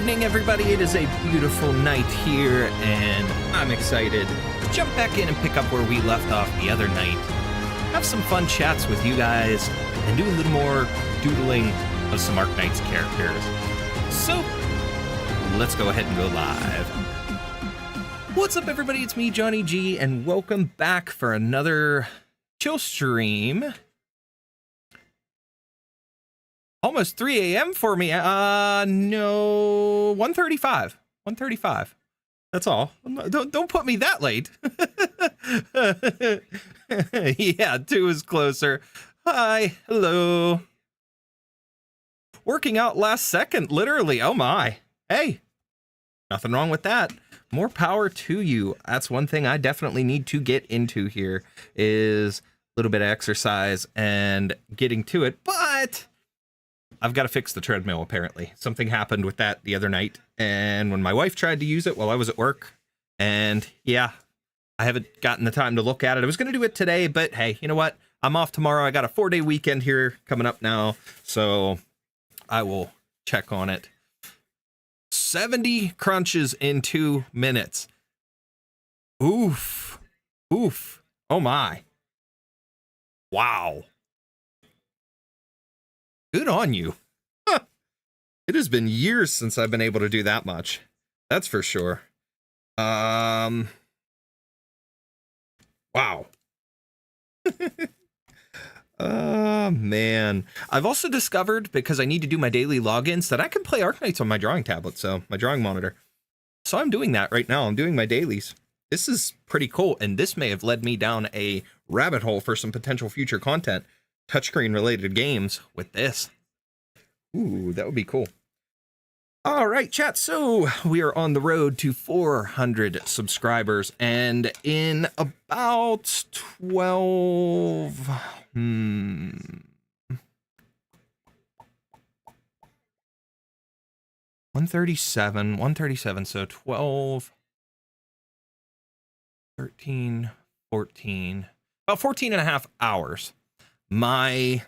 evening, everybody. It is a beautiful night here, and I'm excited to jump back in and pick up where we left off the other night. Have some fun chats with you guys, and do a little more doodling of some Arknights characters. So, let's go ahead and go live. What's up, everybody? It's me, Johnny G, and welcome back for another chill stream. Almost 3 a.m. for me. No, 1:35. 1:35. That's all. Don't put me that late. Yeah, 2 is closer. Hi, hello. Working out last second, literally. Oh my. Hey, nothing wrong with that. More power to you. That's one thing I definitely need to get into here is a little bit of exercise and getting to it, but I've got to fix the treadmill, apparently. Something happened with that the other night, and when my wife tried to use it while I was at work, and yeah, I haven't gotten the time to look at it. I was going to do it today, but hey, you know what? I'm off tomorrow. I got a 4-day weekend here coming up now, so I will check on it. 70 crunches in 2 minutes. Oof. Oof. Oh my. Wow. Good on you. Huh. It has been years since I've been able to do that much. That's for sure. Wow. Oh, man. I've also discovered, because I need to do my daily logins, that I can play Arknights on my drawing tablet, so my drawing monitor. So I'm doing that right now. I'm doing my dailies. This is pretty cool, and this may have led me down a rabbit hole for some potential future content. Touchscreen related games with this. Ooh, that would be cool. All right, chat. So we are on the road to 400 subscribers, and in about 12... 137, so 12, 13, 14, about 14 and a half hours. My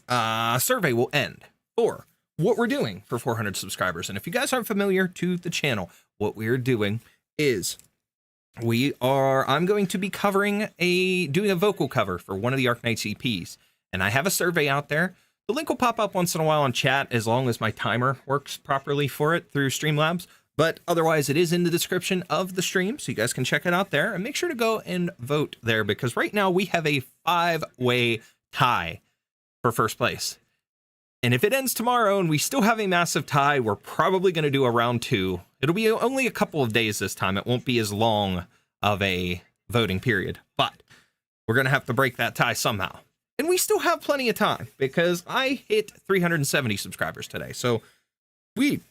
survey will end for what we're doing for 400 subscribers. And if you guys aren't familiar to the channel, what we're doing is I'm going to be doing a vocal cover for one of the Arknights EPs. And I have a survey out there. The link will pop up once in a while on chat as long as my timer works properly for it through Streamlabs. But otherwise, it is in the description of the stream, so you guys can check it out there. And make sure to go and vote there, because right now we have a 5-way tie for first place. And if it ends tomorrow and we still have a massive tie, we're probably going to do a round 2. It'll be only a couple of days this time. It won't be as long of a voting period, but we're going to have to break that tie somehow. And we still have plenty of time, because I hit 370 subscribers today. So we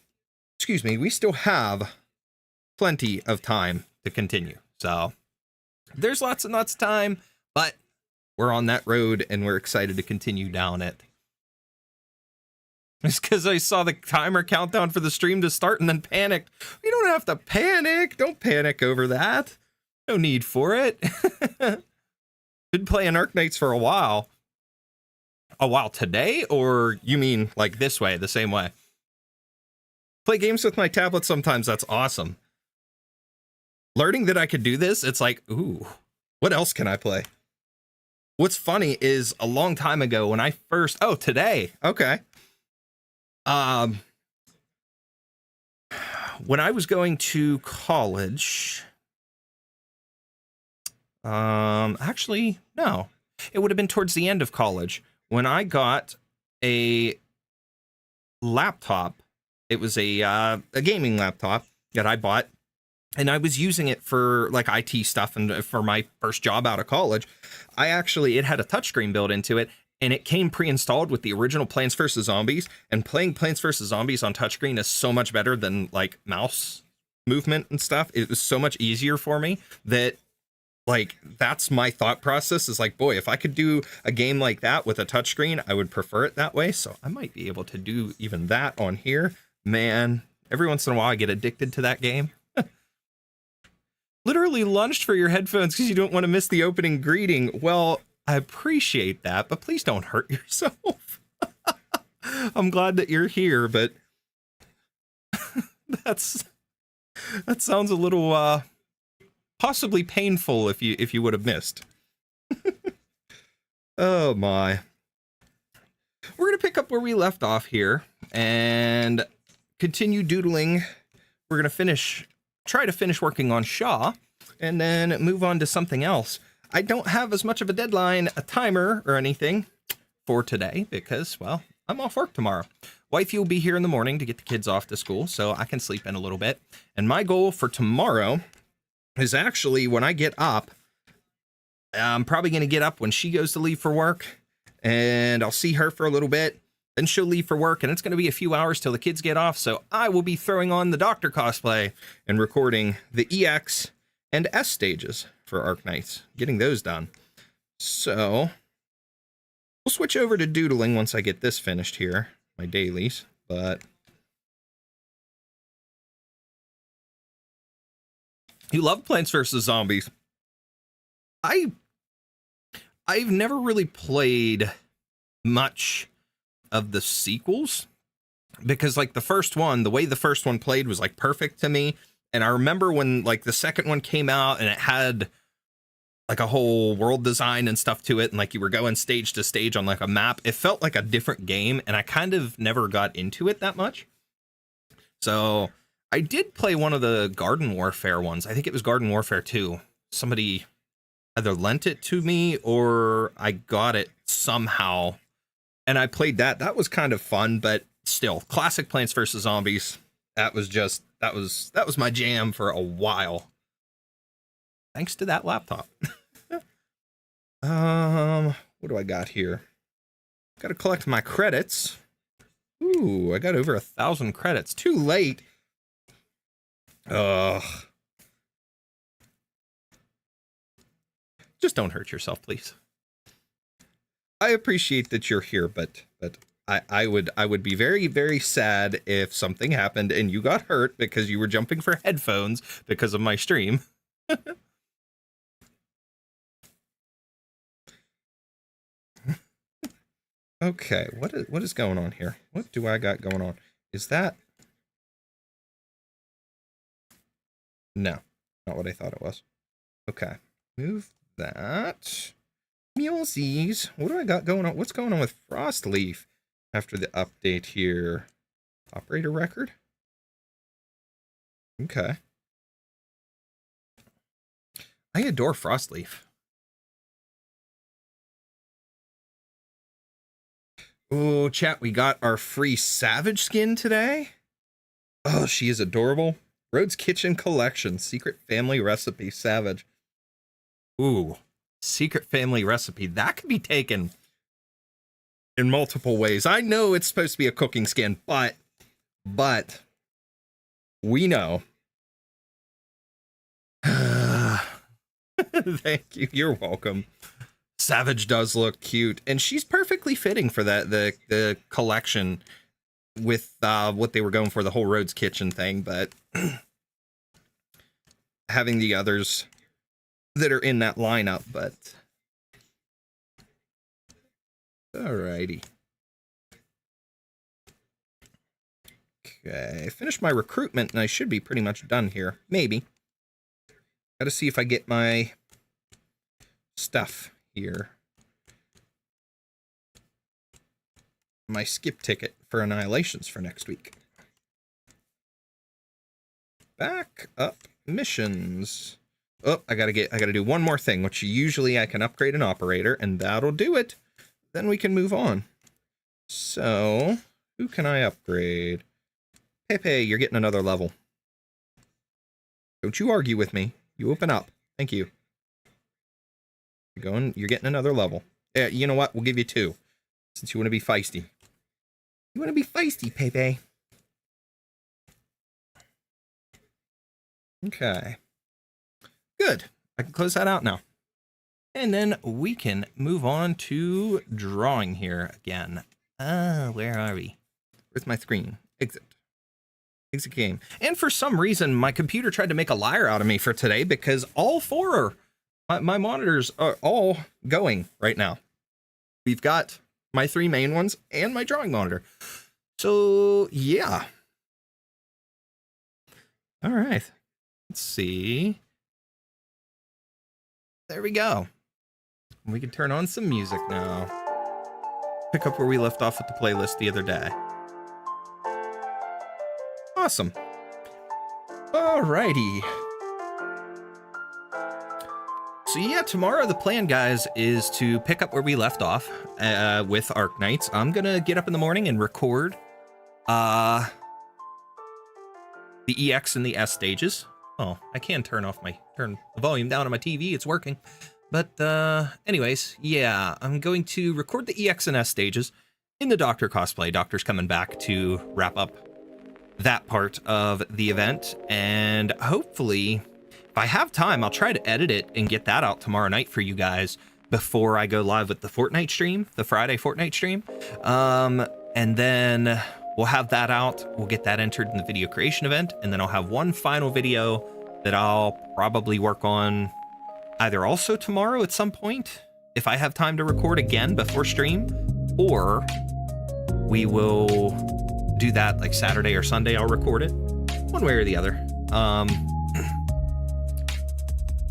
still have plenty of time to continue. So there's lots and lots of time, but we're on that road and we're excited to continue down it. It's because I saw the timer countdown for the stream to start and then panicked. You don't have to panic. Don't panic over that. No need for it. Been playing Arknights for a while. A while today? Or you mean like this way, the same way? Play games with my tablet sometimes. That's awesome. Learning that I could do this, it's like, ooh, what else can I play? What's funny is a long time ago when I first... Oh, today. Okay. When I was going to college, actually, no, it would have been towards the end of college when I got a laptop. It was a gaming laptop that I bought, and I was using it for like IT stuff and for my first job out of college. It had a touchscreen built into it. And it came pre-installed with the original Plants vs. Zombies, and playing Plants vs. Zombies on touchscreen is so much better than like mouse movement and stuff. It was so much easier for me that, like, that's my thought process is like, boy, if I could do a game like that with a touchscreen, I would prefer it that way. So I might be able to do even that on here. Man, every once in a while I get addicted to that game. Literally lunged for your headphones because you don't want to miss the opening greeting. Well, I appreciate that, but please don't hurt yourself. I'm glad that you're here, but That's that sounds a little possibly painful if you would have missed. Oh my. We're going to pick up where we left off here and continue doodling. We're going to try to finish working on Shaw and then move on to something else. I don't have as much of a deadline, a timer or anything for today because, well, I'm off work tomorrow. Wifey will be here in the morning to get the kids off to school so I can sleep in a little bit. And my goal for tomorrow is actually when I get up, I'm probably going to get up when she goes to leave for work and I'll see her for a little bit. Then she'll leave for work and it's going to be a few hours till the kids get off. So I will be throwing on the Doctor cosplay and recording the EX and S stages for Arknights, getting those done. So we'll switch over to doodling once I get this finished here, my dailies, but you love Plants vs. Zombies. I've never really played much of the sequels because like the first one, the way the first one played was like perfect to me. And I remember when like the second one came out and it had like a whole world design and stuff to it. And like you were going stage to stage on like a map, it felt like a different game. And I kind of never got into it that much. So I did play one of the Garden Warfare ones. I think it was Garden Warfare 2. Somebody either lent it to me or I got it somehow. And I played that. That was kind of fun, but still, classic Plants vs. Zombies. That was my jam for a while. Thanks to that laptop. What do I got here? Got to collect my credits. Ooh, I got over 1,000 credits. Too late. Ugh. Just don't hurt yourself, please. I appreciate that you're here, but I would be very, very sad if something happened and you got hurt because you were jumping for headphones because of my stream. Okay, what is going on here? What do I got going on? Is that? No, not what I thought it was. Okay, move that. Mulesies. What do I got going on? What's going on with Frostleaf after the update here? Operator record? Okay. I adore Frostleaf. Oh, chat, we got our free Savage skin today. Oh, she is adorable. Rhodes Kitchen Collection, Secret Family Recipe Savage. Ooh, Secret Family Recipe. That could be taken in multiple ways. I know it's supposed to be a cooking skin, but we know. Thank you. You're welcome. Savage does look cute, and she's perfectly fitting for that the collection with what they were going for, the whole Rhodes Kitchen thing, but having the others that are in that lineup, but alrighty. Okay, finished my recruitment and I should be pretty much done here. Maybe. Gotta see if I get my stuff here. My skip ticket for Annihilations for next week. Back up missions. Oh, I gotta do one more thing, which usually I can upgrade an operator, and that'll do it. Then we can move on. So, who can I upgrade? Pepe, you're getting another level. Don't you argue with me. You open up. Thank you. You're getting another level. Yeah, you know what? We'll give you 2. Since you want to be feisty. You want to be feisty, Pepe. Okay. Good. I can close that out now. And then we can move on to drawing here again. Where are we? Where's my screen? Exit. Exit game. And for some reason, my computer tried to make a liar out of me for today because all 4 my monitors are all going right now. We've got my 3 main ones and my drawing monitor. So, yeah. All right. Let's see. There we go. We can turn on some music now. Pick up where we left off with the playlist the other day. Awesome. Alrighty. So yeah, tomorrow the plan, guys, is to pick up where we left off with Arknights. I'm gonna get up in the morning and record the EX and the S stages. Oh, I can turn the volume down on my TV. It's working. But anyways, yeah, I'm going to record the EX and S stages in the Doctor cosplay. Doctor's coming back to wrap up that part of the event, and hopefully, if I have time, I'll try to edit it and get that out tomorrow night for you guys before I go live with the Fortnite stream, the Friday Fortnite stream. And then we'll have that out. We'll get that entered in the video creation event, and then I'll have one final video that I'll probably work on either also tomorrow at some point, if I have time to record again before stream, or we will do that like Saturday or Sunday. I'll record it one way or the other.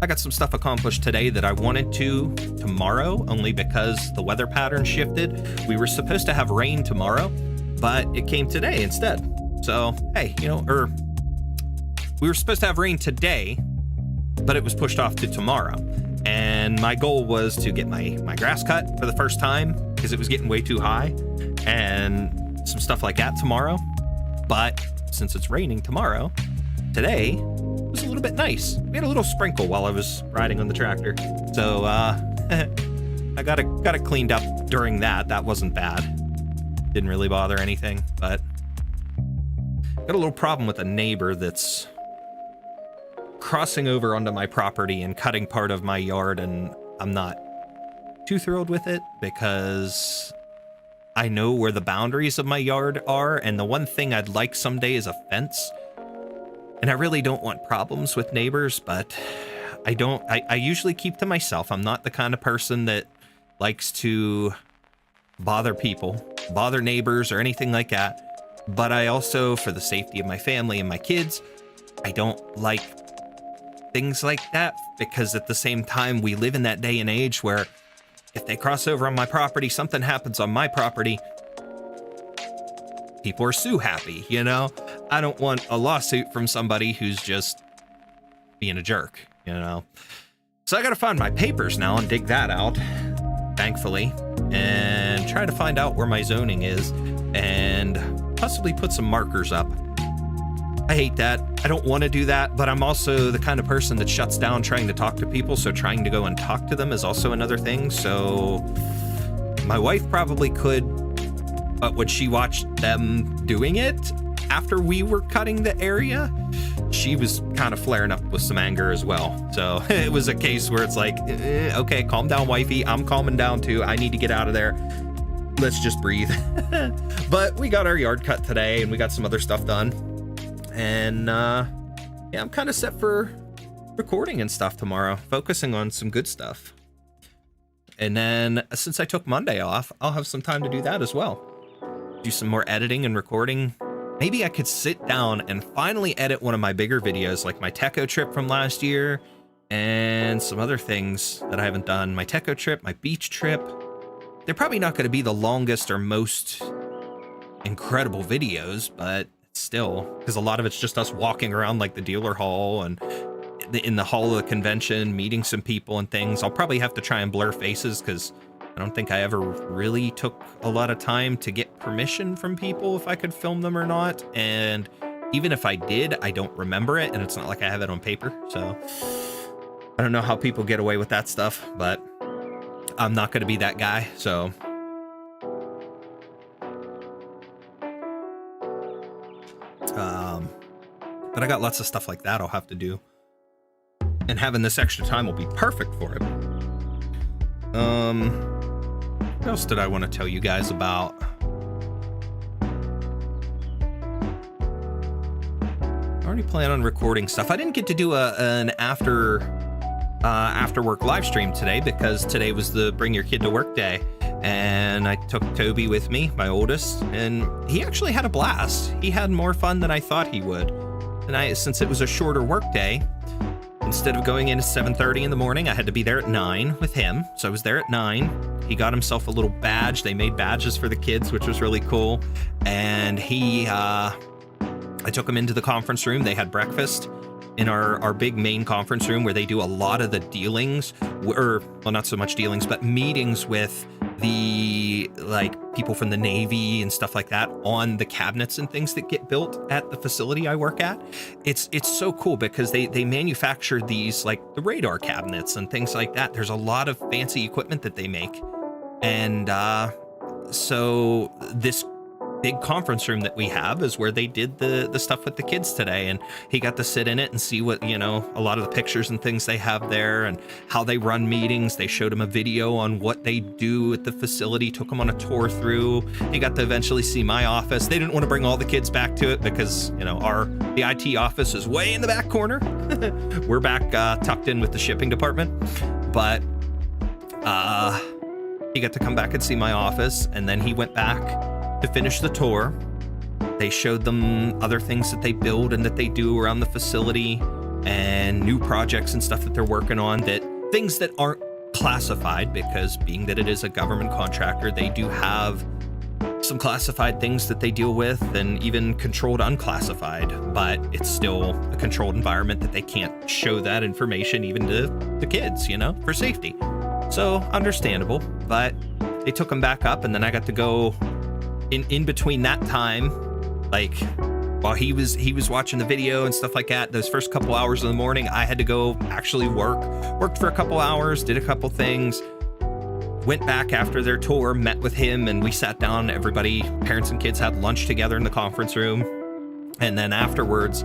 I got some stuff accomplished today that I wanted to tomorrow, only because the weather pattern shifted. We were supposed to have rain tomorrow, but it came today instead. So, hey, we were supposed to have rain today, but it was pushed off to tomorrow. And my goal was to get my grass cut for the first time because it was getting way too high, and some stuff like that tomorrow. But since it's raining tomorrow, today was a little bit nice. We had a little sprinkle while I was riding on the tractor. So I got it cleaned up during that. That wasn't bad. Didn't really bother anything, but got a little problem with a neighbor that's crossing over onto my property and cutting part of my yard, and I'm not too thrilled with it because I know where the boundaries of my yard are, and the one thing I'd like someday is a fence. And I really don't want problems with neighbors, but I usually keep to myself. I'm not the kind of person that likes to bother people, bother neighbors or anything like that. But I also, for the safety of my family and my kids, I don't like things like that, because at the same time, we live in that day and age where if they cross over on my property, something happens on my property, people are sue happy, I don't want a lawsuit from somebody who's just being a jerk, So I got to find my papers now and dig that out, thankfully, and try to find out where my zoning is and possibly put some markers up. I hate that. I don't want to do that, but I'm also the kind of person that shuts down trying to talk to people, so trying to go and talk to them is also another thing. So my wife probably could, but when she watched them doing it after we were cutting the area, she was kind of flaring up with some anger as well. So it was a case where it's like, okay, calm down, wifey. I'm calming down too. I need to get out of there. Let's just breathe. But we got our yard cut today, and we got some other stuff done. And yeah, I'm kind of set for recording and stuff tomorrow, focusing on some good stuff. And then since I took Monday off, I'll have some time to do that as well. Do some more editing and recording. Maybe I could sit down and finally edit one of my bigger videos, like my Techo trip from last year and some other things that I haven't done. My Techo trip, my beach trip. They're probably not going to be the longest or most incredible videos, but still, because a lot of it's just us walking around like the dealer hall and in the hall of the convention, meeting some people and things. I'll probably have to try and blur faces because I don't think I ever really took a lot of time to get permission from people if I could film them or not. And even if I did, I don't remember it, and it's not like I have it on paper. So I don't know how people get away with that stuff, but I'm not going to be that guy. So but I got lots of stuff like that I'll have to do, and having this extra time will be perfect for it. What else did I want to tell you guys about? I already plan on recording stuff. I didn't get to do an after work live stream today because today was the bring your kid to work day, and I took Toby with me, my oldest, and he actually had a blast. He had more fun than I thought he would. tonight, since it was a shorter work day, instead of going in at 7:30 in the morning, I had to be there at 9 with him. So I was there at 9. He got himself a little badge. They made badges for the kids, which was really cool. And I took him into the conference room. They had breakfast in our big main conference room where they do a lot of the dealings, or, well, not so much dealings, but meetings with the, like, people from the Navy and stuff like that on the cabinets and things that get built at the facility I work at. It's so cool because they manufacture these, like, the radar cabinets and things like that. There's a lot of fancy equipment that they make. And so this big conference room that we have is where they did the stuff with the kids today, and he got to sit in it and see what, you know, a lot of the pictures and things they have there and how they run meetings. They showed him a video on what they do at the facility, took him on a tour through. He got to eventually see my office. They didn't want to bring all the kids back to it because, you know, the IT office is way in the back corner. We're back tucked in with the shipping department, but he got to come back and see my office, and then he went back to finish the tour. They showed them other things that they build and that they do around the facility, and new projects and stuff that they're working on, that things that aren't classified, because being that it is a government contractor, they do have some classified things that they deal with, and even controlled unclassified, but it's still a controlled environment that they can't show that information even to the kids, you know, for safety. So understandable, but they took them back up, and then I got to go in between that time, like while he was watching the video and stuff like that, those first couple hours in the morning, I had to go actually worked for a couple hours, did a couple things, went back after their tour, met with him, and we sat down. Everybody, parents and kids, had lunch together in the conference room. And then afterwards,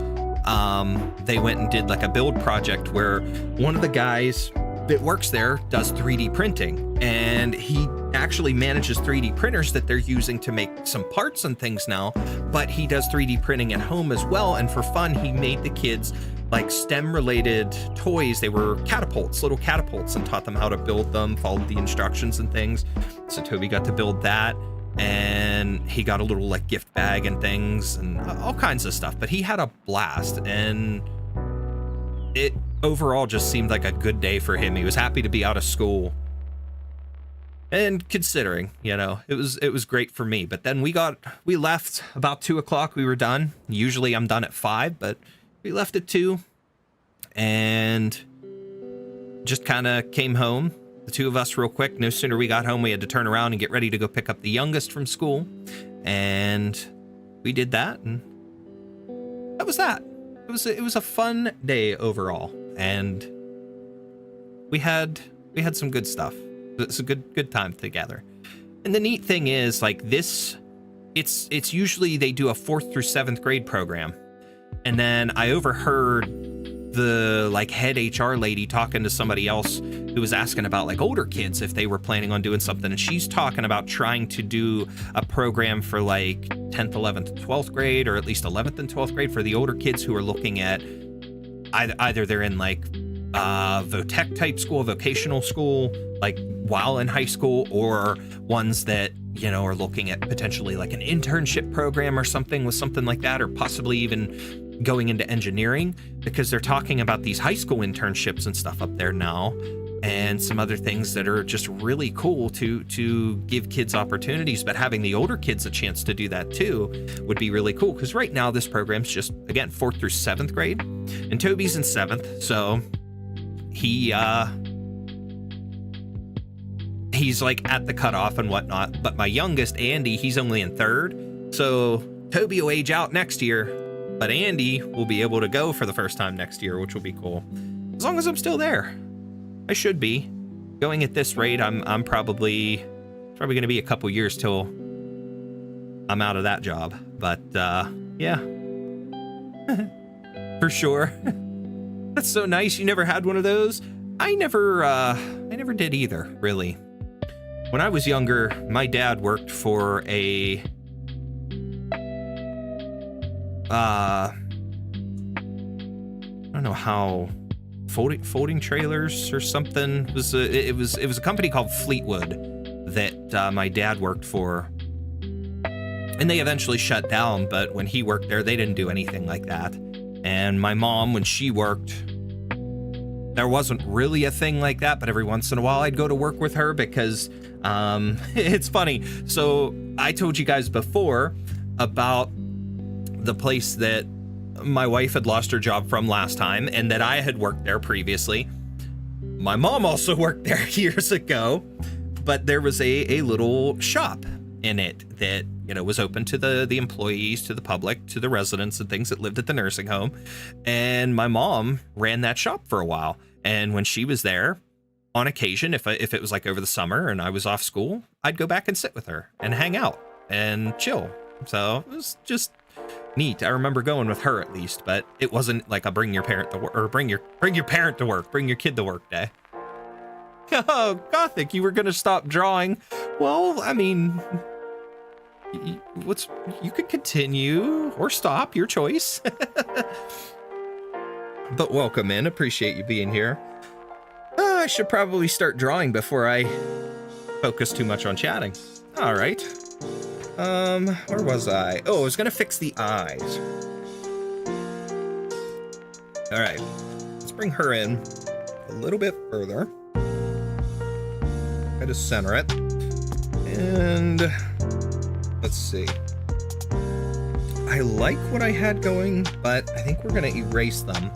they went and did like a build project where one of the guys that works there does 3D printing, and he actually manages 3D printers that they're using to make some parts and things now, but he does 3D printing at home as well. And for fun, he made the kids like STEM related toys. They were little catapults, and taught them how to build them, followed the instructions and things. So Toby got to build that, and he got a little like gift bag and things and all kinds of stuff, but he had a blast, and it overall just seemed like a good day for him. He was happy to be out of school. And considering, you know, it was great for me. But then we left about 2 o'clock. We were done. Usually I'm done at 5, but we left at 2 and just kind of came home, the two of us, real quick. No sooner we got home, we had to turn around and get ready to go pick up the youngest from school. And we did that, and that was that. It was a fun day overall, and we had some good stuff. It's a good time together. And the neat thing is, like, this, it's usually they do a 4th through 7th grade program. And then I overheard the like head HR lady talking to somebody else who was asking about like older kids, if they were planning on doing something. And she's talking about trying to do a program for like 10th, 11th, 12th grade, or at least 11th and 12th grade, for the older kids who are looking at either they're in like VOTEC type school, vocational school, like while in high school, or ones that, you know, are looking at potentially like an internship program or something with something like that, or possibly even going into engineering, because they're talking about these high school internships and stuff up there now, and some other things that are just really cool to give kids opportunities. But having the older kids a chance to do that too would be really cool, because right now this program's just, again, 4th through 7th grade, and Toby's in 7th, so he's like at the cutoff and whatnot. But my youngest, Andy, he's only in 3rd, so Toby will age out next year, but Andy will be able to go for the first time next year, which will be cool. As long as I'm still there. I should be. Going at this rate, I'm probably going to be a couple years till I'm out of that job. But yeah. For sure. That's so nice. You never had one of those? I never did either, really. When I was younger, my dad worked for a I don't know how, folding trailers or something. It was a company called Fleetwood that my dad worked for, and they eventually shut down. But when he worked there, they didn't do anything like that. And my mom, when she worked, there wasn't really a thing like that, but every once in a while I'd go to work with her because it's funny. So I told you guys before about the place that my wife had lost her job from last time and that I had worked there previously. My mom also worked there years ago, but there was a little shop in it that, you know, was open to the employees, to the public, to the residents and things that lived at the nursing home. And my mom ran that shop for a while. And when she was there, on occasion, if it was like over the summer and I was off school, I'd go back and sit with her and hang out and chill. So it was just neat. I remember going with her at least, but it wasn't like a bring your parent to work or bring your parent to work, bring your kid to work day. Oh, Gothic, you were going to stop drawing. Well, I mean, you could continue or stop, your choice. But welcome in. Appreciate you being here. I should probably start drawing before I focus too much on chatting. All right. Where was I? Oh, I was gonna fix the eyes. All right. Let's bring her in a little bit further. Try to center it. And let's see. I like what I had going, but I think we're gonna erase them.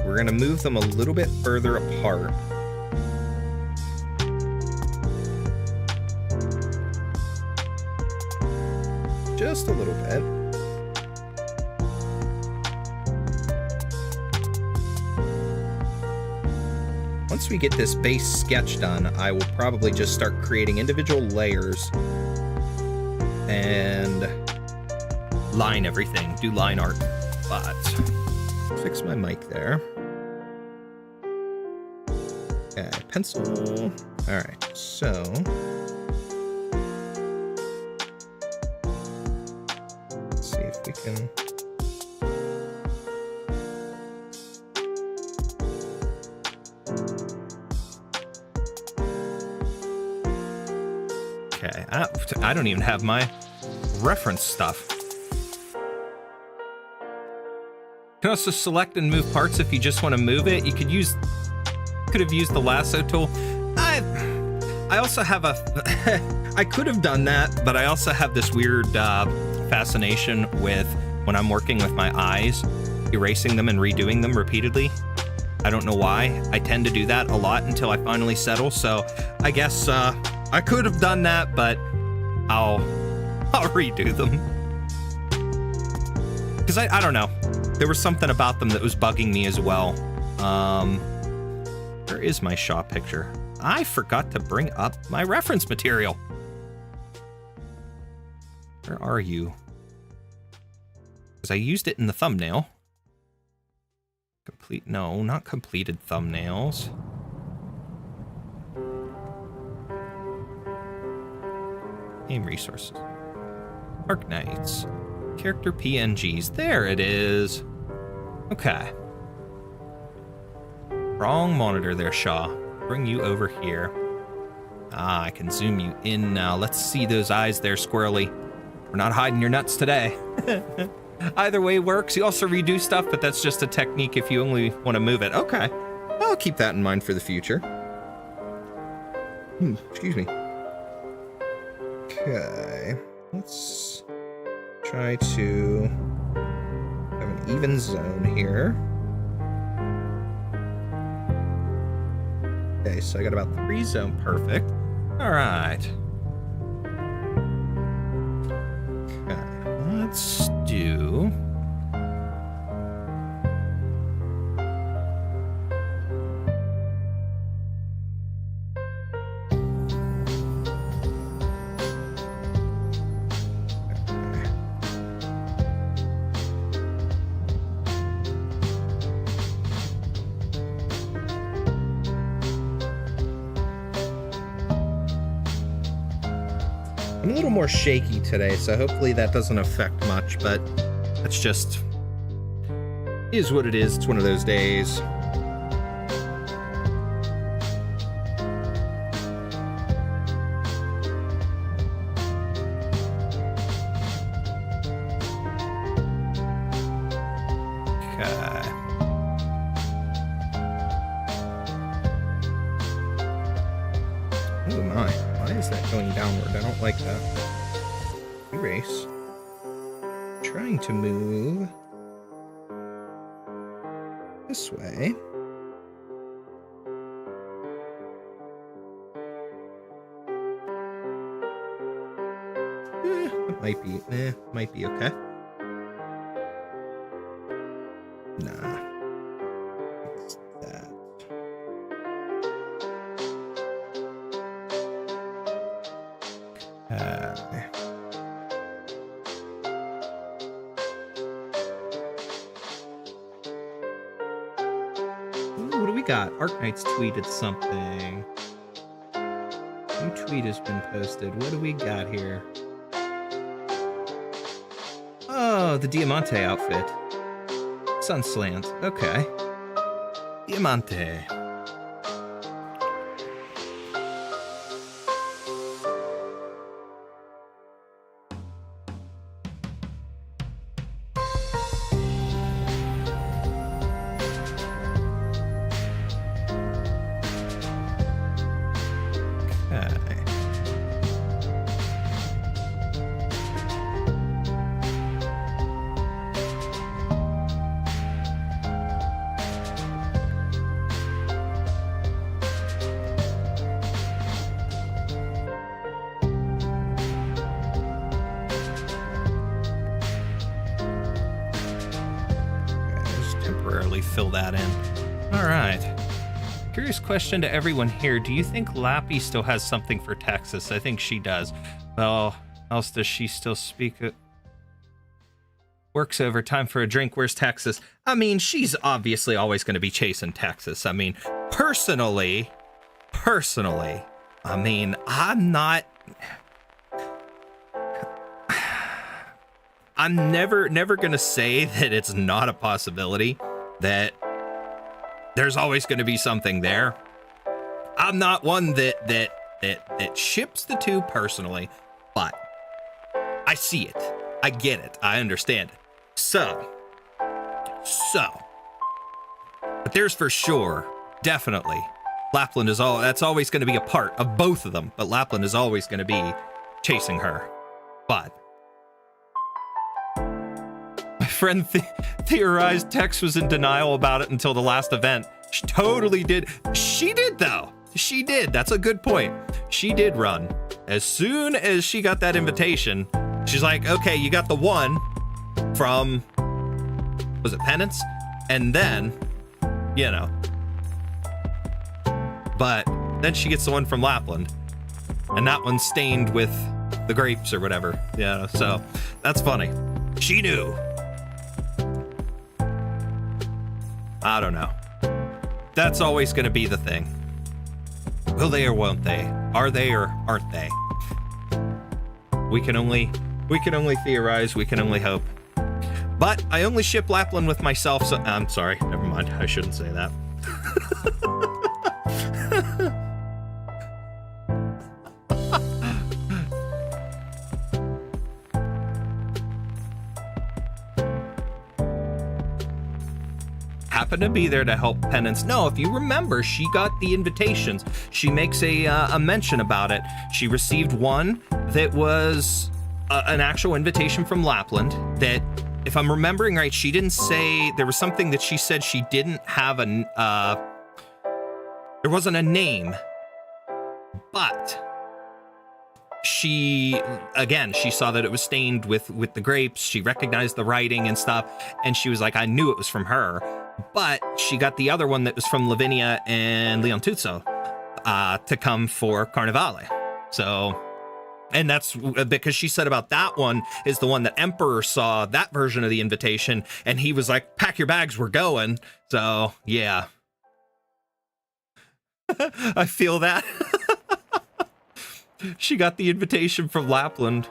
We're gonna move them a little bit further apart. Just a little bit. Once we get this base sketch done, I will probably just start creating individual layers and line everything, do line art. But fix my mic there. Okay, pencil. All right, so let's see if we can. Okay, I don't even have my reference stuff. You can also select and move parts if you just want to move it. You could have used the lasso tool. I also have I could have done that, but I also have this weird fascination with when I'm working with my eyes, erasing them and redoing them repeatedly. I don't know why. I tend to do that a lot until I finally settle. So I guess I could have done that, but I'll redo them. Because I don't know. There was something about them that was bugging me as well. Where is my Shaw picture? I forgot to bring up my reference material. Where are you? Because I used it in the thumbnail. No, not completed thumbnails. Game resources. Arknights. Character PNGs. There it is. Okay. Wrong monitor there, Shaw. Bring you over here. Ah, I can zoom you in now. Let's see those eyes there, squirrely. We're not hiding your nuts today. Either way works. You also redo stuff, but that's just a technique if you only want to move it. Okay. I'll keep that in mind for the future. Excuse me. Okay. Let's try to have an even zone here. Okay, so I got about 3 zone perfect. All right. Okay, let's do... I'm a little more shaky today, so hopefully that doesn't affect much, but that's just is what it is. It's one of those days. Okay. Oh my, why is that going downward? I don't like that. Erase. Trying to move this way. It might be okay. Nah. What's that? What do we got? Arknights tweeted something. New tweet has been posted. What do we got here? Oh, the Diamante outfit. Sun slant. Okay. Diamante. Fill that in. All right. Curious question to everyone here. Do you think Lappy still has something for Texas? I think she does. Well, else does she still speak it? Works overtime for a drink. Where's Texas? I mean, she's obviously always going to be chasing Texas. I mean, personally, I mean, I'm never going to say that it's not a possibility that there's always going to be something there. I'm not one that ships the two personally, but I see it. I get it. I understand it. So, but there's for sure, definitely, Lapland is that's always going to be a part of both of them, but Lapland is always going to be chasing her. But my friend theorized Tex was in denial about it until the last event. She totally did. She did, though. She did. That's a good point. She did run. As soon as she got that invitation, she's like, okay, you got the one from, was it Penance? And then, you know. But then she gets the one from Lapland. And that one's stained with the grapes or whatever. Yeah, so that's funny. She knew. I don't know. That's always going to be the thing. Will they or won't they? Are they or aren't they? We can only theorize. We can only hope. But I only ship Lapland with myself, so I'm sorry. Never mind. I shouldn't say that. Happened to be there to help Penance. No, if you remember, she got the invitations. She makes a mention about it. She received one that was an actual invitation from Lapland that, if I'm remembering right, she didn't say, there was something that she said she didn't have there wasn't a name, but she saw that it was stained with the grapes. She recognized the writing and stuff, and she was like, I knew it was from her. But she got the other one that was from Lavinia and Leontuzzo to come for Carnivale. So, and that's because she said about that one is the one that Emperor saw, that version of the invitation, and he was like, pack your bags, we're going. So, yeah. I feel that. She got the invitation from Lapland.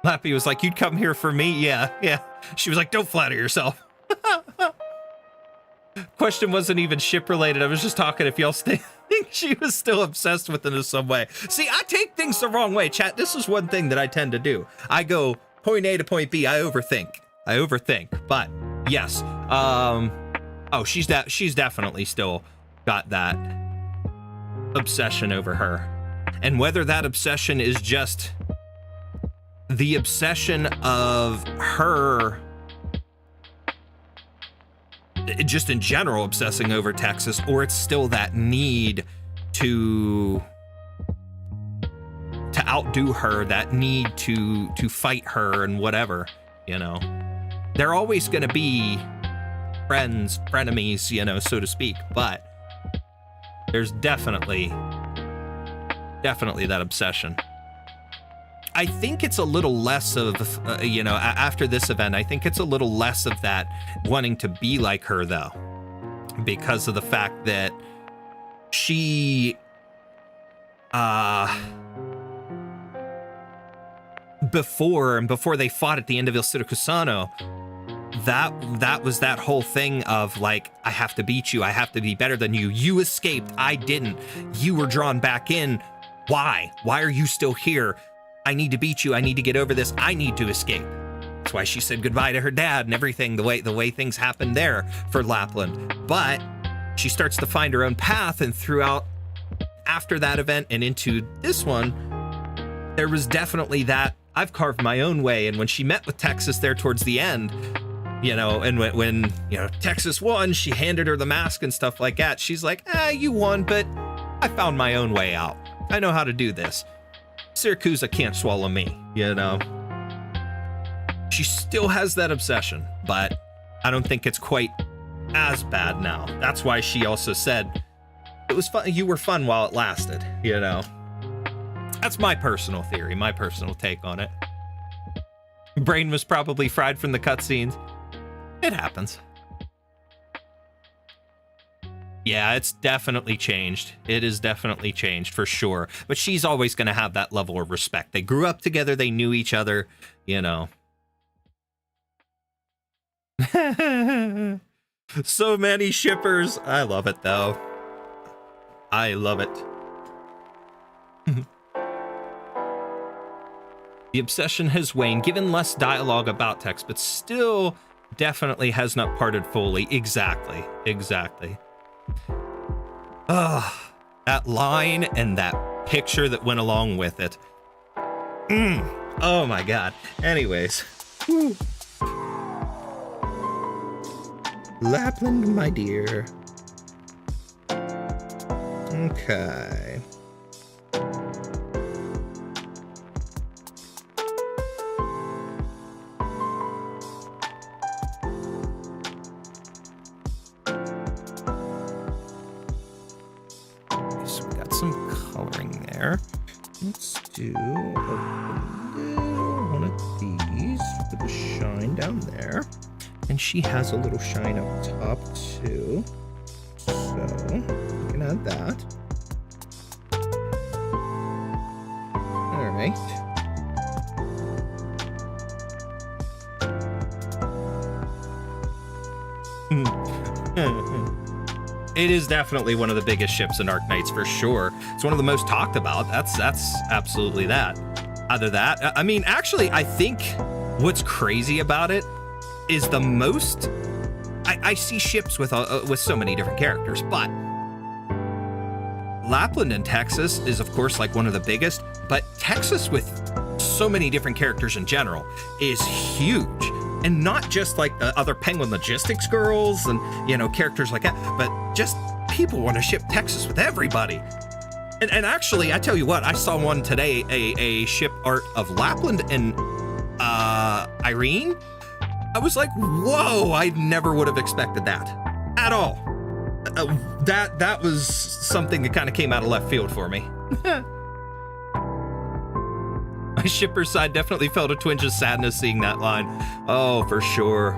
Lappy was like, you'd come here for me? Yeah. She was like, don't flatter yourself. Question wasn't even ship related. I was just talking if y'all think she was still obsessed with it in some way. See, I take things the wrong way, chat. This is one thing that I tend to do. I go point A to point B. I overthink. But yes, Oh, she's definitely still got that obsession over her. And whether that obsession is just the obsession of her just in general obsessing over Texas, or it's still that need to outdo her, that need to fight her and whatever, you know. They're always going to be friends, frenemies, you know, so to speak, but there's definitely that obsession. I think it's a little less of, you know, after this event, I think it's a little less of that wanting to be like her, though, because of the fact that she, before they fought at the end of Il Siracusano, that was that whole thing of like, I have to beat you, I have to be better than you. You escaped, I didn't. You were drawn back in. Why? Why are you still here? I need to beat you. I need to get over this. I need to escape. That's why she said goodbye to her dad and everything, the way things happened there for Lapland. But she starts to find her own path, and throughout, after that event and into this one, there was definitely that I've carved my own way. And when she met with Texas there towards the end, you know, and when you know, Texas won, she handed her the mask and stuff like that. She's like, you won, but I found my own way out. I know how to do this. Syracuse can't swallow me, you know. She still has that obsession, but I don't think it's quite as bad now. That's why she also said it was fun. You were fun while it lasted, you know. That's my personal theory, my personal take on it. Brain was probably fried from the cutscenes. It happens. Yeah, it's definitely changed. It is definitely changed for sure. But she's always going to have that level of respect. They grew up together. They knew each other, you know. So many shippers. I love it, though. I love it. The obsession has waned, given less dialogue about text, but still definitely has not parted fully. Exactly. That line and that picture that went along with it. Oh my god. Anyways. Whew. Lapland, my dear. Okay. Some coloring there. Let's do one of these for the shine down there. And she has a little shine up top too. So we can add that. All right. It is definitely one of the biggest ships in Arknights for sure. It's one of the most talked about. That's absolutely that. Either that, I mean, actually, I think what's crazy about it is the most. I see ships with so many different characters, but Lapland and Texas is of course like one of the biggest. But Texas with so many different characters in general is huge. And not just like the other Penguin Logistics girls and, you know, characters like that, but just people want to ship Texas with everybody. And actually, I tell you what, I saw one today, a ship art of Lapland and Irene. I was like, whoa, I never would have expected that at all. That was something that kind of came out of left field for me. My shipper side definitely felt a twinge of sadness seeing that line. Oh, for sure.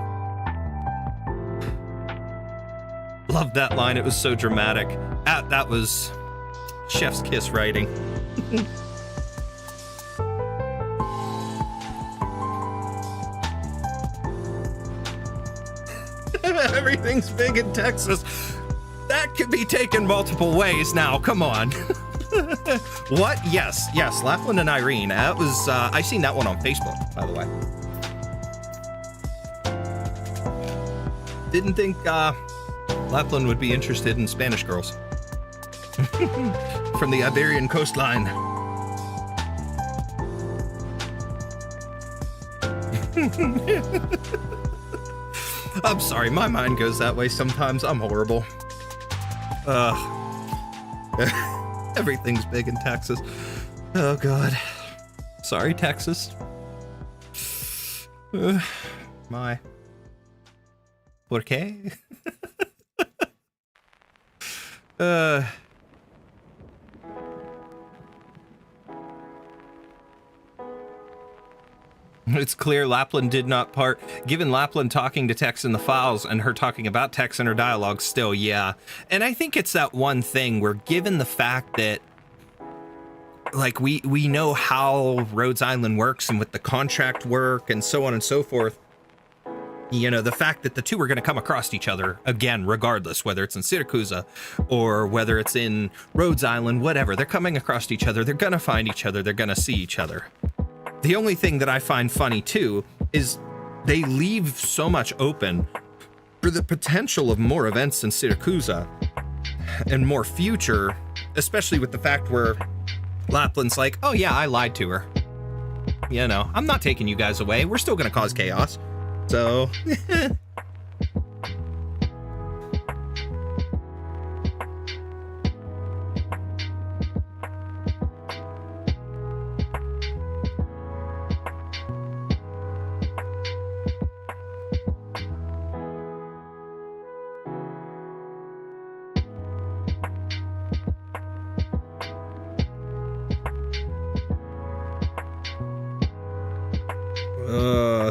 Loved that line. It was so dramatic. That was chef's kiss writing. Everything's big in Texas. That could be taken multiple ways now. Come on. What? Yes, Lapland and Irene. That was, I seen that one on Facebook, by the way. Didn't think Lapland would be interested in Spanish girls. From the Iberian coastline. I'm sorry, my mind goes that way sometimes. I'm horrible. Everything's big in Texas. Oh, God. Sorry, Texas. My. ¿Por qué? It's clear Lapland did not part. Given Lapland talking to Tex in the files and her talking about Tex in her dialogue still, yeah. And I think it's that one thing where, given the fact that, like, we know how Rhodes Island works and with the contract work and so on and so forth, you know, the fact that the two are going to come across each other again, regardless, whether it's in Syracuse or whether it's in Rhodes Island, whatever, they're coming across each other. They're going to find each other. They're going to see each other. The only thing that I find funny, too, is they leave so much open for the potential of more events in Syracuse and more future, especially with the fact where Lapland's like, oh, yeah, I lied to her. You know, I'm not taking you guys away. We're still going to cause chaos. So,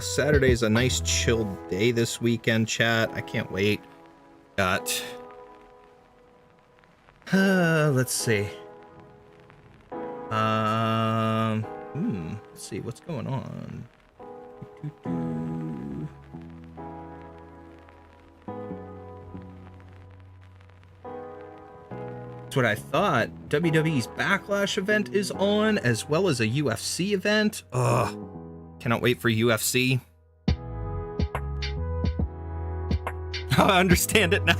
Saturday's a nice chilled day this weekend, chat. I can't wait. Got, let's see. Let's see what's going on. That's what I thought. WWE's Backlash event is on, as well as a UFC event. Ugh. Cannot wait for UFC. I understand it now.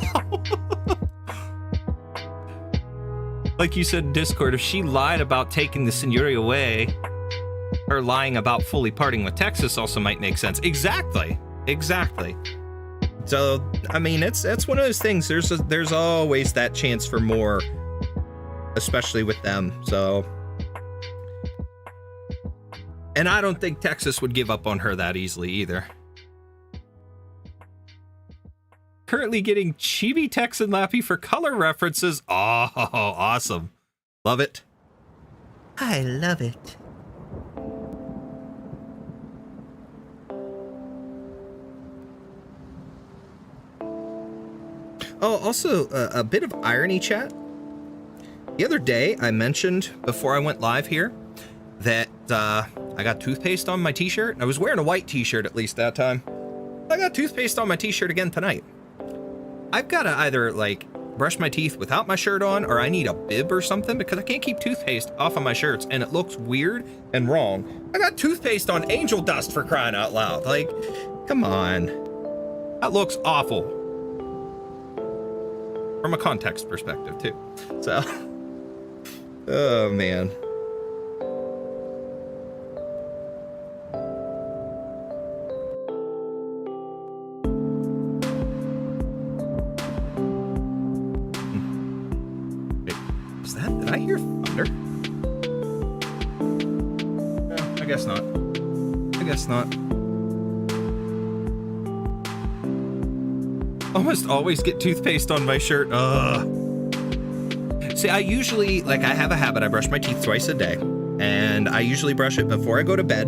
Like you said in Discord, if she lied about taking the Signori away, her lying about fully parting with Texas also might make sense. Exactly. Exactly. So, I mean, it's one of those things. There's always that chance for more, especially with them. So, and I don't think Texas would give up on her that easily either. Currently getting Chibi Tex and Lappy for color references. Oh, awesome. Love it. I love it. Oh, also a bit of irony, chat. The other day I mentioned before I went live here that I got toothpaste on my t-shirt. I was wearing a white t-shirt at least that time. I got toothpaste on my t-shirt again tonight. I've got to either like brush my teeth without my shirt on, or I need a bib or something, because I can't keep toothpaste off of my shirts and it looks weird and wrong. I got toothpaste on angel dust, for crying out loud. Like, come on. That looks awful. From a context perspective too. So, oh man. Did I hear thunder? No, I guess not. I guess not. Almost always get toothpaste on my shirt. See, I usually, like, I have a habit. I brush my teeth twice a day, and I usually brush it before I go to bed.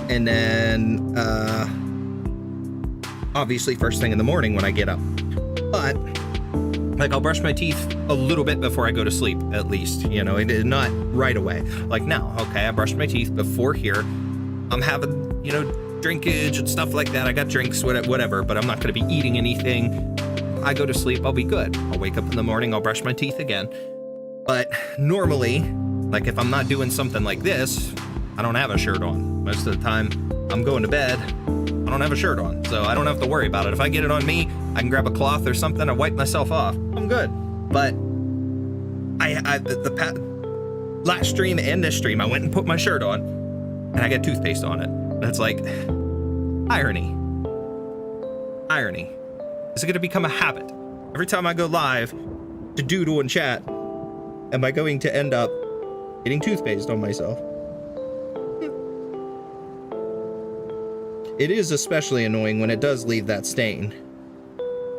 And then, obviously first thing in the morning when I get up. But, like, I'll brush my teeth a little bit before I go to sleep, at least, you know, not right away. Like now, okay, I brushed my teeth before here. I'm having, you know, drinkage and stuff like that. I got drinks, whatever, but I'm not going to be eating anything. I go to sleep, I'll be good. I'll wake up in the morning, I'll brush my teeth again. But normally, like if I'm not doing something like this, I don't have a shirt on. Most of the time, I'm going to bed, I'm I don't have a shirt on, so I don't have to worry about it. If I get it on me, I can grab a cloth or something and wipe myself off. I'm good. But last stream and this stream, I went and put my shirt on, and I got toothpaste on it. That's like irony. Irony. Is it going to become a habit? Every time I go live to doodle and chat, am I going to end up getting toothpaste on myself? It is especially annoying when it does leave that stain.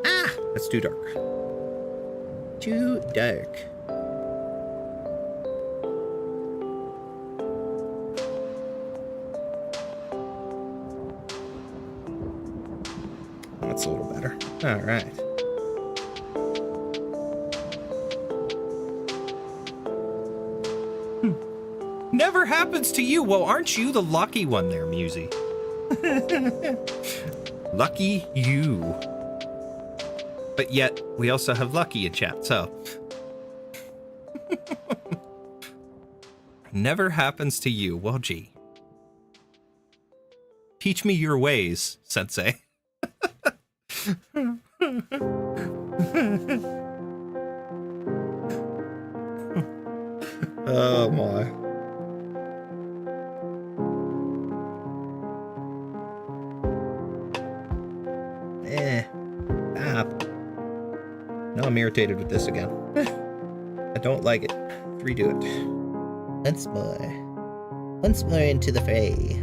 Ah, that's too dark. Too dark. That's a little better. All right. Never happens to you. Well, aren't you the lucky one there, Musy? Lucky you. But yet, we also have Lucky in chat, so. Never happens to you. Well, gee. Teach me your ways, Sensei. Oh, my. Now I'm irritated with this again. I don't like it. Redo it. Once more. Once more into the fray.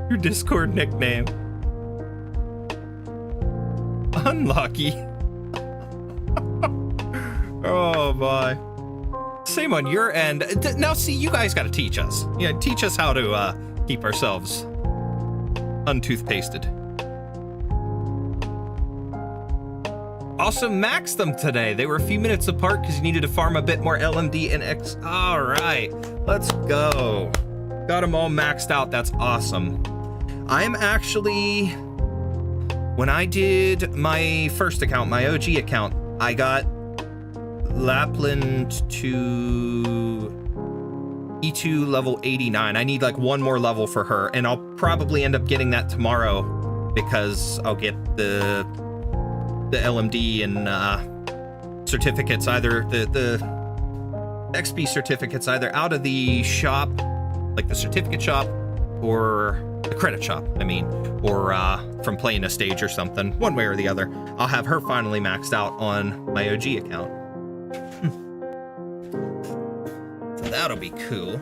Your Discord nickname. Unlucky. Oh, my. Same on your end. Now, see, you guys got to teach us. Yeah, teach us how to keep ourselves untoothpasted. Also, maxed them today. They were a few minutes apart because you needed to farm a bit more LMD and X. All right, let's go. Got them all maxed out. That's awesome. I'm actually, when I did my first account, my OG account, I got Lapland to E2 level 89. I need like one more level for her, and I'll probably end up getting that tomorrow because I'll get the LMD and certificates, either the XP certificates, either out of the shop, like the certificate shop, or the credit shop, I mean, or from playing a stage or something, one way or the other. I'll have her finally maxed out on my OG account. So that'll be cool.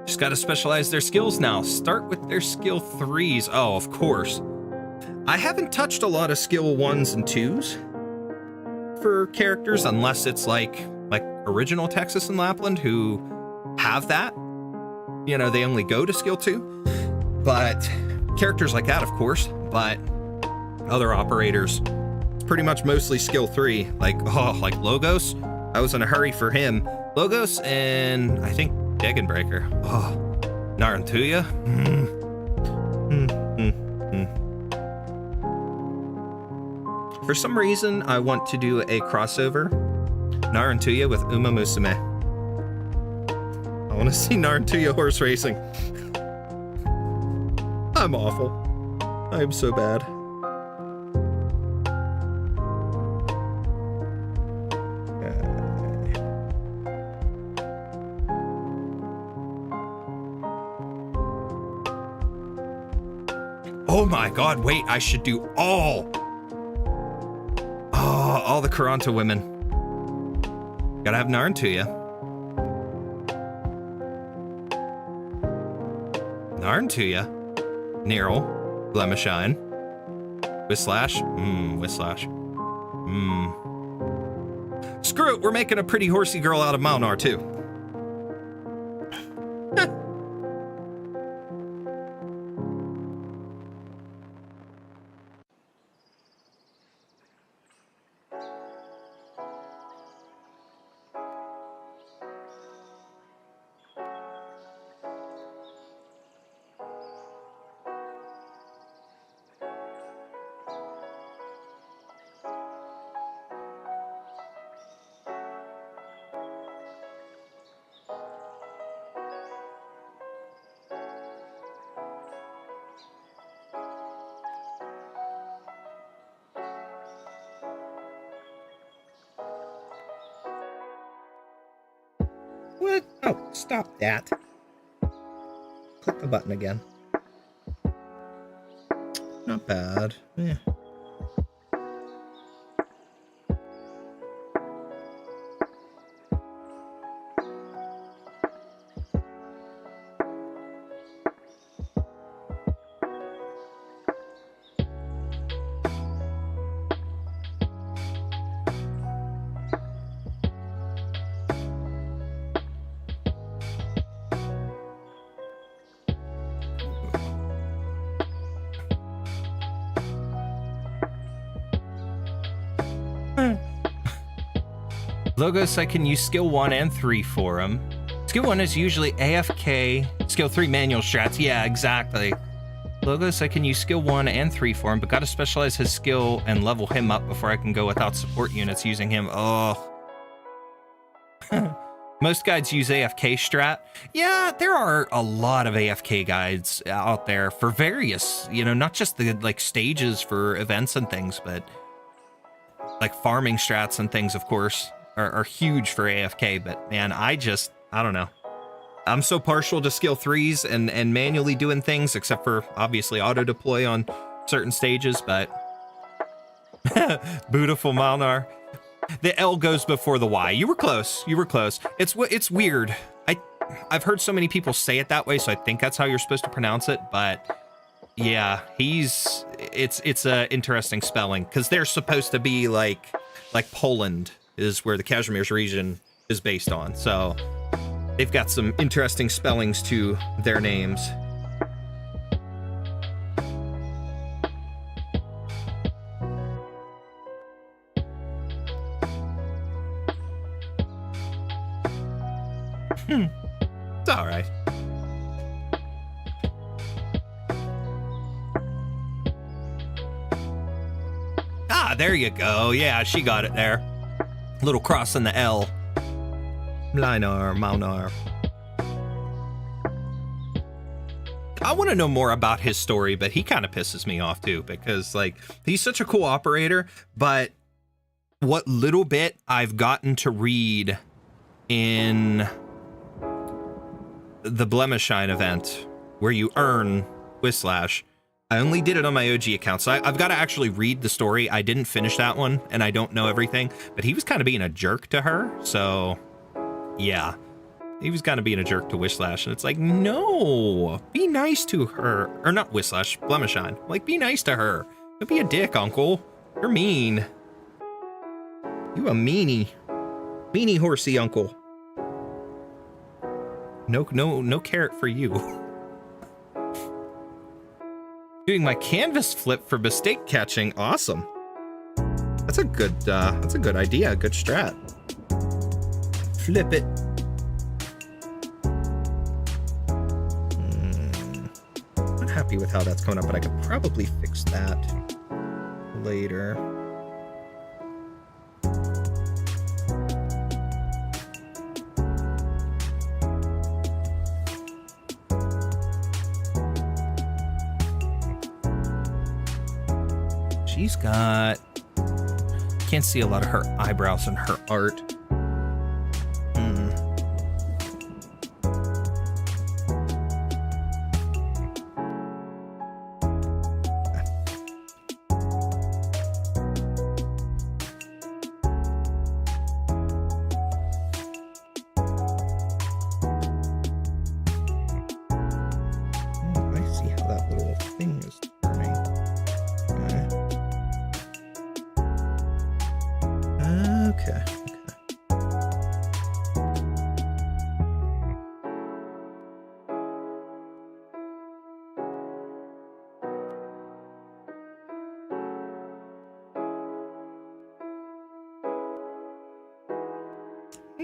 Just gotta specialize their skills now. Start with their skill 3s. Oh, of course. I haven't touched a lot of skill 1s and 2s for characters, unless it's like original Texas and Lapland who have that. You know, they only go to skill 2. But characters like that, of course, but other operators, it's pretty much mostly skill 3. Like Logos. I was in a hurry for him. Logos and I think Degenbreaker. Oh, Narantuya. For some reason, I want to do a crossover Narantuya with Uma Musume. I want to see Narantuya horse racing. I'm awful. I'm so bad. Oh my god, wait, I should do all the Kuranta women. Gotta have Narantuya. Narantuya. Nerl. Glemishine. Whislash. Whislash. Screw it, we're making a pretty horsey girl out of Mounar too. What? Oh, stop that. Click the button again. Not bad. Yeah. Logos, I can use skill 1 and 3 for him. Skill 1 is usually AFK. Skill 3 manual strats. Yeah, exactly. Logos, I can use skill 1 and 3 for him, but gotta specialize his skill and level him up before I can go without support units using him. Oh. Most guides use AFK strat. Yeah, there are a lot of AFK guides out there for various, you know, not just the like stages for events and things, but like farming strats and things, of course, are huge for AFK. But man, I don't know. I'm so partial to skill 3s and manually doing things, except for obviously auto deploy on certain stages, but beautiful Malnar. The L goes before the Y. You were close. You were close. It's weird. I've heard so many people say it that way, so I think that's how you're supposed to pronounce it. But yeah, it's a interesting spelling because they're supposed to be like Poland is where the Kazimierz region is based on. So they've got some interesting spellings to their names. It's all right. Ah, there you go. Yeah, she got it there. Little cross in the L. Malnar. I want to know more about his story, but he kind of pisses me off too, because like he's such a cool operator, but what little bit I've gotten to read in the Blemishine event where you earn Whislash, I only did it on my OG account, so I've got to actually read the story. I didn't finish that one, and I don't know everything, but he was kind of being a jerk to her, so yeah. He was kind of being a jerk to Whislash, and it's like, no, be nice to her. Or not Whislash, Blemishine. Like, be nice to her. Don't be a dick, uncle. You're mean. You a meanie. Meanie horsey uncle. No carrot for you. Doing my canvas flip for mistake catching. Awesome. That's a good idea, a good strat. Flip it. Not happy with how that's coming up, but I could probably fix that later. She's got... Can't see a lot of her eyebrows in her art.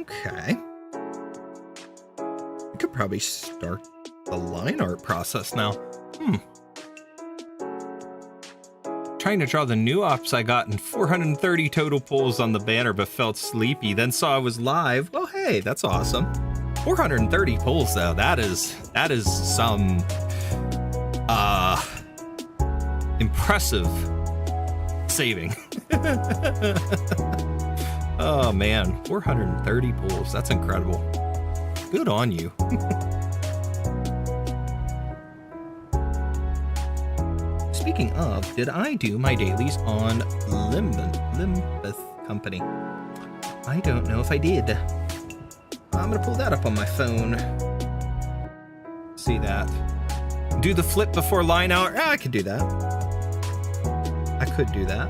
Okay. We could probably start the line art process now. Trying to draw the new ops I got in 430 total pulls on the banner, but felt sleepy. Then saw I was live. Well, hey, that's awesome. 430 pulls though. That is some impressive saving. Oh man, 430 pulls. That's incredible. Good on you. Speaking of, did I do my dailies on Limbeth Company? I don't know if I did. I'm gonna pull that up on my phone. See that. Do the flip before line out. I could do that. I could do that.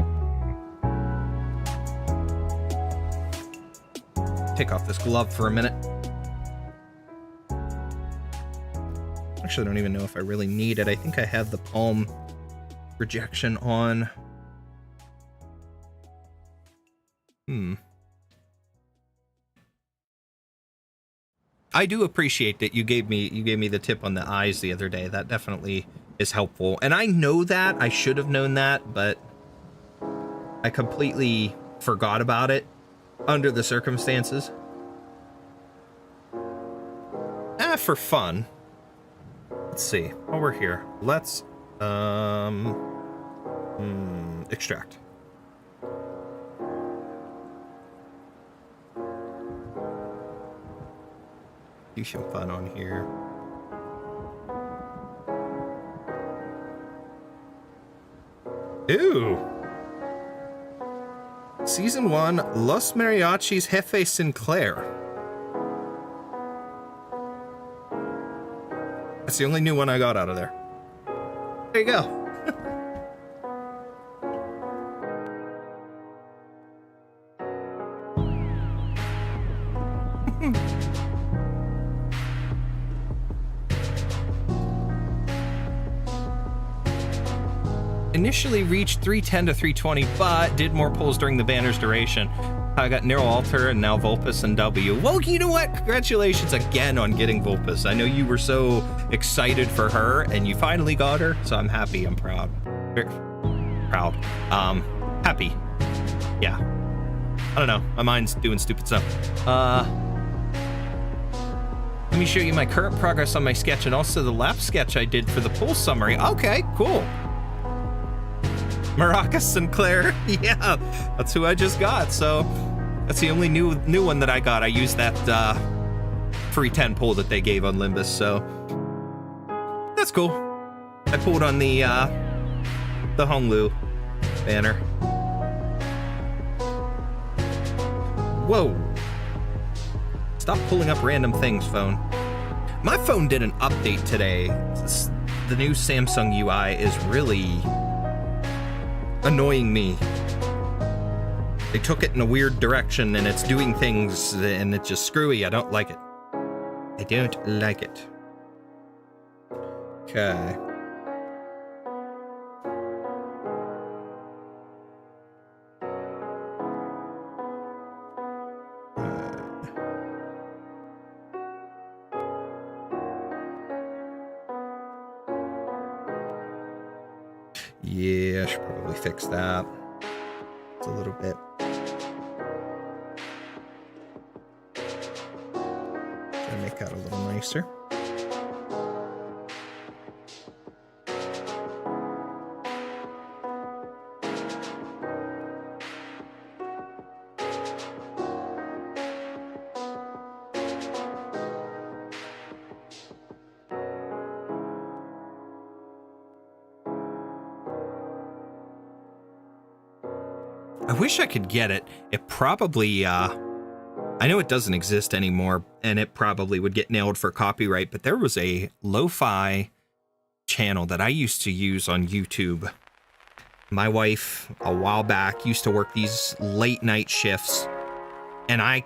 Take off this glove for a minute. Actually, I don't even know if I really need it. I think I have the palm projection on. I do appreciate that you gave me the tip on the eyes the other day. That definitely is helpful. And I know that. I should have known that, but I completely forgot about it under the circumstances. For fun. Let's see. While we're here, let's extract. Do some fun on here. Ooh. Season 1, Los Mariachis Jefe Sinclair. That's the only new one I got out of there. There you go. Initially reached 310 to 320, but did more pulls during the banner's duration. I got Neural Alter and now Vulpus and W. Well, you know what? Congratulations again on getting Vulpus. I know you were so excited for her, and you finally got her, so I'm happy. I'm proud. Very proud. Happy. Yeah. I don't know. My mind's doing stupid stuff. Let me show you my current progress on my sketch and also the lap sketch I did for the pull summary. Okay, cool. Maracas Sinclair, yeah, that's who I just got. So that's the only new one that I got. I used that free 10 pull that they gave on Limbus, so that's cool. I pulled on the Honglu banner. Whoa! Stop pulling up random things, phone. My phone did an update today. The new Samsung UI is really annoying me. They took it in a weird direction and it's doing things and it's just screwy. I don't like it. I don't like it. Okay. Yeah, I should probably fix that. It's a little bit. Try to make that a little nicer. I wish I could get it. It probably, I know it doesn't exist anymore, and it probably would get nailed for copyright, but there was a lo-fi channel that I used to use on YouTube. My wife, a while back, used to work these late night shifts, and I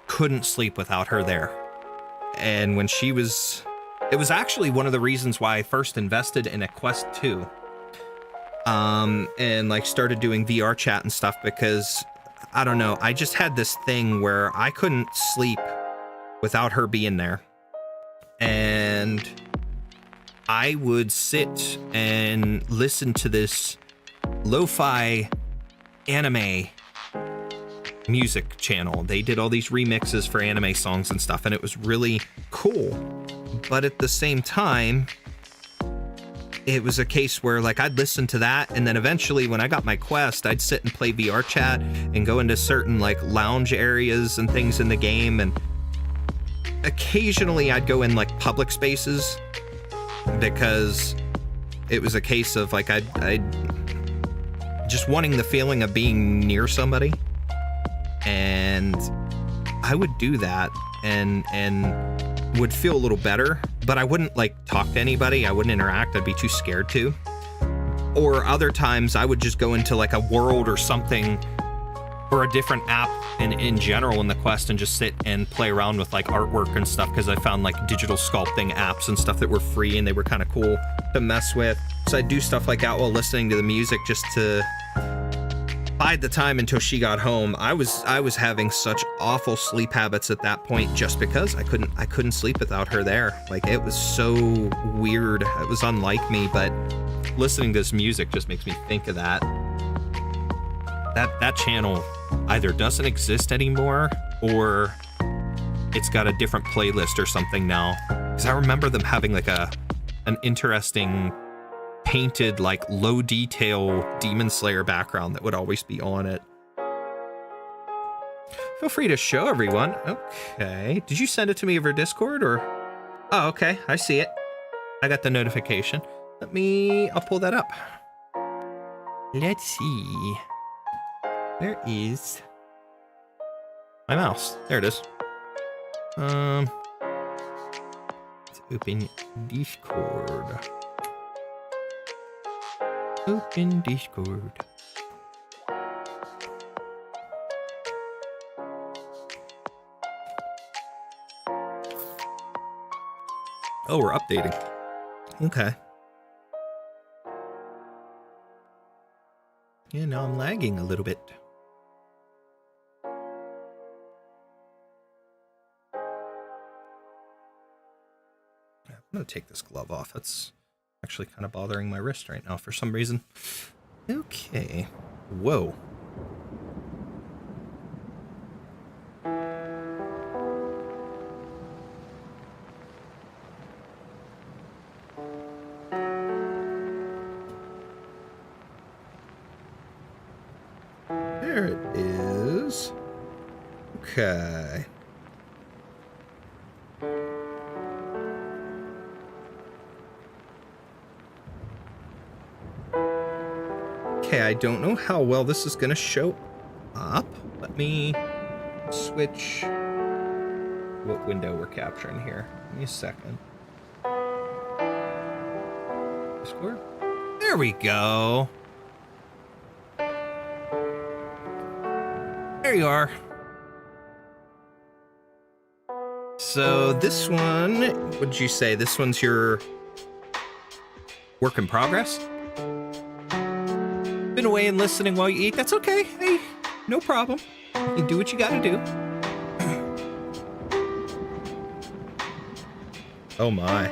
couldn't sleep without her there. And when she was, it was actually one of the reasons why I first invested in a Quest 2. And like started doing VR chat and stuff, because I don't know, I just had this thing where I couldn't sleep without her being there. And I would sit and listen to this lo-fi anime music channel. They did all these remixes for anime songs and stuff, and it was really cool. But at the same time, it was a case where like I'd listen to that, and then eventually when I got my Quest, I'd sit and play VR chat and go into certain like lounge areas and things in the game, and occasionally I'd go in like public spaces because it was a case of like I'd just wanting the feeling of being near somebody, and I would do that and would feel a little better, but I wouldn't like talk to anybody. I wouldn't interact. I'd be too scared to. Or other times I would just go into like a world or something, or a different app in general in the quest, and just sit and play around with like artwork and stuff, because I found like digital sculpting apps and stuff that were free and they were kind of cool to mess with. So I'd do stuff like that while listening to the music, just to bide the time until she got home. I was having such awful sleep habits at that point, just because I couldn't sleep without her there. Like, it was so weird. It was unlike me, but listening to this music just makes me think of that. That channel either doesn't exist anymore, or it's got a different playlist or something now. Because I remember them having like an interesting painted, like, low detail Demon Slayer background that would always be on it. Feel free to show everyone. Okay. Did you send it to me over Discord, or? Oh, okay. I see it. I got the notification. I'll pull that up. Let's see. Where is my mouse? There it is. Let's open Discord. Open Discord. Oh, we're updating. Okay. Yeah, now I'm lagging a little bit. I'm gonna take this glove off. That's actually kind of bothering my wrist right now for some reason. Okay. Whoa. There it is. Okay. Okay, I don't know how well this is gonna show up. Let me switch what window we're capturing here. Give me a second. Discord? There we go. There you are. So this one, what'd you say? This one's your work in progress? Been away and listening while you eat. That's okay. Hey, no problem. You do what you gotta do. Oh my.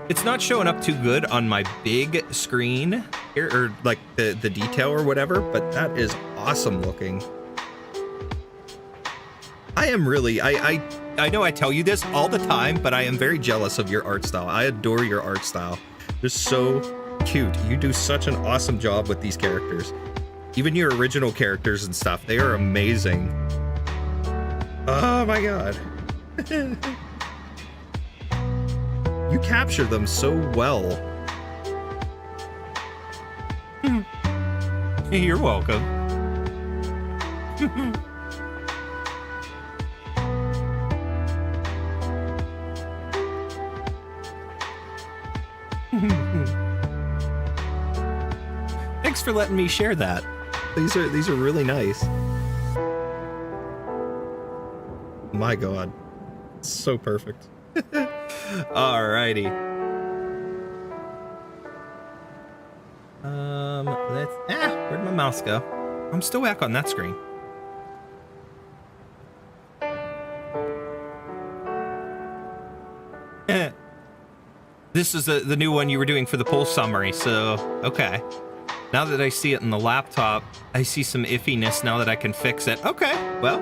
It's not showing up too good on my big screen here, or like the detail or whatever, but that is awesome looking. I am really, I know I tell you this all the time, but I am very jealous of your art style. I adore your art style. They're so cute. You do such an awesome job with these characters. Even your original characters and stuff, they are amazing. Oh my god. You capture them so well. You're welcome. Thanks for letting me share that. These are really nice. My god. So perfect. Alrighty. Where'd my mouse go? I'm still back on that screen. This is the new one you were doing for the poll summary, so okay. Now that I see it in the laptop, I see some iffiness now that I can fix it. Okay, well,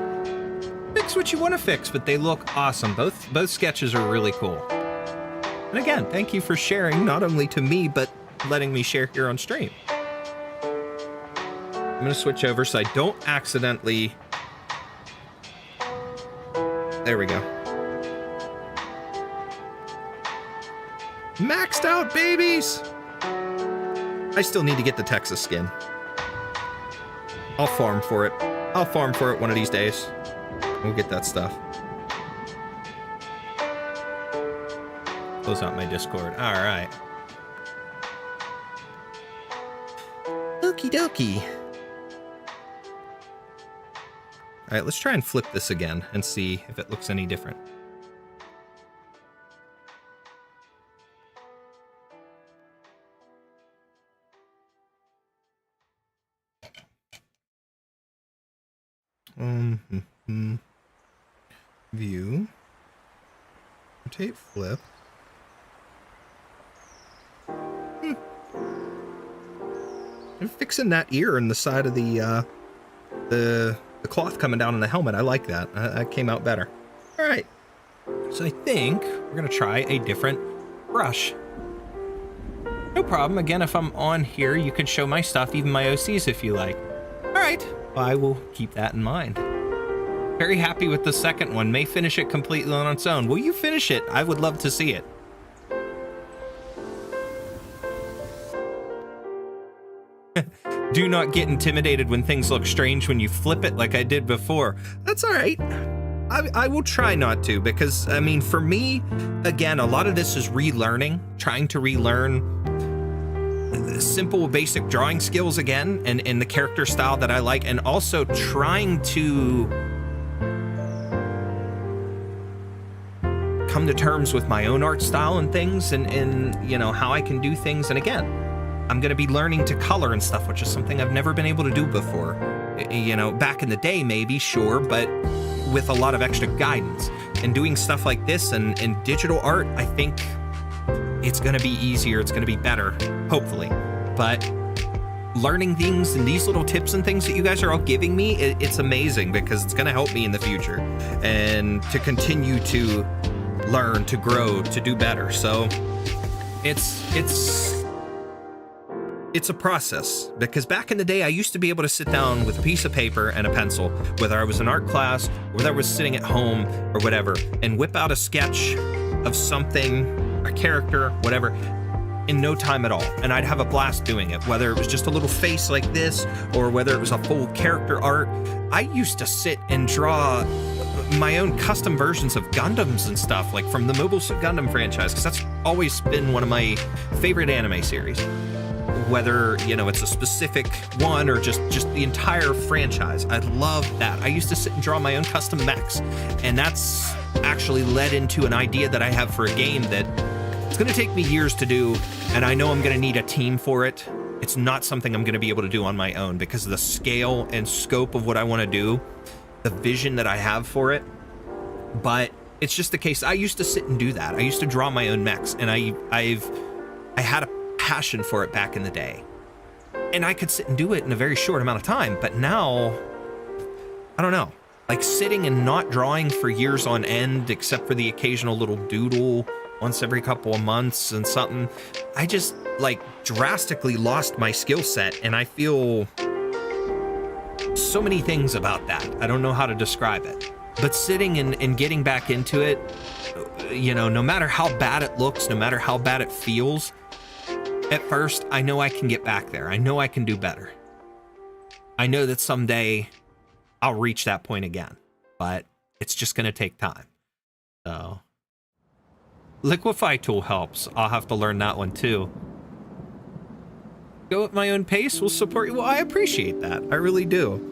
fix what you want to fix, but they look awesome. Both sketches are really cool. And again, thank you for sharing, not only to me, but letting me share here on stream. I'm gonna switch over so I don't accidentally... There we go. Maxed out babies! I still need to get the Texas skin. I'll farm for it. I'll farm for it one of these days. We'll get that stuff. Close out my Discord. All right. Okie dokie. All right, let's try and flip this again and see if it looks any different. View. Rotate, flip. I'm fixing that ear in the side of the cloth coming down on the helmet. I like that. That came out better. All right. So I think we're gonna try a different brush. No problem. Again, if I'm on here, you can show my stuff, even my OCs if you like. All right. Well, I will keep that in mind. Very happy with the second one. May finish it completely on its own. Will you finish it? I would love to see it. Do not get intimidated when things look strange when you flip it like I did before. That's all right. I will try not to, because, I mean, for me, again, a lot of this is relearning, trying to relearn simple, basic drawing skills again, and in the character style that I like, and also trying to come to terms with my own art style and things, and you know, how I can do things. And again, I'm going to be learning to color and stuff, which is something I've never been able to do before. You know, back in the day, maybe, sure, but with a lot of extra guidance. And doing stuff like this and digital art, I think it's going to be easier. It's going to be better, hopefully. But learning things and these little tips and things that you guys are all giving me, it's amazing, because it's going to help me in the future and to continue to learn, to grow, to do better. So it's a process, because back in the day, I used to be able to sit down with a piece of paper and a pencil, whether I was in art class, or whether I was sitting at home or whatever, and whip out a sketch of something, a character, whatever, in no time at all. And I'd have a blast doing it, whether it was just a little face like this, or whether it was a full character art. I used to sit and draw my own custom versions of Gundams and stuff, like from the Mobile Suit Gundam franchise, because that's always been one of my favorite anime series. Whether, you know, it's a specific one or just the entire franchise. I love that. I used to sit and draw my own custom mechs, and that's actually led into an idea that I have for a game that it's going to take me years to do, and I know I'm going to need a team for it. It's not something I'm going to be able to do on my own because of the scale and scope of what I want to do, the vision that I have for it. But it's just the case. I used to sit and do that. I used to draw my own mechs, and I had a passion for it back in the day, and I could sit and do it in a very short amount of time. But now, I don't know, like sitting and not drawing for years on end, except for the occasional little doodle once every couple of months and something, I just like drastically lost my skill set, and I feel so many things about that. I don't know how to describe it, but sitting and getting back into it, you know, no matter how bad it looks, no matter how bad it feels at first, I know I can get back there. I know I can do better. I know that someday I'll reach that point again, but it's just going to take time. So, Liquify tool helps. I'll have to learn that one too. Go at my own pace. We'll support you. Well, I appreciate that. I really do.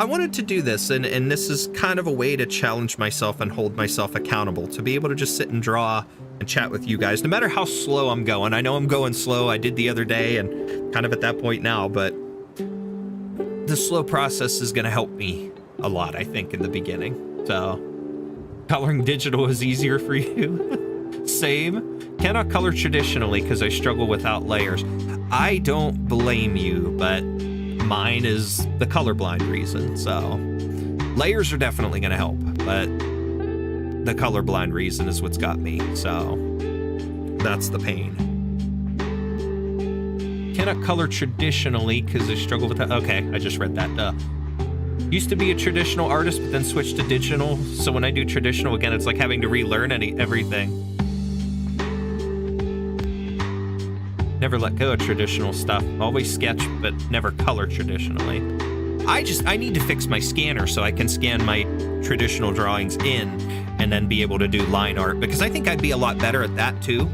I wanted to do this, and this is kind of a way to challenge myself and hold myself accountable, to be able to just sit and draw and chat with you guys, no matter how slow I'm going. I know I'm going slow. I did the other day, and kind of at that point now, but the slow process is going to help me a lot, I think, in the beginning. So, coloring digital is easier for you. Same. Cannot color traditionally because I struggle without layers. I don't blame you, but mine is the colorblind reason. So layers are definitely going to help, but the colorblind reason is what's got me. So that's the pain. Cannot color traditionally because I struggle with that. Okay, I just read that. Used to be a traditional artist, but then switched to digital. So when I do traditional again, it's like having to relearn everything. never let go of traditional stuff. Always sketch, but never color traditionally. I need to fix my scanner so I can scan my traditional drawings in and then be able to do line art, because I think I'd be a lot better at that too.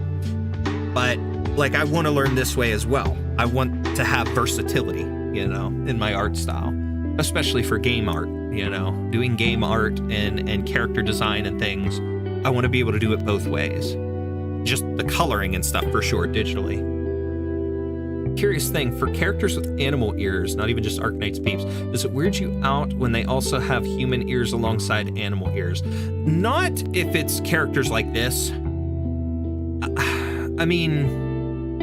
But like, I want to learn this way as well. I want to have versatility, you know, in my art style, especially for game art, you know, doing game art and character design and things. I want to be able to do it both ways. Just the coloring and stuff for sure, digitally. Curious thing, for characters with animal ears, not even just Arknights peeps, does it weird you out when they also have human ears alongside animal ears? Not if it's characters like this. I mean,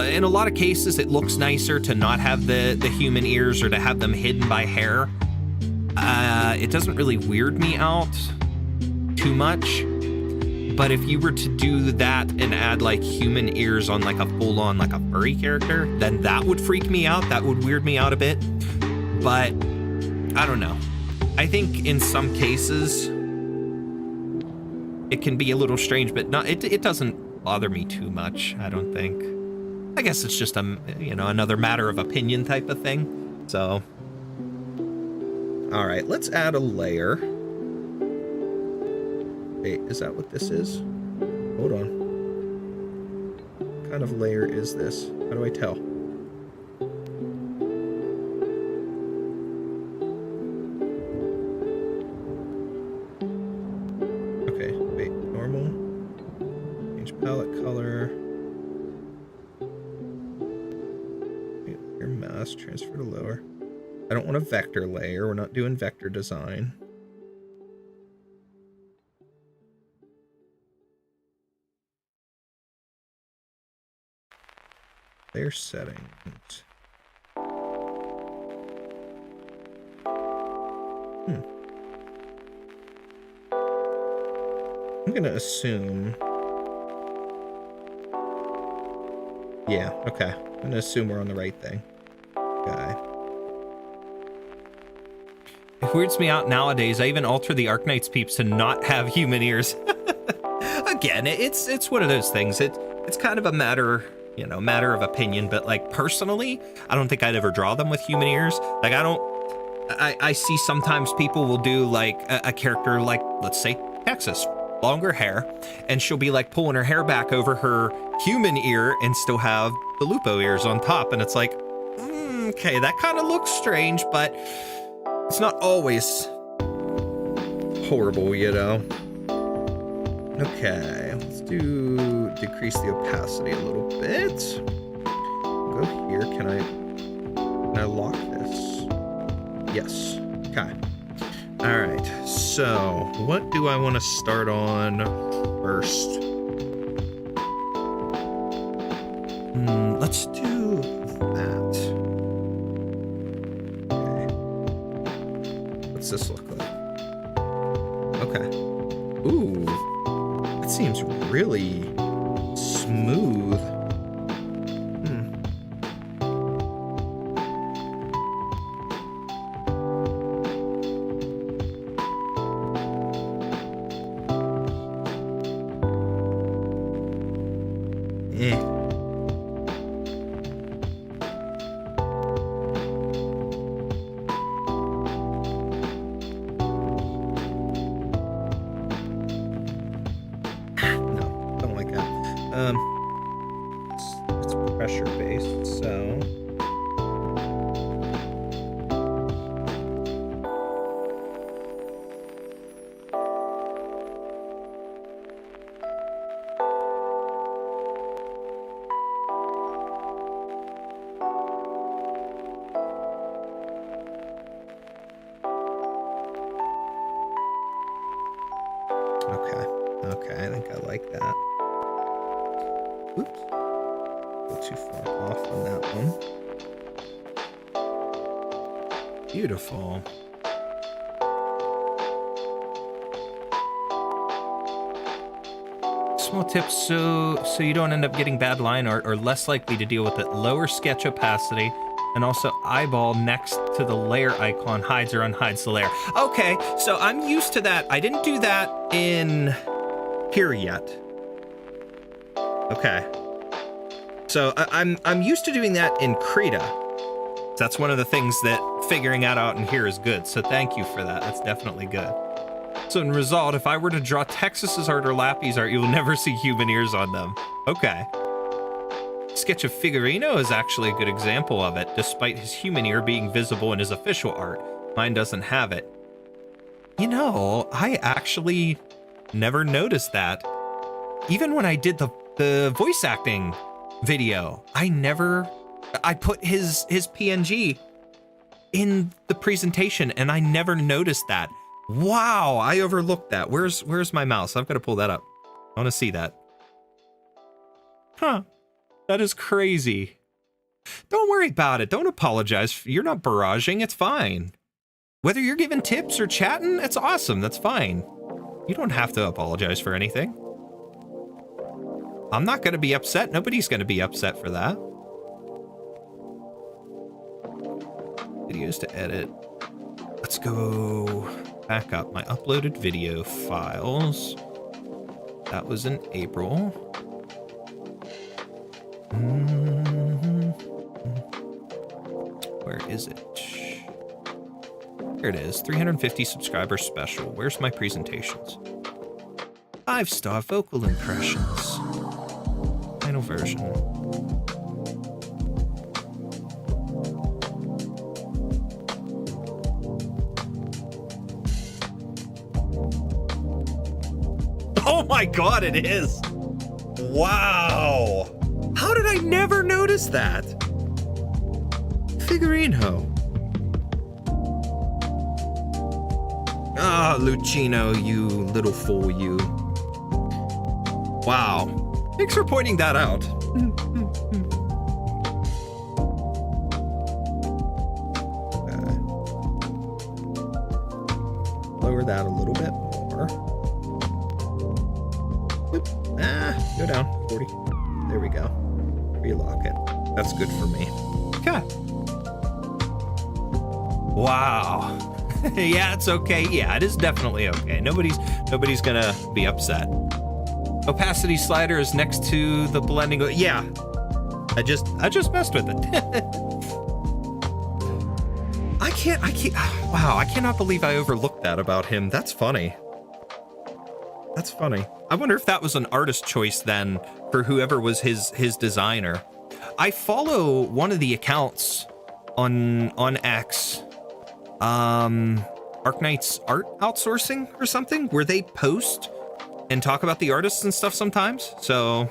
in a lot of cases, it looks nicer to not have the human ears or to have them hidden by hair. It doesn't really weird me out too much. But if you were to do that and add like human ears on like a full-on like a furry character, then that would freak me out. That would weird me out a bit. But I don't know. I think in some cases it can be a little strange, but not it doesn't bother me too much, I don't think. I guess it's just you know, another matter of opinion type of thing. So all right, let's add a layer. Wait, is that what this is? Hold on. What kind of layer is this? How do I tell? Okay, wait, normal. Change palette color. Layer mask, transfer to lower. I don't want a vector layer. We're not doing vector design. Layer settings. I'm gonna assume. Yeah, okay. I'm gonna assume we're on the right thing. Okay. It weirds me out nowadays. I even alter the Arknights peeps to not have human ears. Again, it's one of those things. It's kind of a matter of opinion, but like personally, I don't think I'd ever draw them with human ears. Like I see sometimes people will do like a character like, let's say Texas, longer hair, and she'll be like pulling her hair back over her human ear and still have the Lupo ears on top. And it's like, okay, that kind of looks strange, but it's not always horrible, you know? Okay, let's decrease the opacity a little bit. Go here. Can I lock this? Yes. Okay. All right. So what do I want to start on first? Let's do that. Okay. What's this look like? Okay. Ooh. Seems really smooth. It's pressure based, so okay, I think I like that. Oops. Too far off on that one. Beautiful. Small tips so you don't end up getting bad line art or less likely to deal with it. Lower sketch opacity and also eyeball next to the layer icon hides or unhides the layer. Okay, so I'm used to that. I didn't do that in here yet. Okay. So I'm used to doing that in Krita. That's one of the things that figuring that out in here is good. So thank you for that. That's definitely good. So in result, if I were to draw Texas's art or Lappy's art, you will never see human ears on them. Okay. Sketch of Figurino is actually a good example of it, despite his human ear being visible in his official art. Mine doesn't have it. You know, I actually never noticed that. Even when I did the voice acting video, I put his PNG in the presentation and I never noticed that. Wow, I overlooked that. Where's my mouse? I've got to pull that up. I want to see that. Huh. That is crazy. Don't worry about it. Don't apologize. You're not barraging. It's fine. Whether you're giving tips or chatting, it's awesome. That's fine. You don't have to apologize for anything. I'm not going to be upset. Nobody's going to be upset for that. Videos to edit. Let's go back up my uploaded video files. That was in April. Where is it? Here it is, 350 subscriber special. Where's my presentations? 5-star vocal impressions. Final version. Oh my God, it is! Wow! How did I never notice that? Figurino. Ah, Lucino, you little fool, you. Wow. Thanks for pointing that out. Okay. Lower that a little bit more. Whoop. Ah, go down. 40. There we go. Relock it. That's good for me. Okay. Wow. Yeah, it's okay. Yeah, it is definitely okay. Nobody's gonna be upset. Opacity slider is next to the blending. Yeah, I just messed with it. I can't. Wow, I cannot believe I overlooked that about him. That's funny. That's funny. I wonder if that was an artist choice then for whoever was his designer. I follow one of the accounts on X. Arknights art outsourcing or something, where they post and talk about the artists and stuff sometimes. So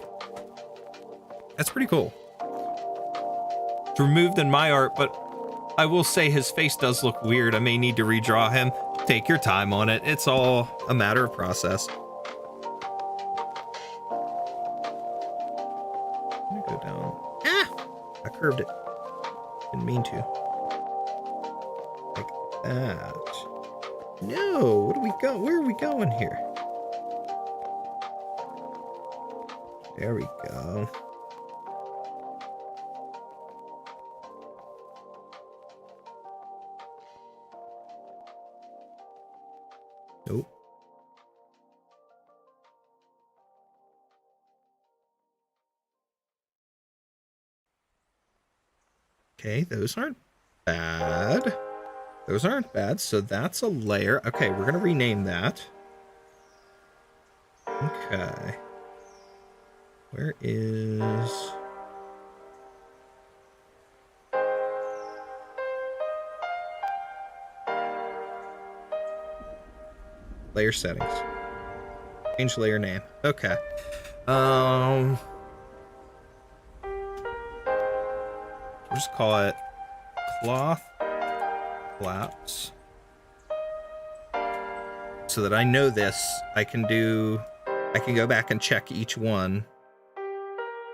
that's pretty cool. It's removed in my art, but I will say his face does look weird. I may need to redraw him. Take your time on it. It's all a matter of process. I'm gonna go down. Ah! I curved it. Didn't mean to. That. No, what do we go? Where are we going here? There we go. Nope. Okay, those aren't bad. Those aren't bad, so that's a layer. Okay, we're gonna rename that. Okay. Where is... Layer settings. Change layer name. Okay. We'll just call it cloth flaps. So that I know this, I can go back and check each one.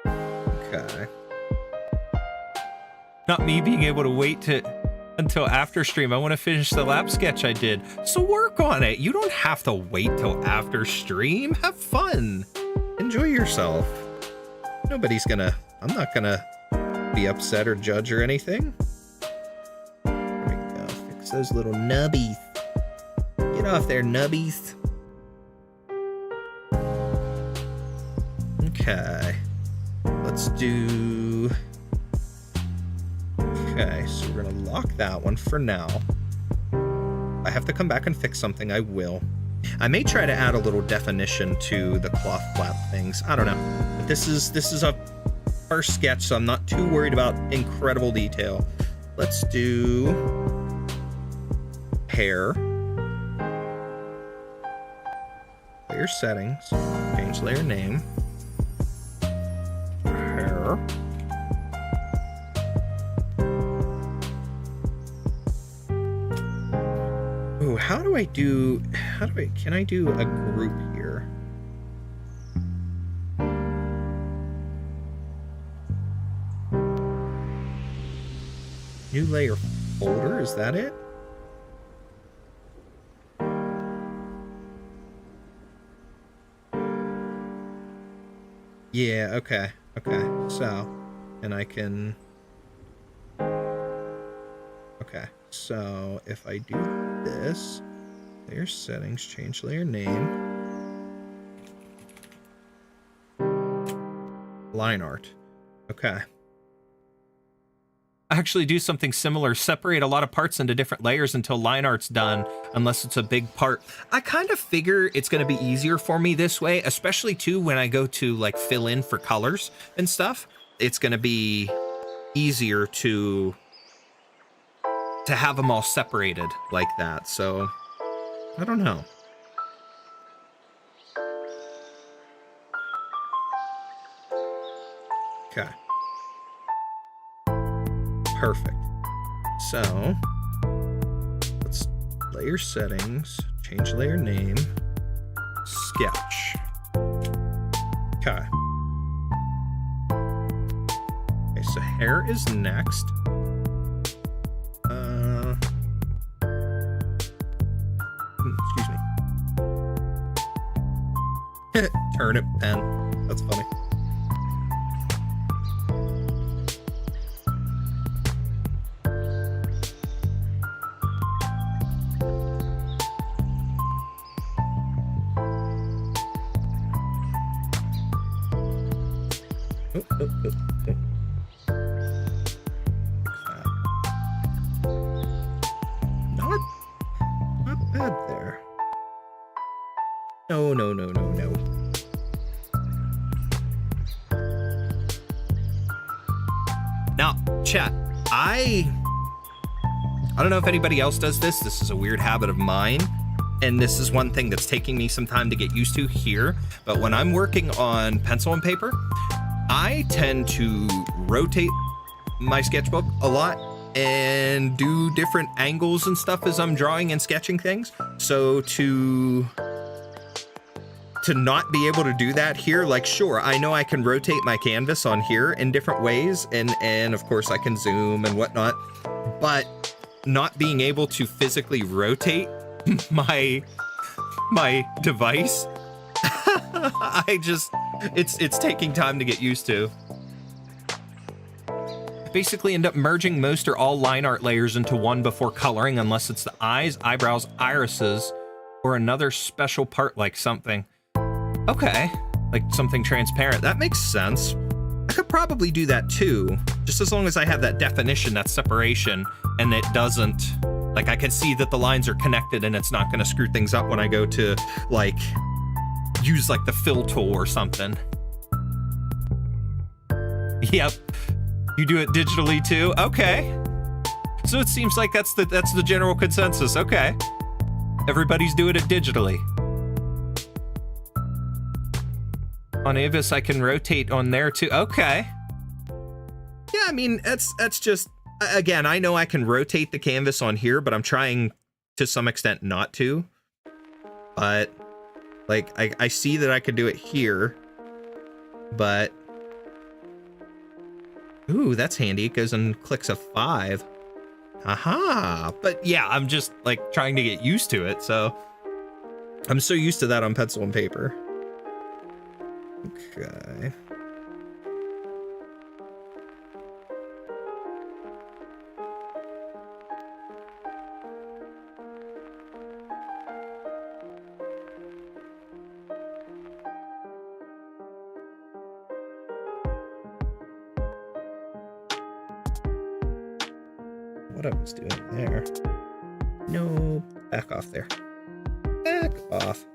Okay. Not me being able to wait until after stream. I want to finish the lap sketch I did. So work on it. You don't have to wait till after stream. Have fun. Enjoy yourself. I'm not gonna be upset or judge or anything. Those little nubbies. Get off there, nubbies. Okay. let's do... Okay, so we're gonna lock that one for now. I have to come back and fix something, I will. I may try to add a little definition to the cloth flap things. I don't know. But this is a first sketch, so I'm not too worried about incredible detail. Let's do hair. Layer settings. Change layer name. Hair. Ooh, can I do a group here? New layer folder, is that it? Yeah, okay, so, and I can, okay, so if I do this, layer settings, change layer name, line art, okay. Actually do something similar, separate a lot of parts into different layers until line art's done, unless it's a big part. I kind of figure it's going to be easier for me this way, especially too when I go to like fill in for colors and stuff. It's going to be easier to have them all separated like that. So I don't know. Okay. Perfect. So let's layer settings, change layer name, sketch. Okay. Okay, so hair is next. Excuse me. Turnip pen. That's funny. Not bad there. No. Now, chat, I don't know if anybody else does this. This is a weird habit of mine, and this is one thing that's taking me some time to get used to here. But when I'm working on pencil and paper, I tend to rotate my sketchbook a lot and do different angles and stuff as I'm drawing and sketching things. So to not be able to do that here, like, sure, I know I can rotate my canvas on here in different ways, and of course I can zoom and whatnot, but not being able to physically rotate my device, it's taking time to get used to. I basically end up merging most or all line art layers into one before coloring, unless it's the eyes, eyebrows, irises, or another special part like something. Okay, like something transparent. That makes sense. I could probably do that too, just as long as I have that definition, that separation, and it doesn't, like, I can see that the lines are connected and it's not gonna screw things up when I go to, like, use like the fill tool or something. Yep, you do it digitally too. Okay, so it seems like that's the general consensus. Okay, everybody's doing it digitally. On Avis, I can rotate on there too. Okay. Yeah, I mean, that's just, again, I know I can rotate the canvas on here, but I'm trying to some extent not to. But, like, I see that I could do it here, but... Ooh, that's handy. It goes and clicks a 5. Aha! But yeah, I'm just, like, trying to get used to it, so... I'm so used to that on pencil and paper. Okay. what I was doing there. No, back off there. Back off.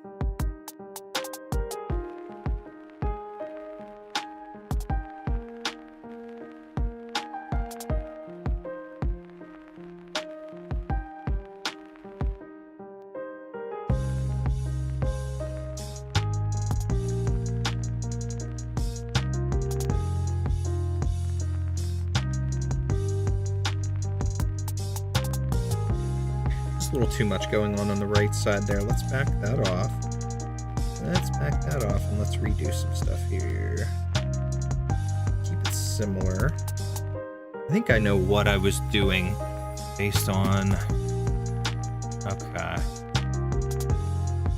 A little too much going on the right side there. Let's back that off. Let's back that off and let's redo some stuff here. Keep it similar. I think I know what I was doing based on... Okay.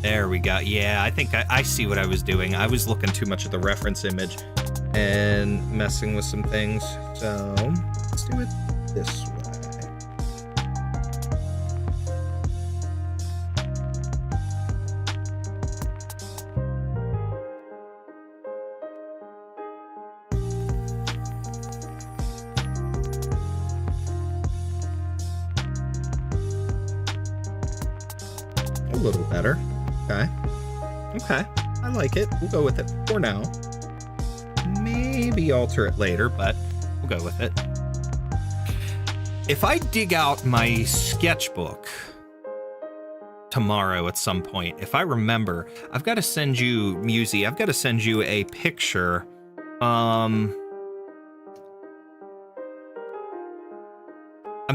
There we go. Yeah, I think I see what I was doing. I was looking too much at the reference image and messing with some things. So let's do it this way. A little better. Okay. Okay. I like it. We'll go with it for now. Maybe alter it later, but we'll go with it. If I dig out my sketchbook tomorrow at some point, if I remember, I've got to send you, Musy, I've got to send you a picture. I'm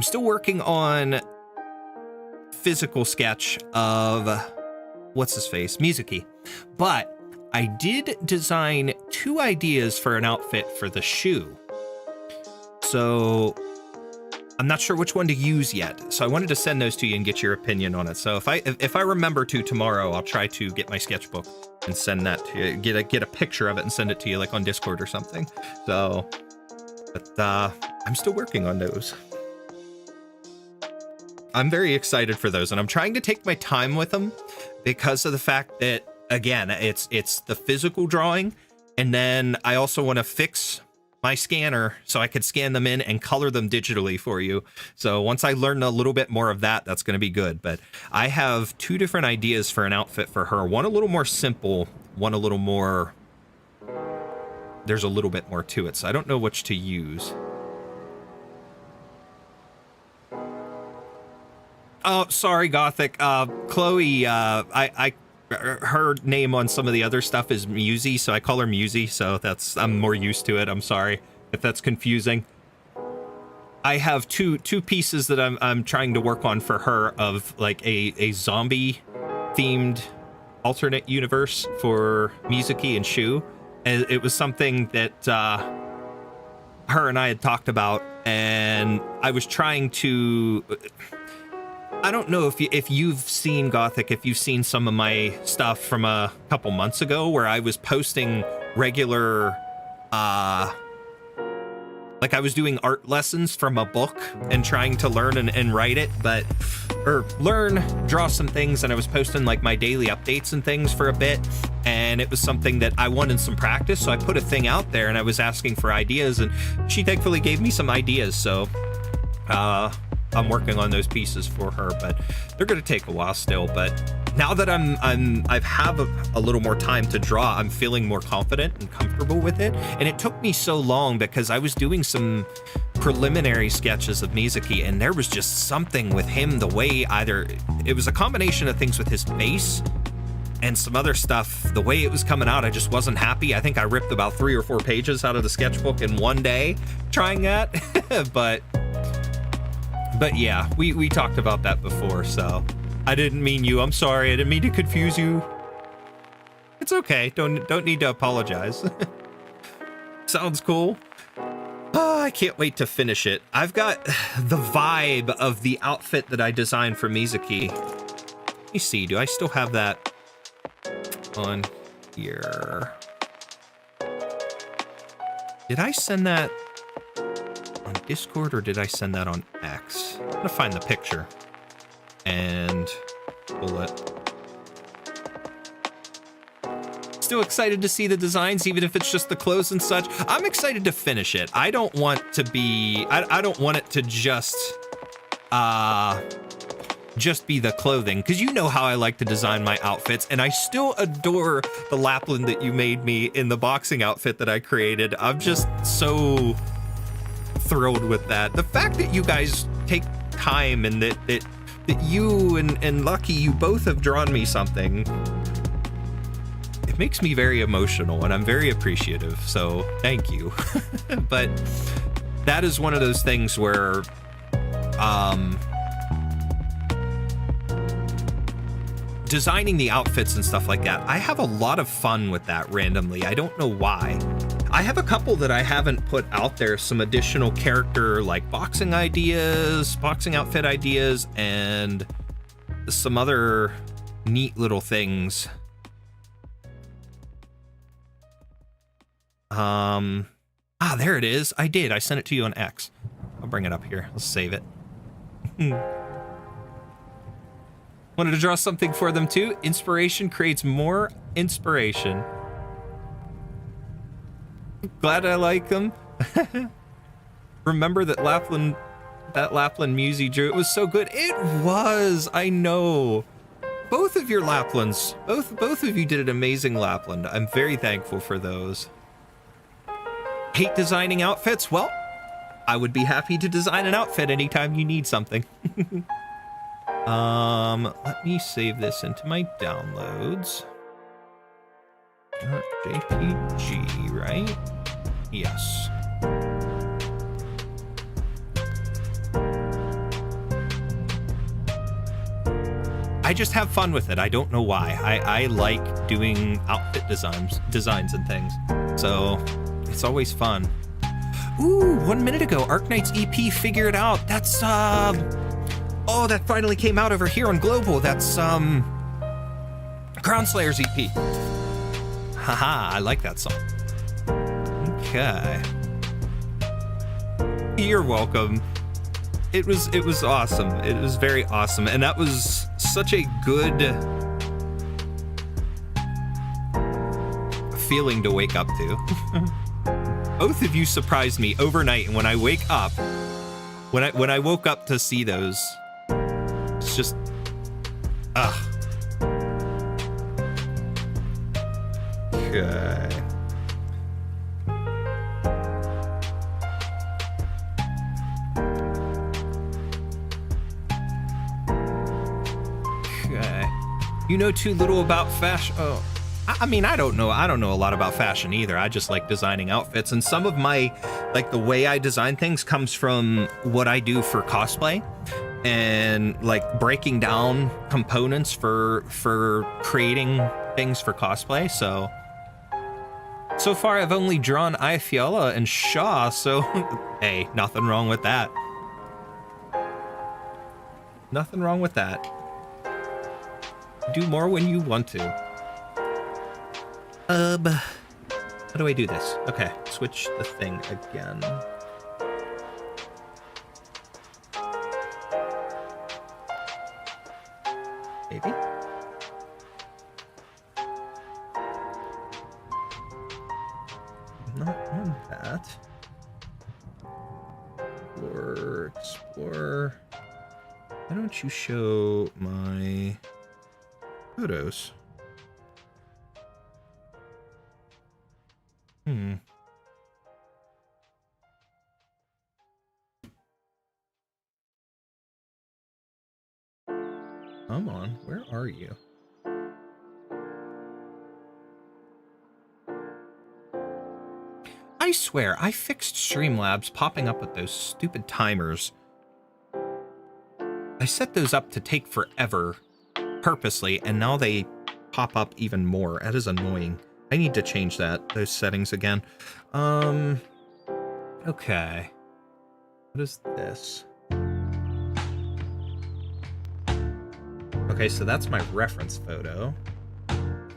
still working on physical sketch of what's his face, Mizuki, but I did design 2 ideas for an outfit for the shoe. So I'm not sure which one to use yet. So I wanted to send those to you and get your opinion on it. So if I remember to tomorrow, I'll try to get my sketchbook and send that to you, get a picture of it and send it to you like on Discord or something. So, but I'm still working on those. I'm very excited for those, and I'm trying to take my time with them because of the fact that, again, it's the physical drawing, and then I also want to fix my scanner so I could scan them in and color them digitally for you. So once I learn a little bit more of that, that's going to be good. But I have 2 different ideas for an outfit for her. One a little more simple, one a little more... There's a little bit more to it, so I don't know which to use. Oh, sorry, Gothic. Chloe, her name on some of the other stuff is Musy, so I call her Musy, so I'm more used to it. I'm sorry if that's confusing. I have two pieces that I'm trying to work on for her of like a zombie themed alternate universe for Mizuki and Shu. And it was something that her and I had talked about, and I was trying to... I don't know if you've seen Gothic, if you've seen some of my stuff from a couple months ago where I was posting regular, like I was doing art lessons from a book and trying to learn and write it, draw some things, and I was posting like my daily updates and things for a bit, and it was something that I wanted some practice, so I put a thing out there and I was asking for ideas, and she thankfully gave me some ideas, so, I'm working on those pieces for her, but they're going to take a while still. But now that I've have a little more time to draw, I'm feeling more confident and comfortable with it. And it took me so long because I was doing some preliminary sketches of Mizuki, and there was just something with him, the way it was a combination of things with his face and some other stuff, the way it was coming out, I just wasn't happy. I think I ripped about 3 or 4 pages out of the sketchbook in one day trying that, But yeah, we talked about that before, so I didn't mean you. I'm sorry. I didn't mean to confuse you. It's okay. Don't need to apologize. Sounds cool. Oh, I can't wait to finish it. I've got the vibe of the outfit that I designed for Mizuki. Let me see. Do I still have that on here? Did I send that on Discord or did I send that on X? I'm gonna find the picture and pull it. Still excited to see the designs, even if it's just the clothes and such. I'm excited to finish it. I don't want to be, I don't want it to just just be the clothing, because you know how I like to design my outfits, and I still adore the Lapland that you made me in the boxing outfit that I created. I'm just so thrilled with that. The fact that you guys take time and that you and Lucky, you both have drawn me something, it makes me very emotional, and I'm very appreciative, so thank you. But that is one of those things where designing the outfits and stuff like that, I have a lot of fun with that randomly. I don't know why. I have a couple that I haven't put out there, some additional character like boxing ideas, boxing outfit ideas, and some other neat little things. There it is. I sent it to you on X. I'll bring it up here. Let's save it. Wanted to draw something for them too. Inspiration creates more inspiration. Glad I like them. Remember that Lapland Musi drew? It was so good. It was. I know. Both of your Laplands. Both of you did an amazing Lapland. I'm very thankful for those. Hate designing outfits? Well, I would be happy to design an outfit anytime you need something. Let me save this into my downloads. JPG, right? Yes. I just have fun with it. I don't know why. I like doing outfit designs and things. So it's always fun. Ooh, 1 minute ago, Arknights EP figured out. That's oh, that finally came out over here on Global. That's Crown Slayer's EP. Haha, I like that song. Okay. You're welcome. It was awesome. It was very awesome, and that was such a good feeling to wake up to. Both of you surprised me overnight, and when I wake up, when I woke up to see those, it's just, Okay. Okay. You know too little about fashion. Oh, I mean, I don't know a lot about fashion either. I just like designing outfits, and some of my, like, the way I design things comes from what I do for cosplay, and like breaking down components for creating things for cosplay. So far I've only drawn Ifiola and Shaw, so hey, nothing wrong with that. Nothing wrong with that. Do more when you want to. How do I do this? Okay, switch the thing again. Maybe? Not on that. Explore. Why don't you show my photos? Come on, where are you? I swear, I fixed Streamlabs popping up with those stupid timers. I set those up to take forever, purposely, and now they pop up even more. That is annoying. I need to change those settings again. Okay. What is this? Okay, so that's my reference photo.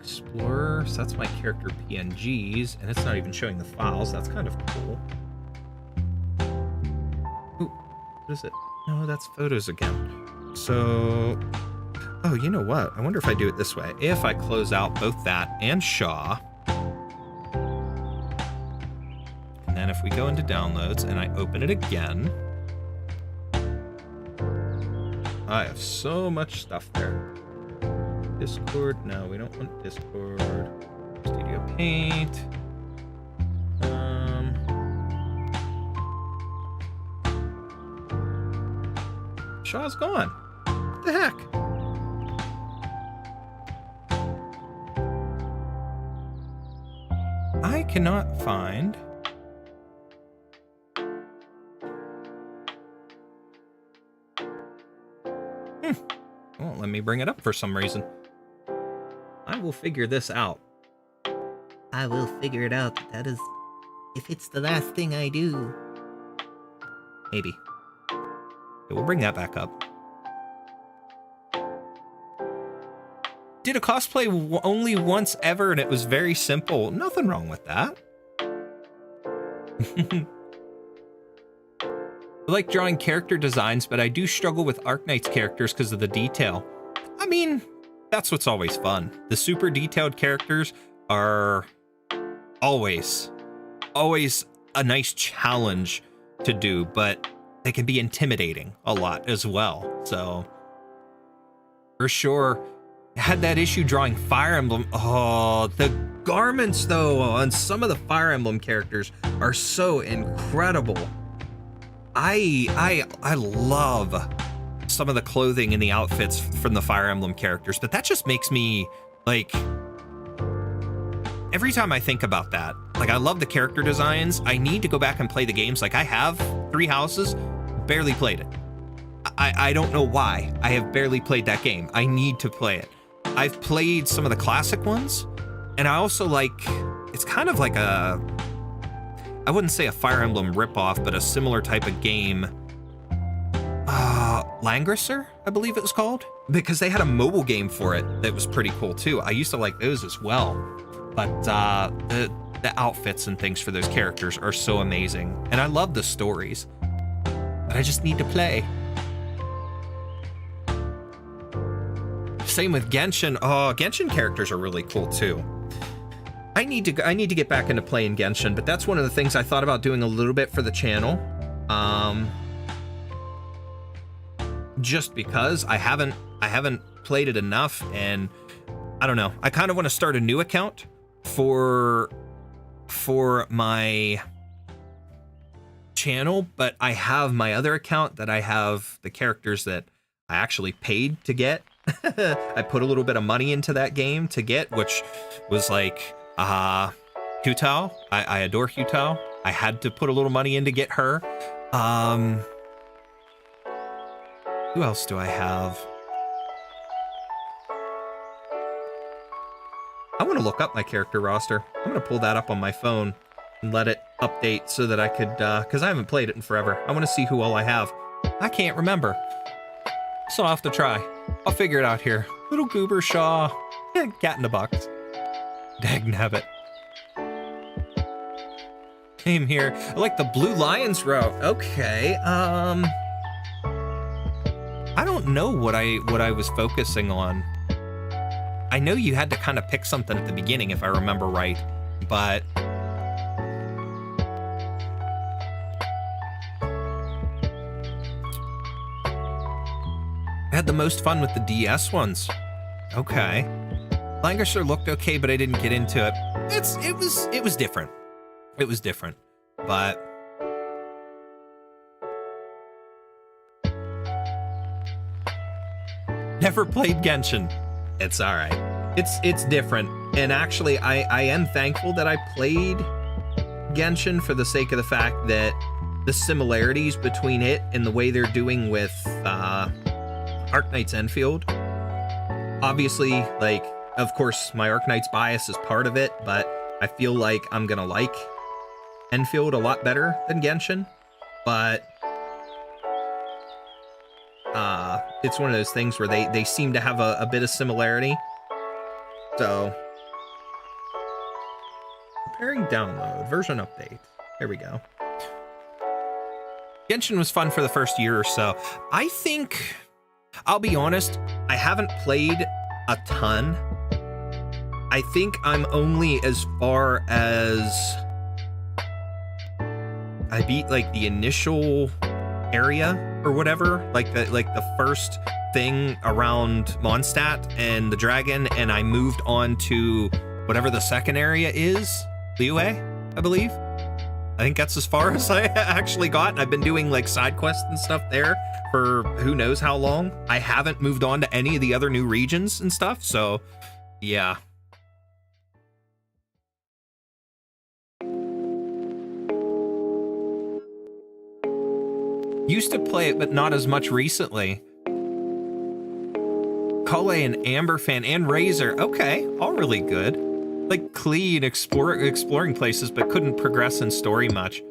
Explorer, so that's my character PNGs, and it's not even showing the files. That's kind of cool. Ooh, what is it? No, that's photos again. So, oh, you know what? I wonder if I do it this way. If I close out both that and Shaw, and then if we go into downloads and I open it again, I have so much stuff there. Discord, no, we don't want Discord. Studio Paint. Shaw's gone. What the heck? I cannot find. Won't let me bring it up for some reason. I will figure this out. I will figure it out. That is, if it's the last thing I do. Maybe. Okay, we'll bring that back up. Did a cosplay only once ever, and it was very simple. Nothing wrong with that. I like drawing character designs, but I do struggle with Arknights characters because of the detail. I mean, that's what's always fun. The super detailed characters are always a nice challenge to do, but they can be intimidating a lot as well. So, for sure, I had that issue drawing Fire Emblem. Oh, the garments, though, on some of the Fire Emblem characters are so incredible. I love some of the clothing and the outfits from the Fire Emblem characters, but that just makes me, like, every time I think about that, like, I love the character designs. I need to go back and play the games. Like, I have 3 Houses, barely played it. I don't know why. I have barely played that game. I need to play it. I've played some of the classic ones, and I also like, it's kind of like a, I wouldn't say a Fire Emblem ripoff, but a similar type of game. Langrisser, I believe it was called, because they had a mobile game for it that was pretty cool too. I used to like those as well, but the outfits and things for those characters are so amazing, and I love the stories, but I just need to play. Same with Genshin. Oh, Genshin characters are really cool too. I need to get back into playing Genshin, but that's one of the things I thought about doing a little bit for the channel. Just because I haven't played it enough, and I don't know. I kind of want to start a new account for my channel, but I have my other account that I have the characters that I actually paid to get. I put a little bit of money into that game to get, which was like Hu Tao. I adore Hu Tao. I had to put a little money in to get her. Who else do I have? I want to look up my character roster. I'm going to pull that up on my phone and let it update so that I could, because I haven't played it in forever. I want to see who all I have. I can't remember. So I'll have to try. I'll figure it out here. Little Goober Shaw. Cat in a box. Dagnabbit. Same here. I like the Blue Lions route. Okay. I don't know what I was focusing on. I know you had to kind of pick something at the beginning, if I remember right, but I had the most fun with the DS ones. Okay. Langrisser looked okay, but I didn't get into it. It was different. It was different, but never played Genshin. It's all right. It's different, and actually, I am thankful that I played Genshin for the sake of the fact that the similarities between it and the way they're doing with Arknights Enfield. Obviously, like, of course, my Arknights bias is part of it, but I feel like I'm gonna like Enfield a lot better than Genshin. But it's one of those things where they seem to have a bit of similarity. So, preparing download, version update. There we go. Genshin was fun for the first year or so. I think, I'll be honest, I haven't played a ton. I think I'm only as far as I beat like the initial area or whatever, like the first thing around Mondstadt and the dragon, and I moved on to whatever the second area is, Liyue, I believe. I think that's as far as I actually got. I've been doing like side quests and stuff there for who knows how long. I haven't moved on to any of the other new regions and stuff, so yeah. Used to play it, but not as much recently. Kale and Amber fan and Razor. Okay, all really good. Like clean, exploring places, but couldn't progress in story much.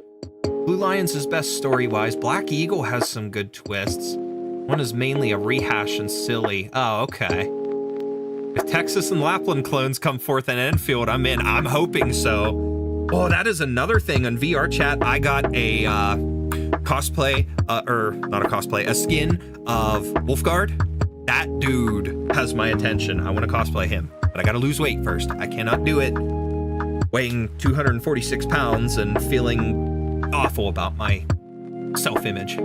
Blue Lions is best story-wise. Black Eagle has some good twists. One is mainly a rehash and silly. Oh, okay. If Texas and Lapland clones come forth in Enfield, I'm in. I'm hoping so. Oh, that is another thing on VR chat. I got a cosplay, or not a cosplay, a skin of Wolfguard. That dude has my attention. I want to cosplay him, but I gotta lose weight first. I cannot do it weighing 246 pounds and feeling awful about my self-image.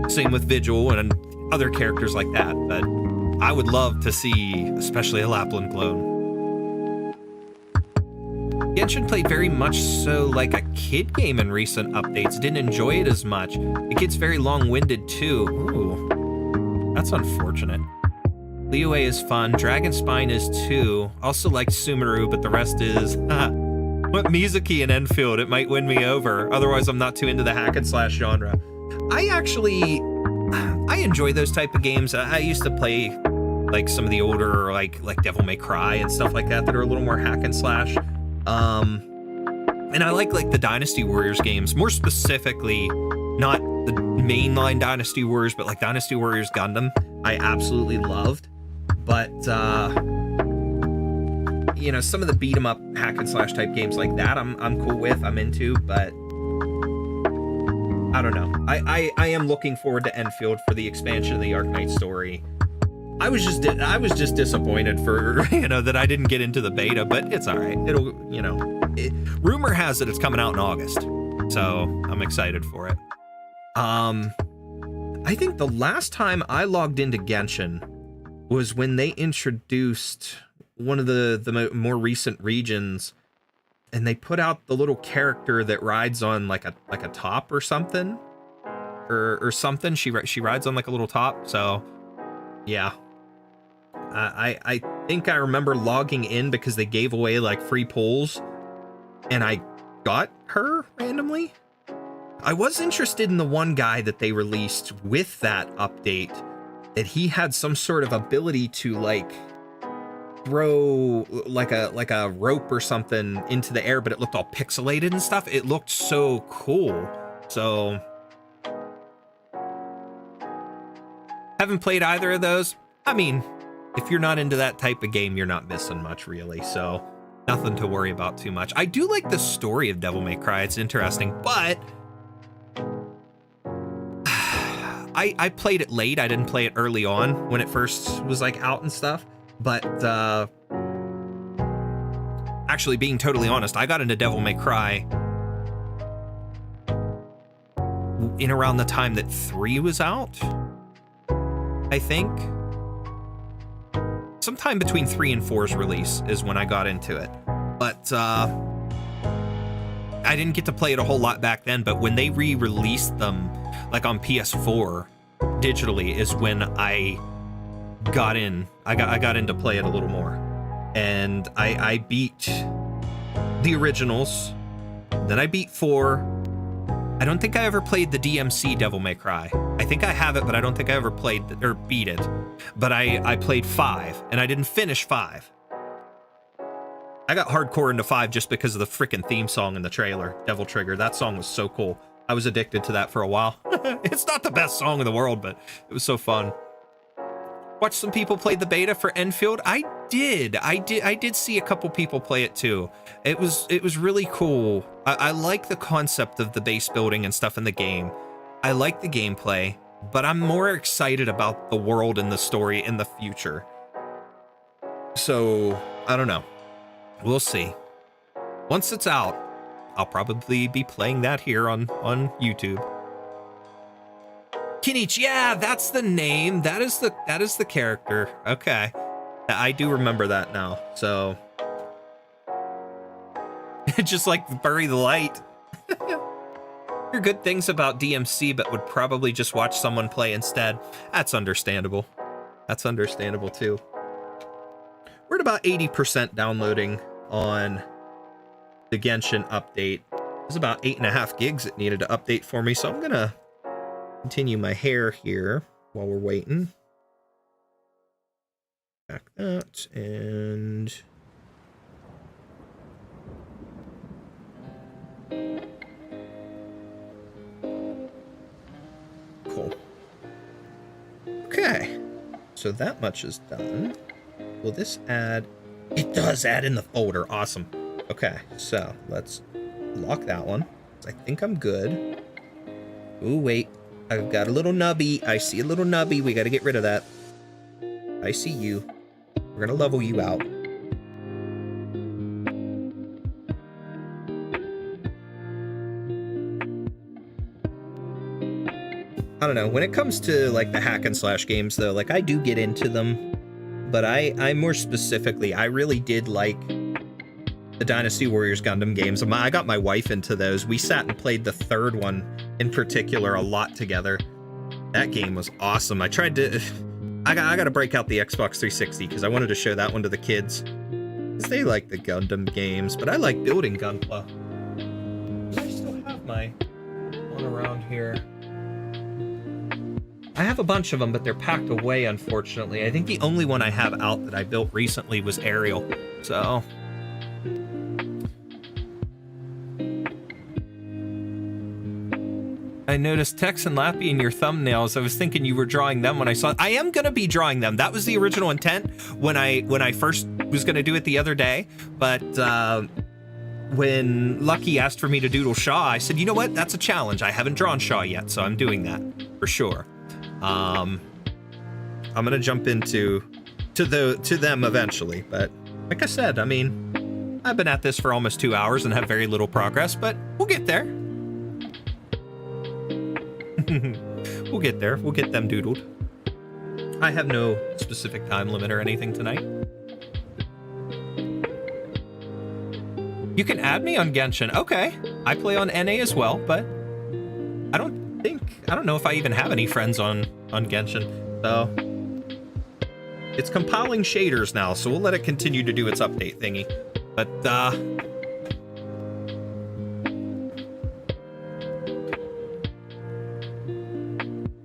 Same with Vigil and other characters like that, but I would love to see, especially a Lapland clone. Genshin played very much so like a kid game in recent updates. Didn't enjoy it as much. It gets very long-winded too. Ooh, that's unfortunate. Liyue is fun. Dragon Spine is too. Also like Sumeru, but the rest is... What Mizuki in Enfield? It might win me over. Otherwise, I'm not too into the hack and slash genre. I enjoy those type of games. I used to play like some of the older like Devil May Cry and stuff like that are a little more hack and slash. And I like the Dynasty Warriors games, more specifically, not the mainline Dynasty Warriors, but like Dynasty Warriors Gundam. I absolutely loved, but you know, some of the beat 'em up hack and slash type games like that, I'm cool with, I'm into, but I don't know. I am looking forward to Enfield for the expansion of the Arknights story. I was just disappointed for, you know, that I didn't get into the beta, but it's all right. It'll, you know, rumor has it it's coming out in August, so I'm excited for it. I think the last time I logged into Genshin was when they introduced one of the more recent regions, and they put out the little character that rides on like a top or something, or something. She rides on like a little top. So yeah, I think I remember logging in because they gave away like free pulls, and I got her randomly. I was interested in the one guy that they released with that update, that he had some sort of ability to like throw like a rope or something into the air, but it looked all pixelated and stuff. It looked so cool. So haven't played either of those. I mean, if you're not into that type of game, you're not missing much really, so nothing to worry about too much. I do like the story of Devil May Cry. It's interesting, but I played it late. I didn't play it early on when it first was like out and stuff. But actually, being totally honest, I got into Devil May Cry in around the time that 3 was out, I think. Sometime between 3 and 4's release is when I got into it. But I didn't get to play it a whole lot back then, but when they re-released them, like on PS4 digitally, is when I got in. I got into play it a little more, and I beat the originals. Then I beat 4. I don't think I ever played the DMC Devil May Cry. I think I have it, but I don't think I ever played or beat it. But I played 5, and I didn't finish 5. I got hardcore into 5 just because of the freaking theme song in the trailer, Devil Trigger. That song was so cool. I was addicted to that for a while. It's not the best song in the world, but it was so fun. Watched some people play the beta for Enfield. I did see a couple people play it too. It was really cool. I like the concept of the base building and stuff in the game. I like the gameplay, but I'm more excited about the world and the story in the future. So, I don't know. We'll see. Once it's out, I'll probably be playing that here on YouTube. Kinich, yeah, that's the name. That is the character. Okay. I do remember that now. So just like bury the light. Hear good things about DMC, but would probably just watch someone play instead. That's understandable. That's understandable too. We're at about 80% downloading on the Genshin update. There's about 8.5 gigs it needed to update for me, so I'm gonna continue my hair here while we're waiting. Back that and cool. Okay, so that much is done. Will this add? It does add in the folder. Awesome. Okay, so let's lock that one. I think I'm good. Ooh, wait. I've got a little nubby. I see a little nubby. We got to get rid of that. I see you. We're going to level you out. I don't know. When it comes to like the hack and slash games though, like I do get into them, but I more specifically, I really did like the Dynasty Warriors Gundam games. I got my wife into those. We sat and played the third one in particular a lot together. That game was awesome. I tried to... I got to break out the Xbox 360 because I wanted to show that one to the kids. Because they like the Gundam games, but I like building Gunpla. I still have my one around here. I have a bunch of them, but they're packed away, unfortunately. I think the only one I have out that I built recently was Ariel. So... I noticed Tex and Lappy in your thumbnails. I was thinking you were drawing them when I saw it. I am gonna be drawing them. That was the original intent when I first was gonna do it the other day. But when Lucky asked for me to doodle Shaw, I said, you know what? That's a challenge. I haven't drawn Shaw yet, so I'm doing that for sure. I'm gonna jump into them eventually. But like I said, I mean, I've been at this for almost 2 hours and have very little progress, but we'll get there. We'll get there. We'll get them doodled. I have no specific time limit or anything tonight. You can add me on Genshin. Okay. I play on NA as well, but I don't know if I even have any friends on Genshin. So it's compiling shaders now, so we'll let it continue to do its update thingy. But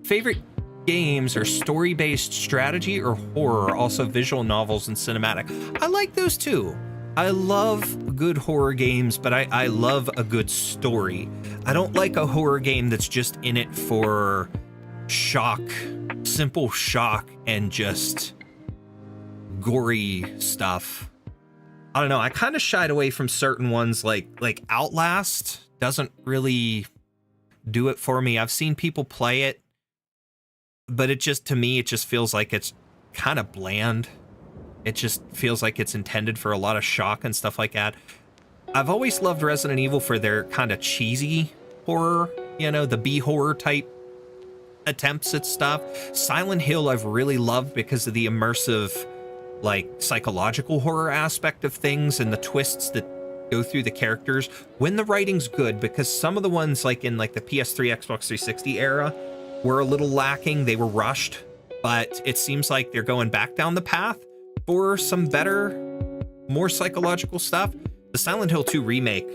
favorite games are story-based strategy or horror, also visual novels and cinematic. I like those too. I love good horror games, but I love a good story. I don't like a horror game that's just in it for shock, simple shock, and just gory stuff. I don't know. I kind of shied away from certain ones like Outlast doesn't really do it for me. I've seen people play it, but to me, it just feels like it's kind of bland. It just feels like it's intended for a lot of shock and stuff like that. I've always loved Resident Evil for their kind of cheesy horror, the B-horror type attempts at stuff. Silent Hill I've really loved because of the immersive, like, psychological horror aspect of things and the twists that go through the characters when the writing's good, because some of the ones like in like the PS3, Xbox 360 era were a little lacking. They were rushed, but it seems like they're going back down the path for some better, more psychological stuff. The Silent Hill 2 remake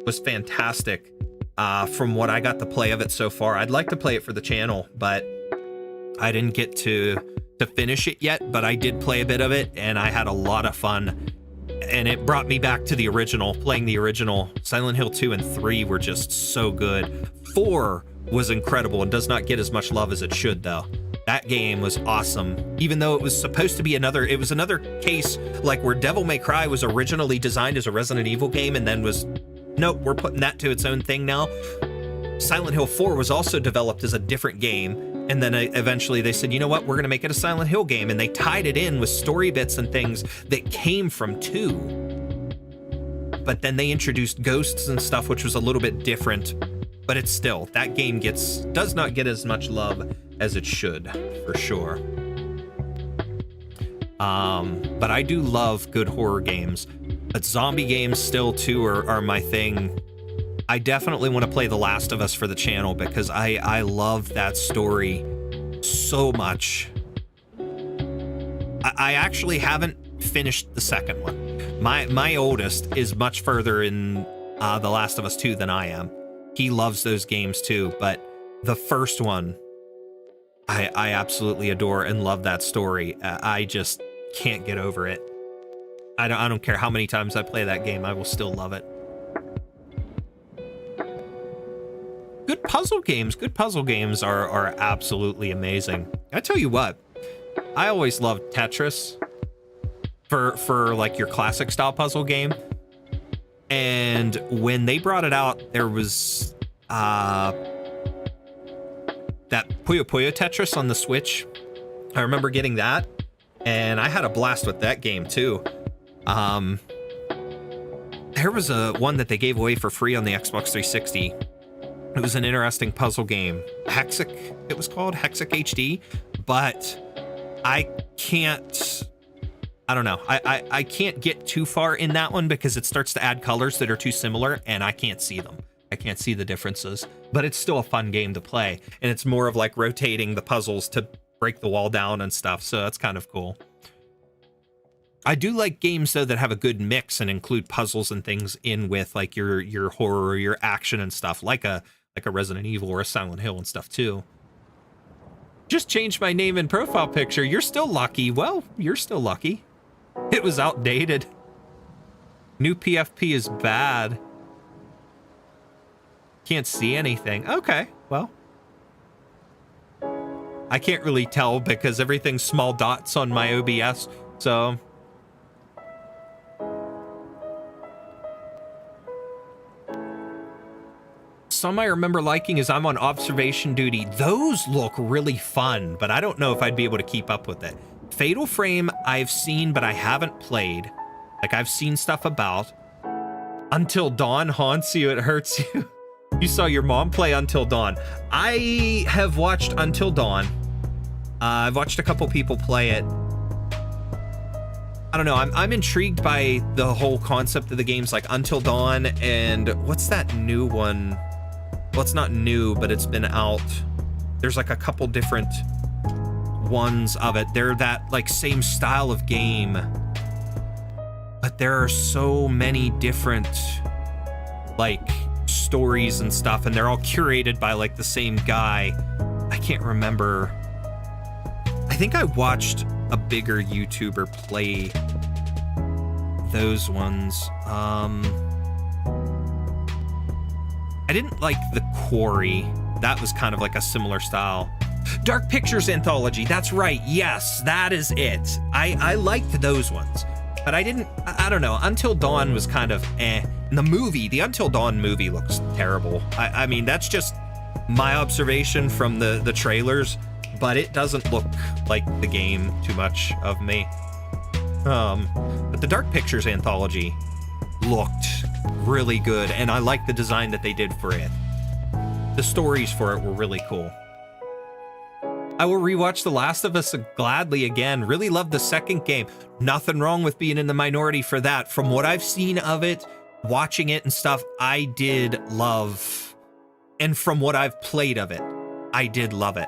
was fantastic from what I got to play of it so far. I'd like to play it for the channel, but I didn't get to finish it yet, but I did play a bit of it and I had a lot of fun. And it brought me back to the original, playing the original. Silent Hill 2 and 3 were just so good. 4 was incredible and does not get as much love as it should, though. That game was awesome, even though it was supposed to be another case like where Devil May Cry was originally designed as a Resident Evil game and then was, nope, we're putting that to its own thing now. Silent Hill 4 was also developed as a different game, and then eventually they said, you know what, we're going to make it a Silent Hill game, and they tied it in with story bits and things that came from 2. But then they introduced ghosts and stuff, which was a little bit different. but it's still, that game does not get as much love as it should, for sure. But I do love good horror games. But zombie games still too are my thing. I definitely want to play The Last of Us for the channel because I love that story so much. I actually haven't finished the second one. My oldest is much further in The Last of Us 2 than I am. He loves those games too, but the first one, I absolutely adore and love that story. I just can't get over it. I don't care how many times I play that game, I will still love it. Good puzzle games are absolutely amazing. I tell you what, I always loved Tetris for like your classic style puzzle game. And when they brought it out, there was that Puyo Puyo Tetris on the Switch. I remember getting that, and I had a blast with that game too. There was one that they gave away for free on the Xbox 360. It was an interesting puzzle game. Hexic, it was called Hexic HD, but I don't know. I can't get too far in that one because it starts to add colors that are too similar and I can't see them. I can't see the differences, but it's still a fun game to play. And it's more of like rotating the puzzles to break the wall down and stuff. So that's kind of cool. I do like games though that have a good mix and include puzzles and things in with like your horror, your action and stuff, like a Resident Evil or a Silent Hill and stuff too. Just changed my name and profile picture. You're still lucky. Well, you're still lucky. It was outdated. New PFP is bad. Can't see anything. Okay, well. I can't really tell because everything's small dots on my OBS, so. Some I remember liking is I'm on observation duty. Those look really fun, but I don't know if I'd be able to keep up with it. Fatal Frame I've seen, but I haven't played. Like I've seen stuff about. Until Dawn haunts you, it hurts you. You saw your mom play Until Dawn. I have watched Until Dawn. I've watched a couple people play it. I don't know, I'm intrigued by the whole concept of the games like Until Dawn and what's that new one? Well, it's not new, but it's been out. There's like a couple different ones of it. They're that like same style of game, but there are so many different like stories and stuff, and they're all curated by like the same guy. I can't remember. I think I watched a bigger YouTuber play those ones. I didn't like The Quarry. That was kind of like a similar style. Dark Pictures Anthology, that's right. Yes, that is it. I liked those ones, but I don't know. Until Dawn was kind of eh. And the Until Dawn movie looks terrible. I mean, that's just my observation from the trailers, but it doesn't look like the game too much of me. But the Dark Pictures Anthology looked really good, and I like the design that they did for it. The stories for it were really cool. I will rewatch The Last of Us gladly again. Really love the second game. Nothing wrong with being in the minority for that. From what I've seen of it, watching it and stuff, I did love. And from what I've played of it, I did love it.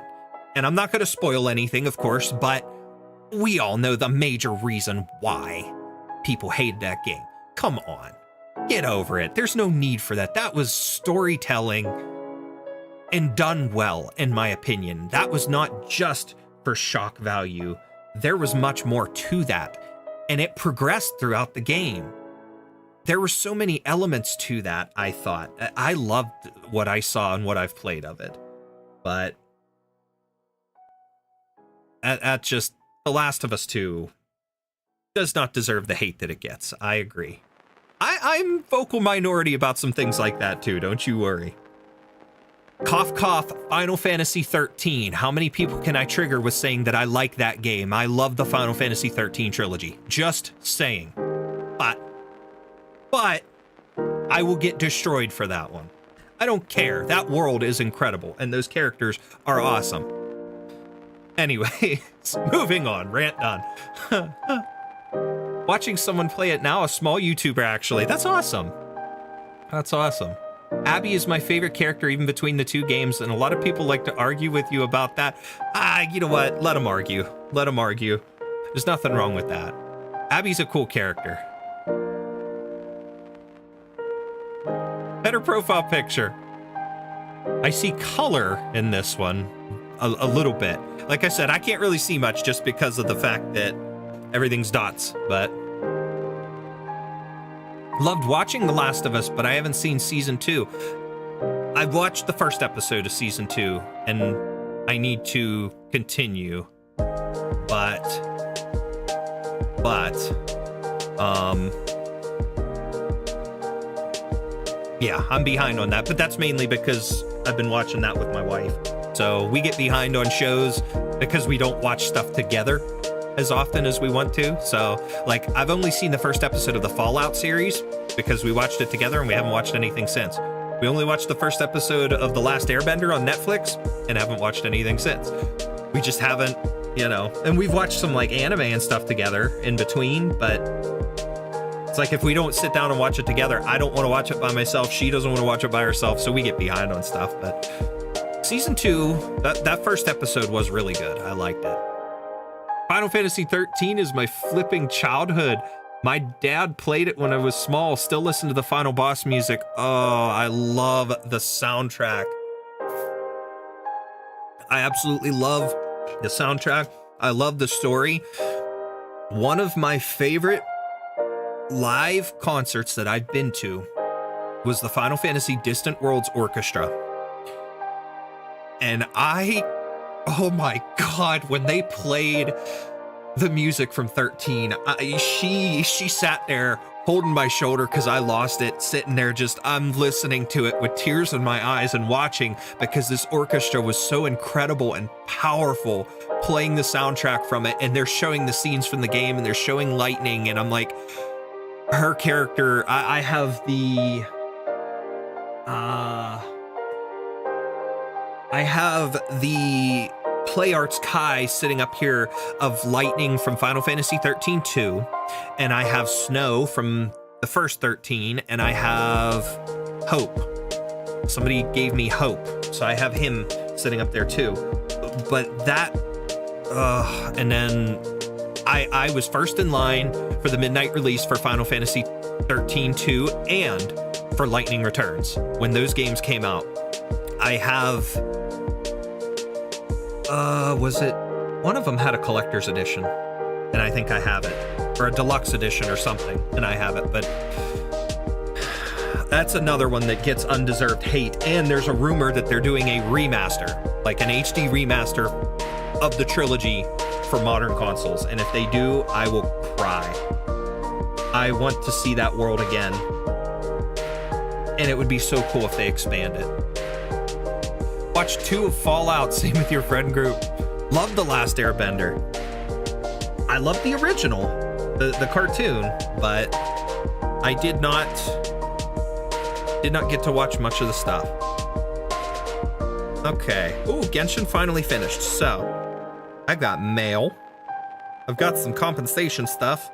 And I'm not going to spoil anything, of course, but we all know the major reason why people hated that game. Come on, get over it. There's no need for that. That was storytelling and done well, in my opinion. That was not just for shock value. There was much more to that, and it progressed throughout the game. There were so many elements to that, I thought. I loved what I saw and what I've played of it. But at just The Last of Us 2 does not deserve the hate that it gets. I agree. I'm vocal minority about some things like that too, don't you worry. Cough, cough, Final Fantasy 13. How many people can I trigger with saying that I like that game? I love the Final Fantasy 13 trilogy. Just saying. But I will get destroyed for that one. I don't care. That world is incredible, and those characters are awesome. Anyway, moving on. Rant done. Watching someone play it now, a small YouTuber actually. That's awesome. That's awesome. Abby is my favorite character even between the two games, and a lot of people like to argue with you about that. You know what? Let them argue. Let them argue. There's nothing wrong with that. Abby's a cool character. Better profile picture. I see color in this one a little bit. Like I said, I can't really see much just because of the fact that everything's dots, but loved watching The Last of Us, but I haven't seen season 2. I've watched the first episode of season 2, and I need to continue, but yeah, I'm behind on that, but that's mainly because I've been watching that with my wife. So we get behind on shows because we don't watch stuff together as often as we want to. So, like, I've only seen the first episode of the Fallout series because we watched it together and we haven't watched anything since. We only watched the first episode of The Last Airbender on Netflix and haven't watched anything since. We just haven't, you know, and we've watched some, like, anime and stuff together in between, but it's like if we don't sit down and watch it together, I don't want to watch it by myself. She doesn't want to watch it by herself, so we get behind on stuff. But season 2, that first episode was really good. I liked it. Final Fantasy 13 is my flipping childhood. My dad played it when I was small. Still listen to the final boss music. Oh, I love the soundtrack. I absolutely love the soundtrack. I love the story. One of my favorite live concerts that I've been to was the Final Fantasy Distant Worlds Orchestra. And oh my God, when they played the music from 13, she sat there holding my shoulder because I lost it, sitting there I'm listening to it with tears in my eyes and watching because this orchestra was so incredible and powerful, playing the soundtrack from it, and they're showing the scenes from the game and they're showing lightning, and I'm like, her character, I have the Play Arts Kai sitting up here of Lightning from Final Fantasy 13-2, and I have Snow from the first 13, and I have Hope. Somebody gave me Hope, so I have him sitting up there too. But that, and then I was first in line for the midnight release for Final Fantasy 13-2 and for Lightning Returns. When those games came out, I have, was it, one of them had a collector's edition, and I think I have it, or a deluxe edition or something, and I have it, but that's another one that gets undeserved hate, and there's a rumor that they're doing a remaster, like an HD remaster of the trilogy for modern consoles, and if they do, I will cry. I want to see that world again, and it would be so cool if they expand it. Watch 2 of Fallout, same with your friend group. Love The Last Airbender. I love the original, the cartoon, but I did not get to watch much of the stuff. Okay. Ooh, Genshin finally finished. So, I got mail. I've got some compensation stuff.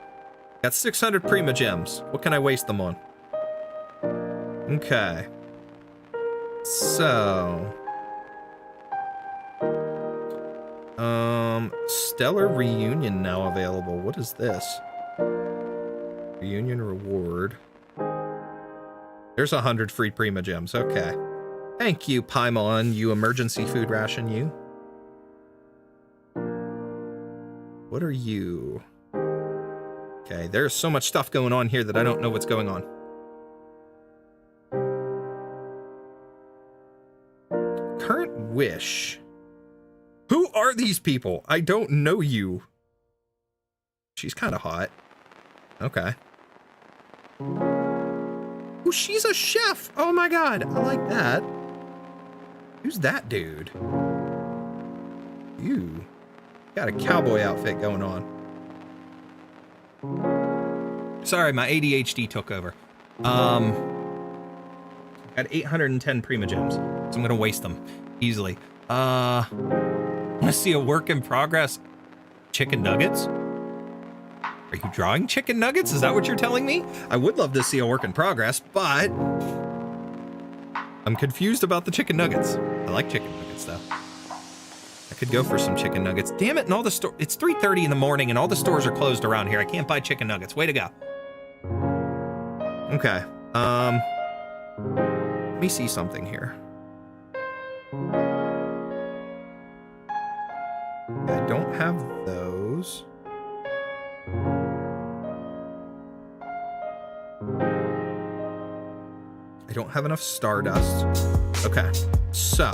Got 600 Prima Gems. What can I waste them on? Okay. So, Stellar Reunion now available. What is this? Reunion reward. There's 100 free Prima Gems. Okay. Thank you, Paimon, you emergency food ration, you. What are you? Okay, there's so much stuff going on here that I don't know what's going on. Current wish. Who are these people? I don't know you. She's kind of hot. Okay. Oh, she's a chef. Oh my God, I like that. Who's that dude? You got a cowboy outfit going on. Sorry, my ADHD took over. Got 810 Prima Gems, so I'm gonna waste them easily. Wanna see a work in progress? Chicken nuggets? Are you drawing chicken nuggets? Is that what you're telling me? I would love to see a work in progress, but I'm confused about the chicken nuggets. I like chicken nuggets though. I could go for some chicken nuggets. Damn it, and all the store, it's 3:30 in the morning and all the stores are closed around here. I can't buy chicken nuggets. Way to go. Okay, let me see something here. I don't have those. I don't have enough Stardust. Okay, so.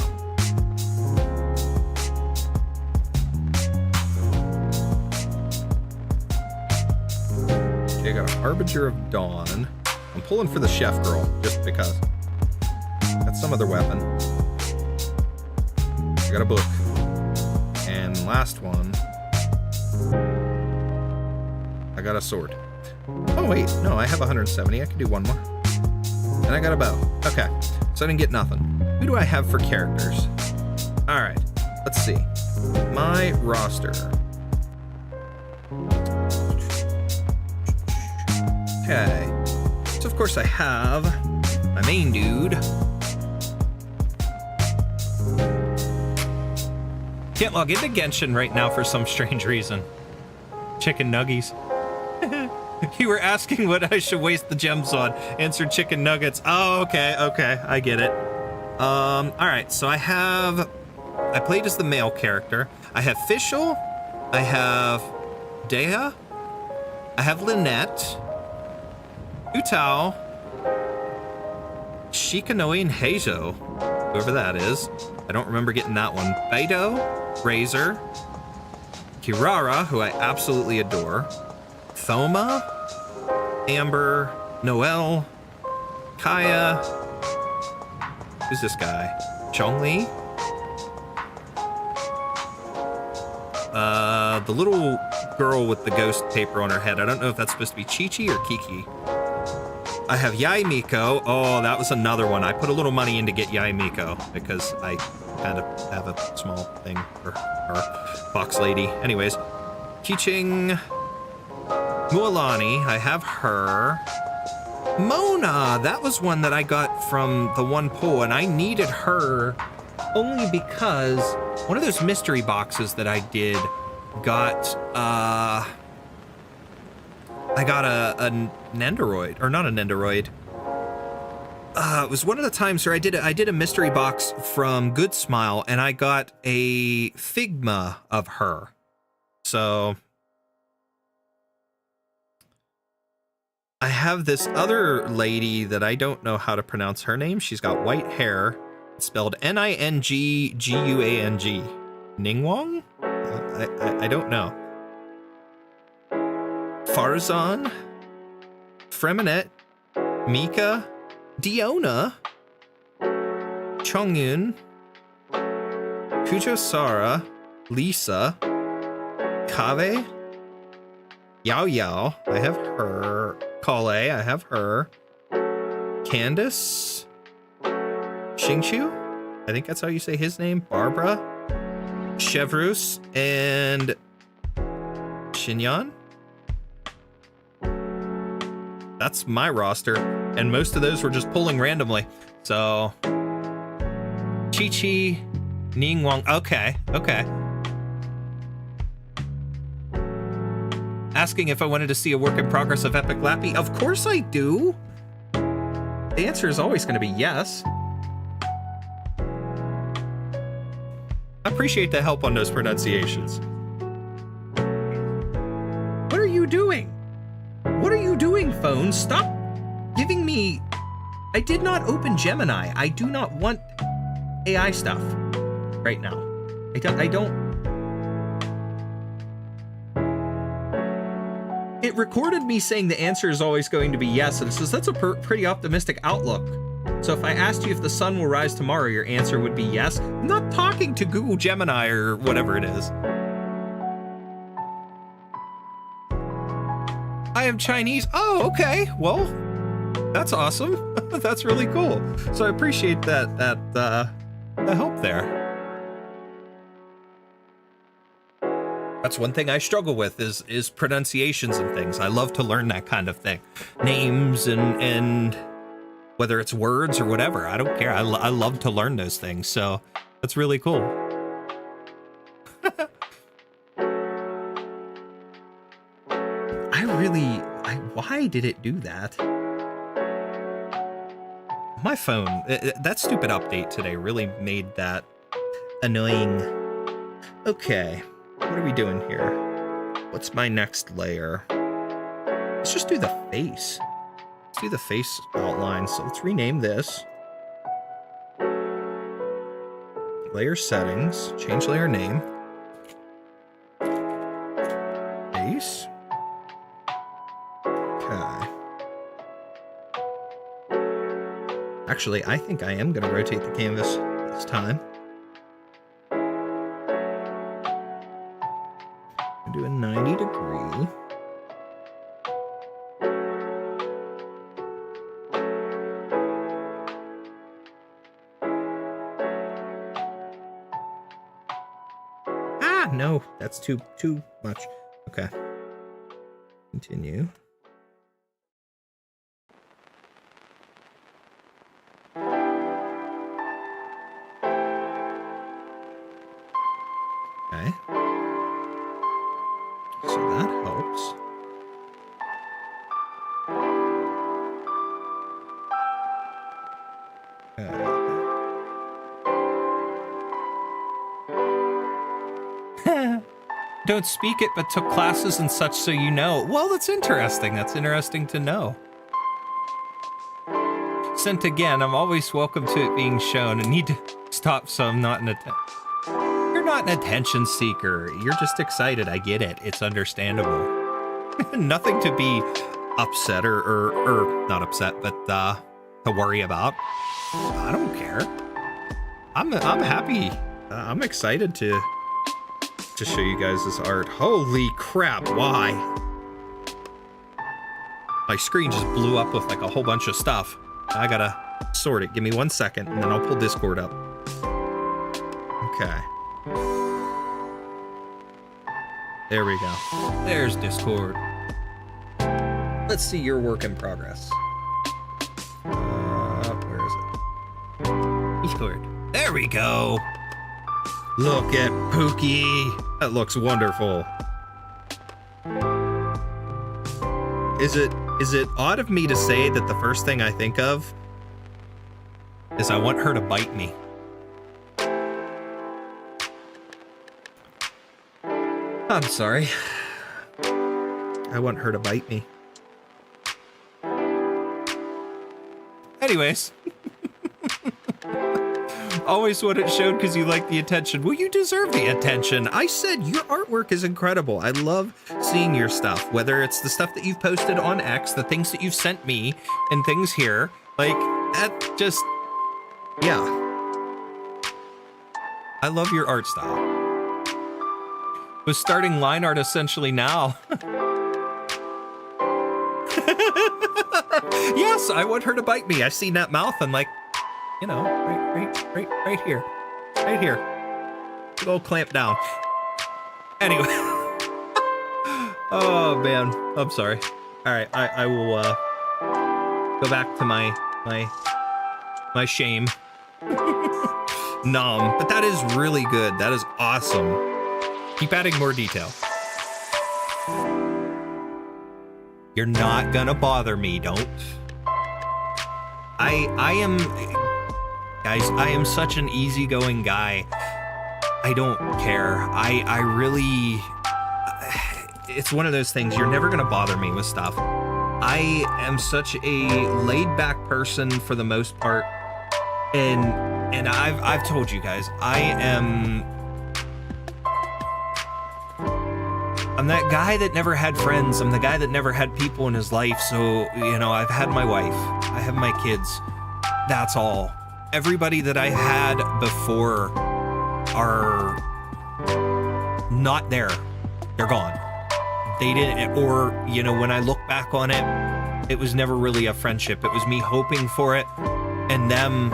Okay, I got a Harbinger of Dawn. I'm pulling for the Chef Girl, just because. Got some other weapon. I got a book. And last one. I got a sword. Oh wait, no, I have 170. I can do one more. And I got a bow. Okay, so I didn't get nothing. Who do I have for characters? All right, let's see. My roster. Okay, so of course I have my main dude. Can't log into Genshin right now for some strange reason. Chicken nuggies. You were asking what I should waste the gems on. Answer chicken nuggets. Oh, okay, I get it. All right, so I played as the male character. I have Fischl, I have Dea, I have Lynette, Utao, Shikanoi and Heijo, whoever that is. I don't remember getting that one. Beidou, Razor, Kirara, who I absolutely adore, Thoma, Amber, Noelle, Kaya, who's this guy? Chongli, the little girl with the ghost paper on her head. I don't know if that's supposed to be Chi-Chi or Kiki. I have Yai Miko. Oh, that was another one. I put a little money in to get Yai Miko because I kind of have a small thing for her. Box lady. Anyways, Kiching, Mualani, I have her. Mona, that was one that I got from the one pull, and I needed her only because one of those mystery boxes that I did got, I got a Nendoroid, or not a Nendoroid. It was one of the times where I did a mystery box from Good Smile, and I got a Figma of her. So I have this other lady that I don't know how to pronounce her name. She's got white hair. It's spelled Ningguang. Ningguang? I don't know. Farzan, Freminette, Mika, Diona, Chongyun, Kujo Sara, Lisa, Kave, Yao Yao, I have her, Kale, I have her, Candace, Xingqiu, I think that's how you say his name, Barbara, Chevrus, and Xinyan. That's my roster, and most of those were just pulling randomly. So, Chi-Chi, Ningguang, okay. Asking if I wanted to see a work in progress of Epic Lappy. Of course I do. The answer is always going to be yes. I appreciate the help on those pronunciations. What are you doing? What are you doing, phone? Stop giving me... I did not open Gemini. I do not want AI stuff right now. I don't... It recorded me saying the answer is always going to be yes, and it says that's a pretty optimistic outlook. So if I asked you if the sun will rise tomorrow, your answer would be yes. I'm not talking to Google Gemini or whatever it is. I am Chinese. Oh, okay. Well, That's awesome. That's really cool. So I appreciate that help there. That's one thing I struggle with is pronunciations and things. I love to learn that kind of thing. Names and whether it's words or whatever. I don't care. I love to learn those things. So that's really cool. Why did it do that? My phone, that stupid update today really made that annoying. Okay, what are we doing here? What's my next layer? Let's just do the face. Let's do the face outline. So let's rename this. Layer settings, change layer name. Face. Okay. Actually, I think I am going to rotate the canvas this time. I'm doing 90 degree. Ah, no, that's too much. Okay. Continue. Okay. So that helps. Don't speak it, but took classes and such, so you know. Well, that's interesting. That's interesting to know. Sent again. I'm always welcome to it being shown. I need to stop, so I'm not an You're not an attention seeker. You're just excited. I get it. It's understandable. Nothing to be upset or not upset, but to worry about. I don't care. I'm happy. I'm excited to show you guys this art. Holy crap, why? My screen just blew up with like a whole bunch of stuff. I gotta sort it. Give me 1 second and then I'll pull Discord up. Okay. There we go. There's Discord. Let's see your work in progress. Where is it? Discord. There we go. Look at Pookie. That looks wonderful. Is it odd of me to say that the first thing I think of is I want her to bite me? I'm sorry. I want her to bite me. Anyways. Always what it showed because you like the attention. Well, you deserve the attention. I said your artwork is incredible. I love seeing your stuff, whether it's the stuff that you've posted on X, the things that you've sent me, and things here. Like, that just, yeah. I love your art style. Was starting line art essentially now. Yes, I want her to bite me. I've seen that mouth. I'm like, you know, right here. Right here. Go clamp down. Anyway. Oh, man. I'm sorry. All right, I will go back to my shame. Nom. But that is really good. That is awesome. Keep adding more detail. You're not gonna bother me, don't. Guys, I am such an easygoing guy. I don't care. I really, it's one of those things, you're never gonna bother me with stuff. I am such a laid back person for the most part. And I've told you guys, I'm that guy that never had friends. I'm the guy that never had people in his life. So, you know, I've had my wife, I have my kids. That's all. Everybody that I had before are not there. They're gone. They didn't, or, you know, when I look back on it, It was never really a friendship. It was me hoping for it and them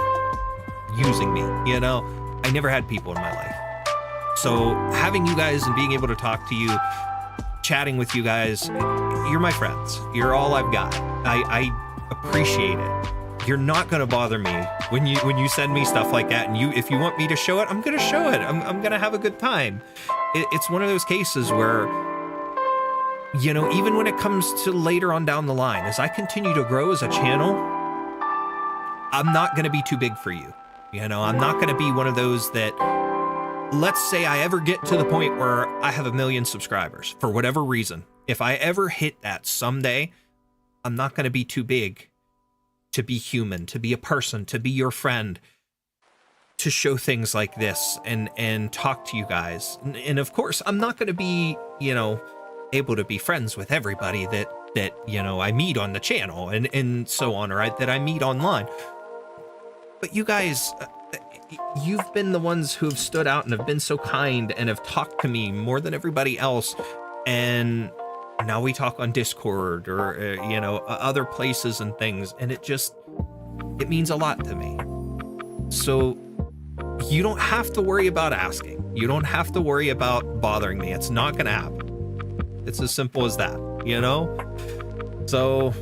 using me, you know? I never had people in my life. So having you guys and being able to talk to you, chatting with you guys, you're my friends. You're all I've got. I appreciate it. You're not gonna bother me when you send me stuff like that, and if you want me to show it, I'm gonna show it. I'm gonna have a good time. It's one of those cases where, you know, even when it comes to later on down the line, as I continue to grow as a channel, I'm not gonna be too big for you. You know, I'm not gonna be one of those that, let's say I ever get to the point where I have 1 million subscribers for whatever reason. If I ever hit that someday, I'm not gonna be too big to be human, to be a person, to be your friend, to show things like this and talk to you guys. And of course, I'm not going to be, you know, able to be friends with everybody that you know, I meet on the channel and so on, right? That I meet online. But you guys, you've been the ones who have stood out and have been so kind and have talked to me more than everybody else. And now we talk on Discord or, you know, other places and things. And it means a lot to me. So you don't have to worry about asking. You don't have to worry about bothering me. It's not going to happen. It's as simple as that, you know? So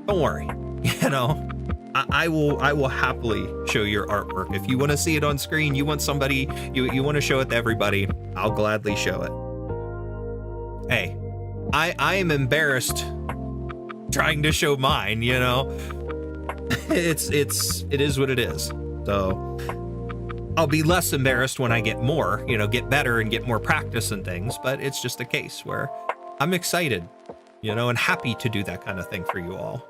don't worry, you know? I will happily show your artwork. If you want to see it on screen, you want somebody, you want to show it to everybody, I'll gladly show it. Hey, I am embarrassed trying to show mine, you know? It is what it is. So I'll be less embarrassed when I get more, you know, get better and get more practice and things, but it's just a case where I'm excited, you know, and happy to do that kind of thing for you all.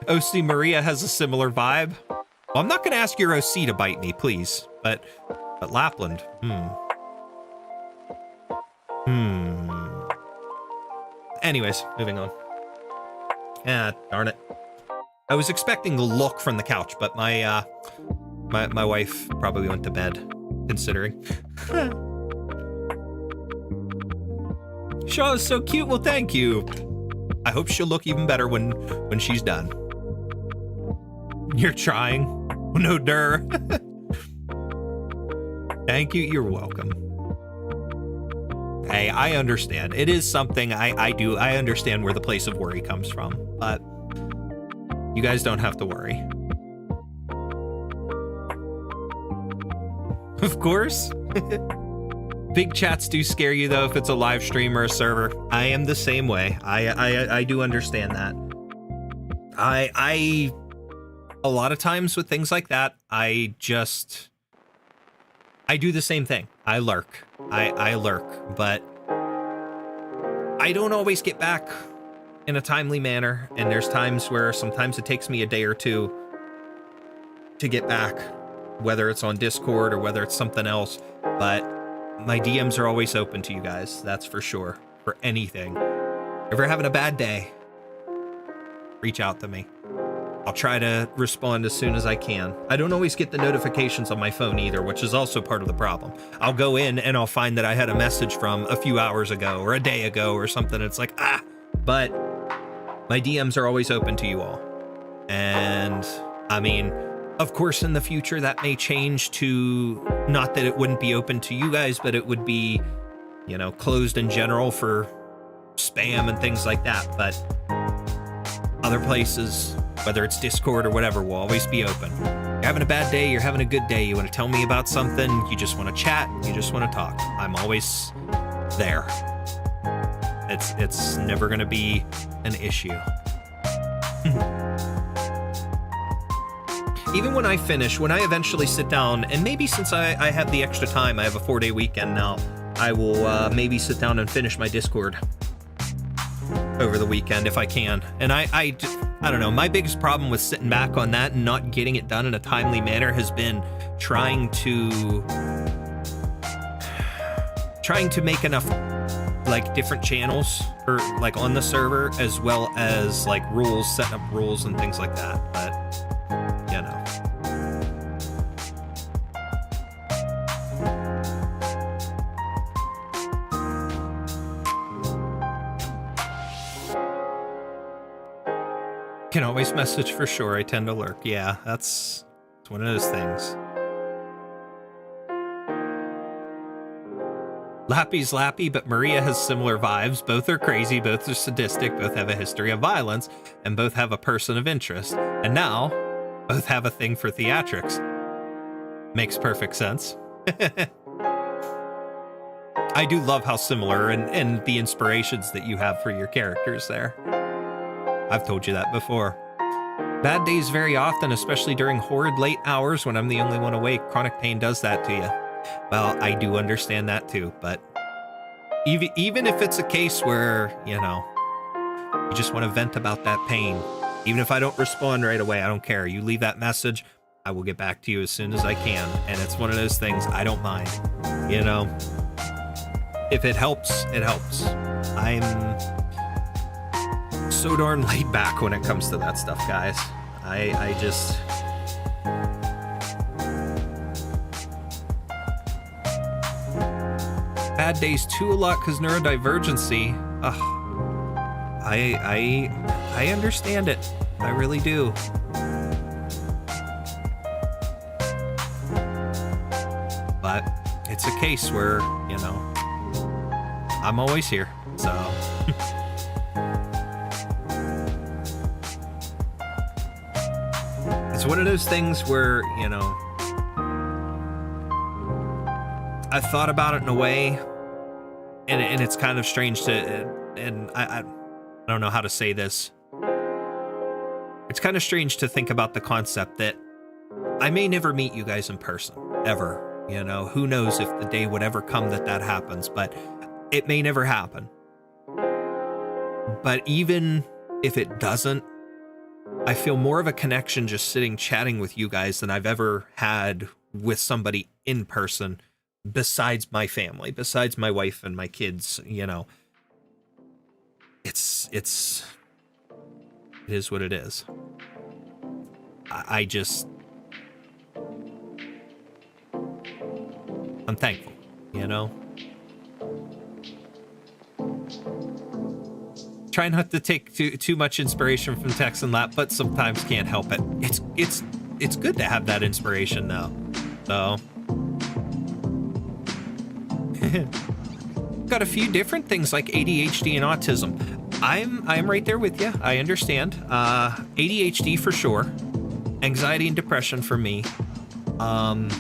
OC Maria has a similar vibe. Well, I'm not going to ask your OC to bite me, please, but Lapland, Anyways, moving on. Ah, darn it. I was expecting the look from the couch, but my wife probably went to bed, considering. Shaw is so cute. Well, thank you. I hope she'll look even better when she's done. You're trying. No dir. Thank you. You're welcome. Hey, I understand. It is something I do. I understand where the place of worry comes from, but you guys don't have to worry. Of course. Big chats do scare you though if it's a live stream or a server. I am the same way. I do understand that. I a lot of times with things like that, I do the same thing. I lurk. I lurk, but I don't always get back in a timely manner, and there's times where sometimes it takes me a day or two to get back, whether it's on Discord or whether it's something else, but my DMs are always open to you guys, that's for sure, for anything. If you're having a bad day, reach out to me. I'll try to respond as soon as I can. I don't always get the notifications on my phone either, which is also part of the problem. I'll go in and I'll find that I had a message from a few hours ago or a day ago or something. It's like, but my DMs are always open to you all. And I mean, of course, in the future that may change to, not that it wouldn't be open to you guys, but it would be, you know, closed in general for spam and things like that. But other places, whether it's Discord or whatever, will always be open. You're having a bad day, you're having a good day, you want to tell me about something, you just want to chat, you just want to talk. I'm always there. It's never going to be an issue. Even when I finish, when I eventually sit down, and maybe since I have the extra time, I have a 4-day weekend now, I will maybe sit down and finish my Discord over the weekend if I can. And I don't know, my biggest problem with sitting back on that and not getting it done in a timely manner has been trying to make enough like different channels or like on the server, as well as like rules, setting up rules and things like that. But you know, Can always message for sure. I tend to lurk. Yeah, it's one of those things. Lappy's Lappy, but Maria has similar vibes. Both are crazy, both are sadistic, both have a history of violence, and both have a person of interest. And now, both have a thing for theatrics. Makes perfect sense. I do love how similar and the inspirations that you have for your characters there. I've told you that before. Bad days very often, especially during horrid late hours when I'm the only one awake. Chronic pain does that to you. Well, I do understand that too, but even if it's a case where, you know, you just want to vent about that pain, even if I don't respond right away, I don't care. You leave that message, I will get back to you as soon as I can. And it's one of those things I don't mind, you know. If it helps, it helps. I'm so darn laid back when it comes to that stuff, guys. I just... Bad days too a lot because neurodivergency. I understand it. I really do. But it's a case where, you know, I'm always here, so. It's one of those things where, you know, I've thought about it in a way, and it's kind of strange to, and I don't know how to say this. It's kind of strange to think about the concept that I may never meet you guys in person, ever. You know, who knows if the day would ever come that happens, but it may never happen. But even if it doesn't, I feel more of a connection just sitting chatting with you guys than I've ever had with somebody in person. Besides my family, besides my wife and my kids, you know, it is what it is. I'm thankful, you know. Try not to take too much inspiration from Tex and Lap, but sometimes can't help it. It's good to have that inspiration though. So. Got a few different things like ADHD and autism. I'm right there with you. I understand. ADHD for sure. Anxiety and depression for me. I'm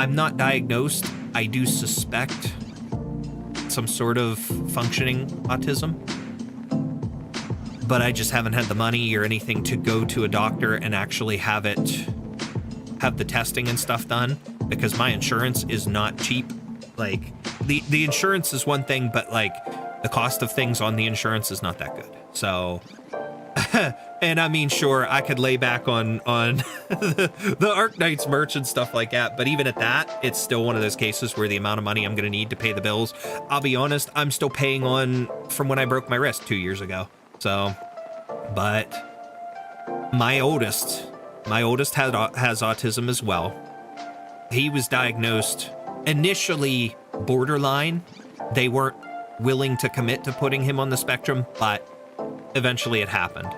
not diagnosed. I do suspect some sort of functioning autism, but I just haven't had the money or anything to go to a doctor and actually have the testing and stuff done, because my insurance is not cheap. Like the insurance is one thing, but like the cost of things on the insurance is not that good. So, and I mean, sure, I could lay back on the Arknights merch and stuff like that, but even at that, it's still one of those cases where the amount of money I'm going to need to pay the bills, I'll be honest, I'm still paying on from when I broke my wrist 2 years ago. So, but my oldest has autism as well. He was diagnosed initially borderline. They weren't willing to commit to putting him on the spectrum, but eventually it happened.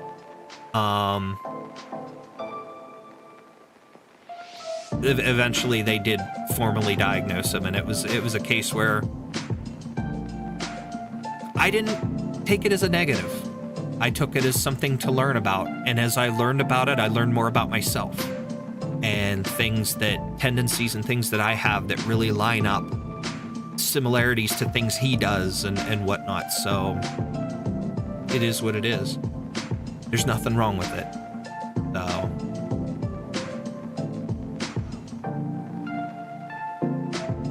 Eventually they did formally diagnose him, and it was a case where I didn't take it as a negative. I took it as something to learn about, and as I learned about it, I learned more about myself and tendencies and things that I have that really line up, similarities to things he does and whatnot. So it is what it is. There's nothing wrong with it. So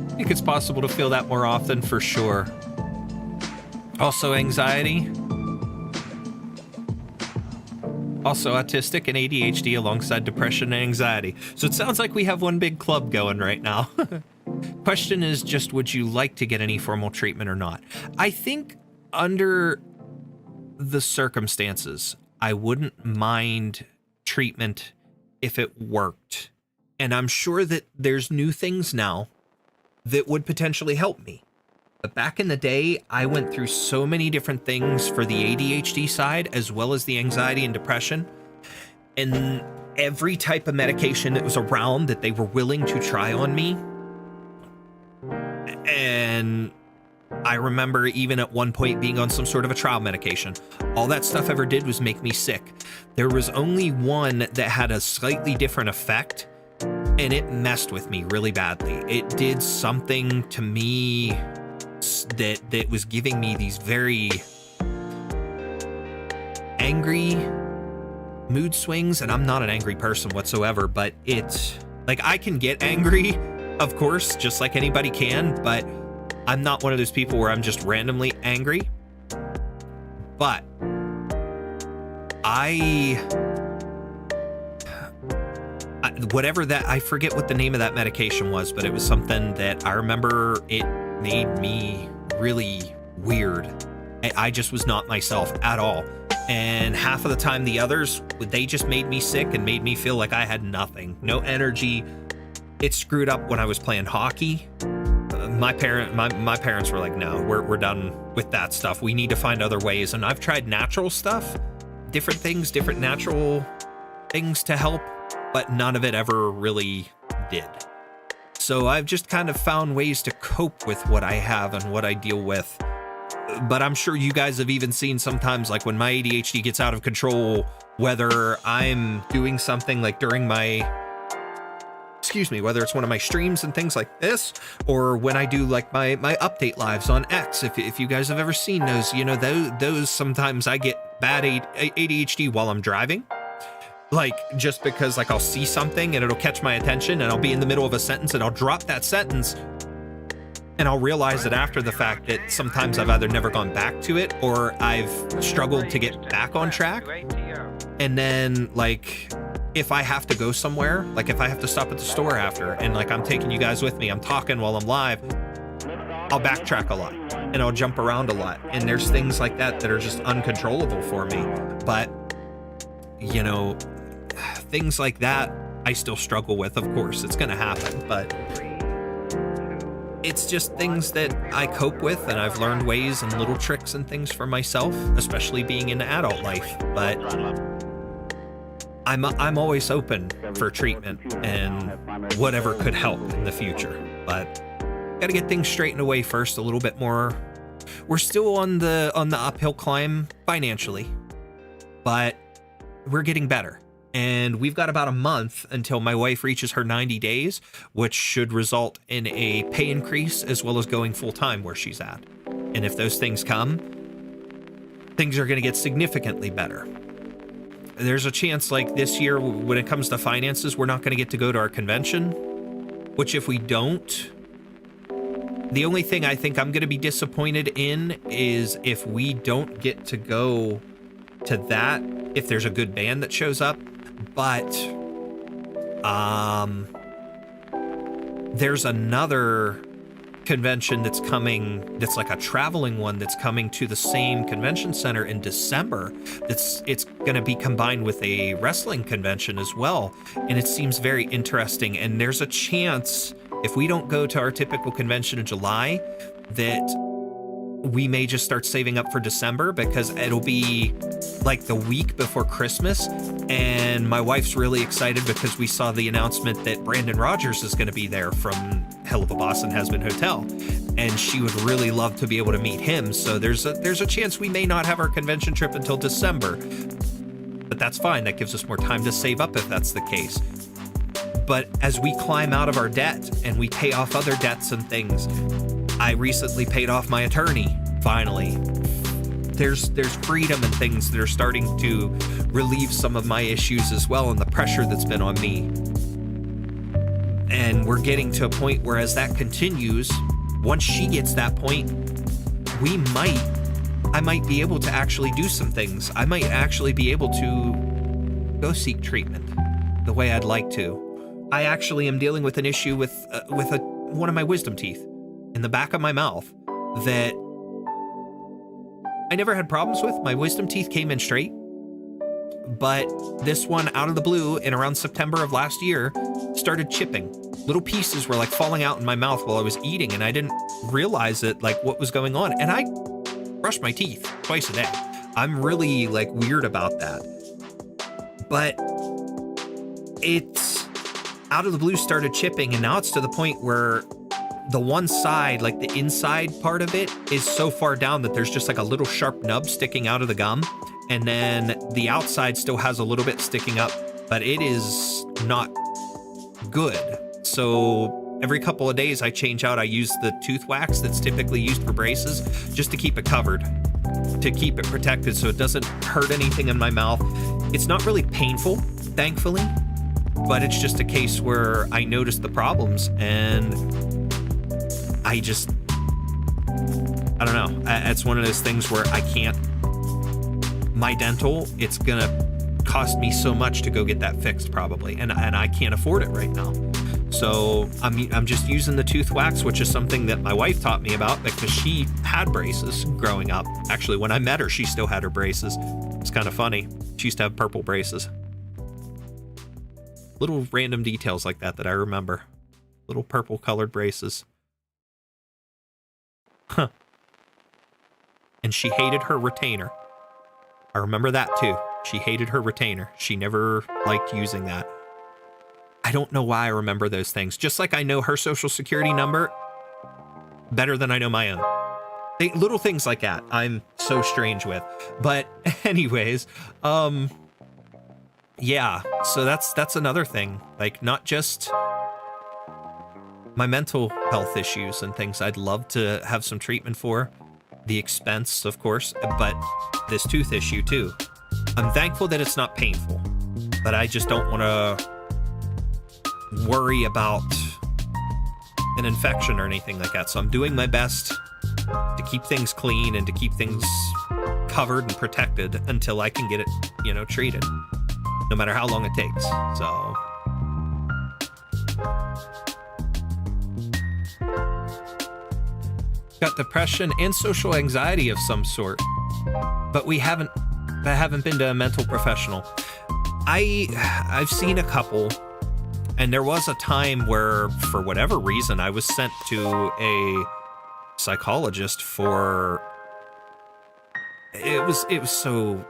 I think it's possible to feel that more often for sure. Also anxiety. Also autistic and ADHD alongside depression and anxiety. So it sounds like we have one big club going right now. Question is just, would you like to get any formal treatment or not? I think under the circumstances, I wouldn't mind treatment if it worked. And I'm sure that there's new things now that would potentially help me. But back in the day, I went through so many different things for the ADHD side, as well as the anxiety and depression. And every type of medication that was around that they were willing to try on me. And I remember even at one point being on some sort of a trial medication. All that stuff ever did was make me sick. There was only one that had a slightly different effect, and it messed with me really badly. It did something to me that was giving me these very angry mood swings, and I'm not an angry person whatsoever, but it's like I can get angry, of course, just like anybody can, but I'm not one of those people where I'm just randomly angry. But whatever that, I forget what the name of that medication was, but it was something that I remember it made me really weird. I just was not myself at all. And half of the time the others, they just made me sick and made me feel like I had nothing, no energy. It screwed up when I was playing hockey. My parents were like, no, we're done with that stuff. We need to find other ways. And I've tried natural stuff, different natural things to help, but none of it ever really did. So I've just kind of found ways to cope with what I have and what I deal with. But I'm sure you guys have even seen sometimes, like when my ADHD gets out of control, whether I'm doing something like during whether it's one of my streams and things like this, or when I do like my update lives on X, if you guys have ever seen those, you know, those sometimes I get bad ADHD while I'm driving. Like, just because like I'll see something and it'll catch my attention and I'll be in the middle of a sentence and I'll drop that sentence and I'll realize that after the fact that sometimes I've either never gone back to it or I've struggled to get back on track. And then like, if I have to go somewhere, like if I have to stop at the store after and like I'm taking you guys with me, I'm talking while I'm live, I'll backtrack a lot and I'll jump around a lot. And there's things like that are just uncontrollable for me. But, you know, things like that I still struggle with. Of course, it's going to happen, but it's just things that I cope with, and I've learned ways and little tricks and things for myself, especially being in adult life. But I'm always open for treatment and whatever could help in the future. But got to get things straightened away first a little bit more. We're still on the uphill climb financially, but we're getting better. And we've got about a month until my wife reaches her 90 days, which should result in a pay increase as well as going full time where she's at. And if those things come, things are going to get significantly better. There's a chance like this year when it comes to finances, we're not going to get to go to our convention, which if we don't, the only thing I think I'm going to be disappointed in is if we don't get to go to that, if there's a good band that shows up. But there's another convention that's coming, that's like a traveling one that's coming to the same convention center in December. It's going to be combined with a wrestling convention as well, and it seems very interesting. And there's a chance if we don't go to our typical convention in July that we may just start saving up for December, because it'll be like the week before Christmas. And my wife's really excited because we saw the announcement that Brandon Rogers is going to be there from Hell of a Boss and Has-Been Hotel. And she would really love to be able to meet him. So there's a chance we may not have our convention trip until December. But that's fine. That gives us more time to save up if that's the case. But as we climb out of our debt and we pay off other debts and things, I recently paid off my attorney, finally. There's freedom and things that are starting to relieve some of my issues as well, and the pressure that's been on me. And we're getting to a point where as that continues, once she gets that point, I might be able to actually do some things. I might actually be able to go seek treatment the way I'd like to. I actually am dealing with an issue with one of my wisdom teeth in the back of my mouth that I never had problems with. My wisdom teeth came in straight, but this one out of the blue in around September of last year started chipping. Little pieces were like falling out in my mouth while I was eating, and I didn't realize it, like what was going on. And I brush my teeth twice a day. I'm really like weird about that. But it's out of the blue started chipping, and now it's to the point where the one side, like the inside part of it, is so far down that there's just like a little sharp nub sticking out of the gum. And then the outside still has a little bit sticking up, but it is not good. So every couple of days I change out. I use the tooth wax that's typically used for braces just to keep it covered, to keep it protected so it doesn't hurt anything in my mouth. It's not really painful, thankfully, but it's just a case where I notice the problems, and I don't know. It's one of those things where I can't. My dental, it's gonna cost me so much to go get that fixed probably, and I can't afford it right now. So I'm just using the tooth wax, which is something that my wife taught me about because she had braces growing up. Actually, when I met her, she still had her braces. It's kind of funny. She used to have purple braces. Little random details like that I remember. Little purple colored braces. Huh. And she hated her retainer. I remember that too. She hated her retainer. She never liked using that. I don't know why I remember those things. Just like I know her social security number better than I know my own. Little things like that I'm so strange with. But anyways, yeah, so that's another thing. Like, not just my mental health issues and things I'd love to have some treatment for. The expense, of course, but this tooth issue too. I'm thankful that it's not painful, but I just don't want to worry about an infection or anything like that. So I'm doing my best to keep things clean and to keep things covered and protected until I can get it, treated, no matter how long it takes. So got depression and social anxiety of some sort, but I haven't been to a mental professional. I've seen a couple, and there was a time where, for whatever reason, I was sent to a psychologist for. It was so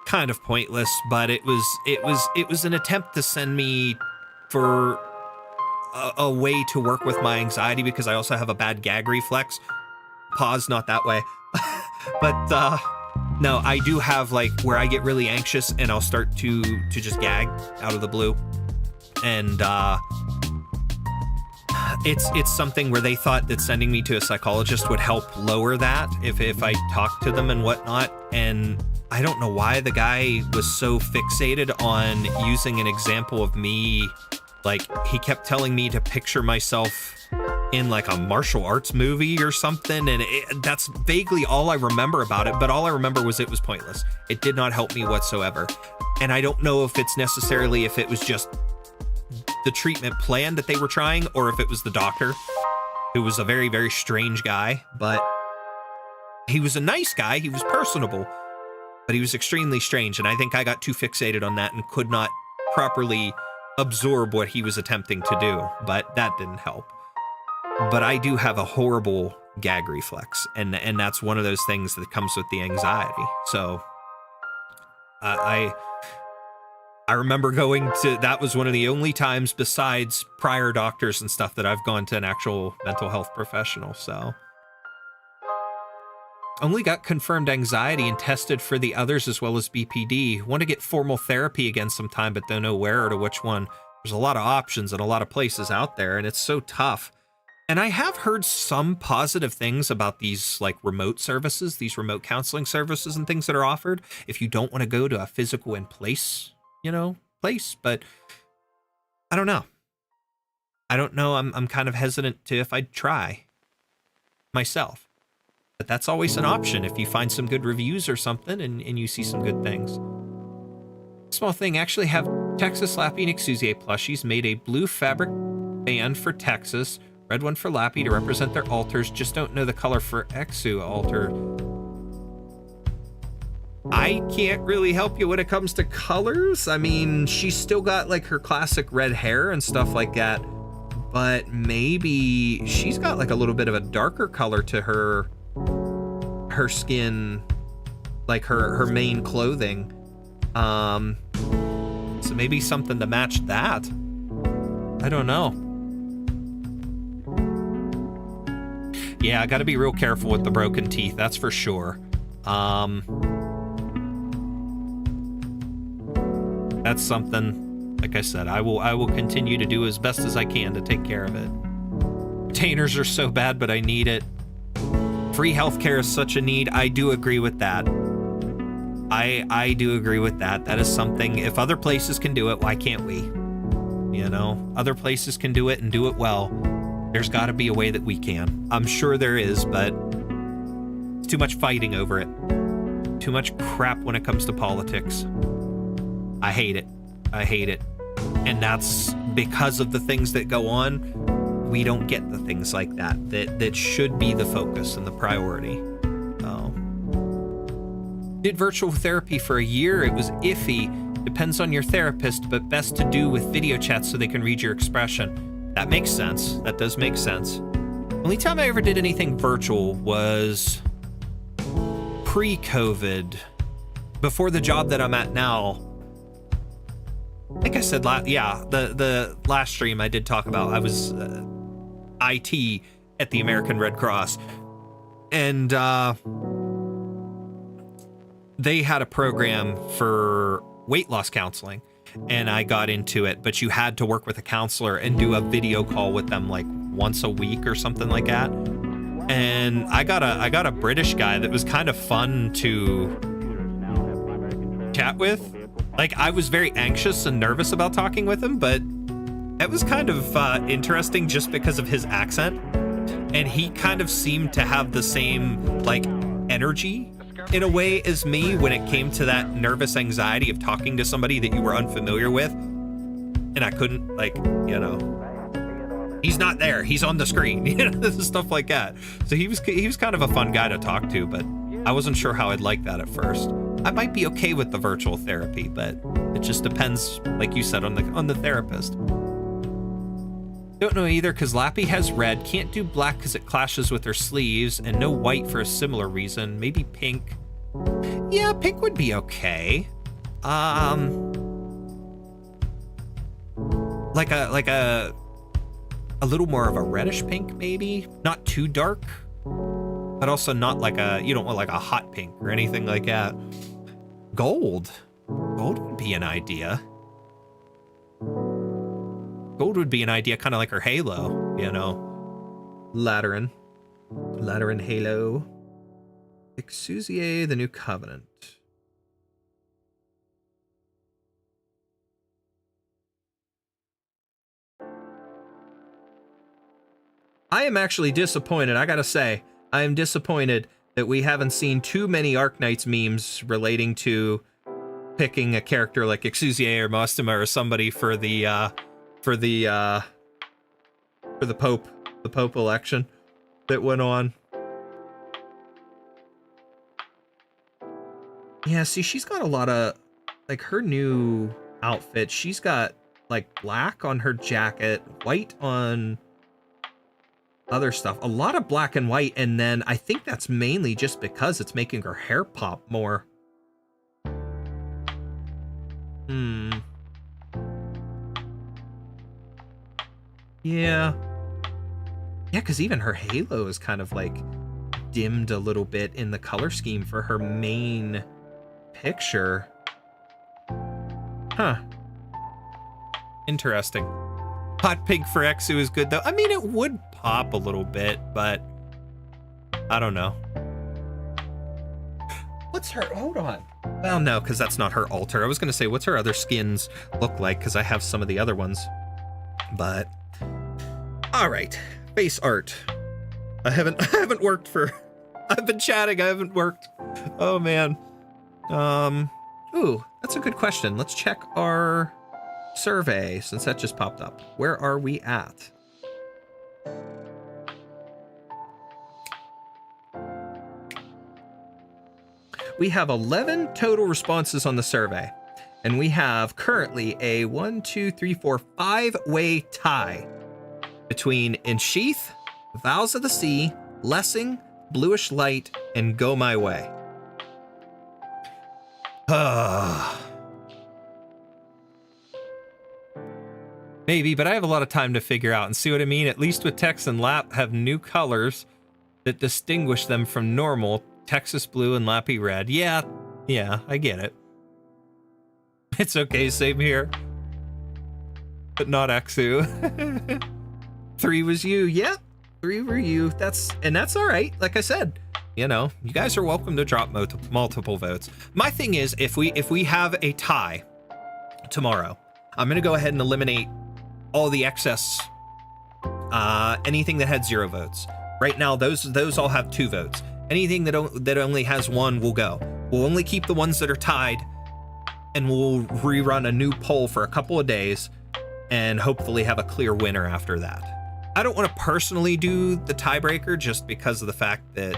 kind of pointless, but it was an attempt to send me for a way to work with my anxiety, because I also have a bad gag reflex. Pause, not that way. But no, I do have like where I get really anxious and I'll start to just gag out of the blue. And it's something where they thought that sending me to a psychologist would help lower that if I talk to them and whatnot. And I don't know why the guy was so fixated on using an example of me. Like, he kept telling me to picture myself in like a martial arts movie or something, and that's vaguely all I remember about it, but all I remember was it was pointless. It did not help me whatsoever. And I don't know if it's necessarily if it was just the treatment plan that they were trying, or if it was the doctor, who was a very, very strange guy. But he was a nice guy, he was personable, but he was extremely strange, and I think I got too fixated on that and could not properly absorb what he was attempting to do, but that didn't help. But I do have a horrible gag reflex, and that's one of those things that comes with the anxiety. So I remember going to, that was one of the only times besides prior doctors and stuff that I've gone to an actual mental health professional. So only got confirmed anxiety and tested for the others as well as BPD. Want to get formal therapy again sometime, but don't know where or to which one. There's a lot of options and a lot of places out there, and it's so tough. And I have heard some positive things about these like remote services, these remote counseling services and things that are offered if you don't want to go to a physical in place, place. But I don't know. I'm kind of hesitant to if I'd try myself. But that's always an option if you find some good reviews or something and you see some good things. Small thing, actually have Texas Lappy and Exusier plushies, made a blue fabric band for Texas, red one for Lappy to represent their altars, just don't know the color for Exu altar. I can't really help you when it comes to colors. I mean, she's still got like her classic red hair and stuff like that, but maybe she's got like a little bit of a darker color to her skin, like her main clothing. So maybe something to match that. I don't know. Yeah, I gotta be real careful with the broken teeth, that's for sure. That's something, like I said, I will continue to do as best as I can to take care of it. Retainers are so bad, but I need it. Free healthcare is such a need. I do agree with that. I do agree with that. That is something, if other places can do it, why can't we? You know, other places can do it and do it well. There's got to be a way that we can. I'm sure there is, but it's too much fighting over it. Too much crap when it comes to politics. I hate it. I hate it. And that's because of the things that go on. We don't get the things like that should be the focus and the priority. Did virtual therapy for a year. It was iffy. Depends on your therapist, but best to do with video chat so they can read your expression. That makes sense. That does make sense. Only time I ever did anything virtual was pre-COVID, before the job that I'm at now. I think I said, the last stream I did talk about, I was IT at the American Red Cross. And they had a program for weight loss counseling, and I got into it, but you had to work with a counselor and do a video call with them like once a week or something like that. And I got a British guy that was kind of fun to chat with. Like, I was very anxious and nervous about talking with him, but it was kind of interesting just because of his accent. And he kind of seemed to have the same, like, energy in a way as me when it came to that nervous anxiety of talking to somebody that you were unfamiliar with. And I couldn't, like, you know, he's not there, he's on the screen, you know, stuff like that. So he was kind of a fun guy to talk to, but I wasn't sure how I'd like that at first. I might be okay with the virtual therapy, but it just depends, like you said, on the therapist. Don't know either, because Lappy has red, can't do black because it clashes with her sleeves, and no white for a similar reason. Maybe pink. Yeah, pink would be okay. Like a little more of a reddish pink, maybe. Not too dark, but also not like you don't want like a hot pink or anything like that. Gold would be an idea. Gold would be an idea, kind of like her halo, you know. Lateran halo. Exousier, the New Covenant. I am actually disappointed, I gotta say. I am disappointed that we haven't seen too many Arknights memes relating to picking a character like Exousier or Mostima or somebody for the Pope election that went on. Yeah, see, she's got a lot of, like, her new outfit. She's got like black on her jacket, white on other stuff, a lot of black and white, and then I think that's mainly just because it's making her hair pop more. Yeah, because even her halo is kind of like dimmed a little bit in the color scheme for her main picture. Huh. Interesting. Hot pink for Exu is good though. I mean, it would pop a little bit, but I don't know. What's her, hold on. Well, no, because that's not her altar. I was gonna say, what's her other skins look like? Because I have some of the other ones. But all right, face art. I haven't worked for, I've been chatting, I haven't worked. Oh man. Ooh, that's a good question. Let's check our survey since that just popped up. Where are we at? We have 11 total responses on the survey, and we have currently a 5-way tie between Ensheath, Vows of the Sea, Blessing, Bluish Light, and Go My Way. Maybe, but I have a lot of time to figure out and see what I mean. At least with Tex and Lap have new colors that distinguish them from normal. Texas Blue and Lappy Red. Yeah, I get it. It's okay, same here. But not Exu. 3 was you. Yep, 3 were you. That's all right. Like I said, you know, you guys are welcome to drop multiple votes. My thing is, if we have a tie tomorrow, I'm gonna go ahead and eliminate all the excess, anything that had 0 votes. Right now, those all have 2 votes. Anything that only has 1 will go. We'll only keep the ones that are tied, and we'll rerun a new poll for a couple of days, and hopefully have a clear winner after that. I don't want to personally do the tiebreaker just because of the fact that,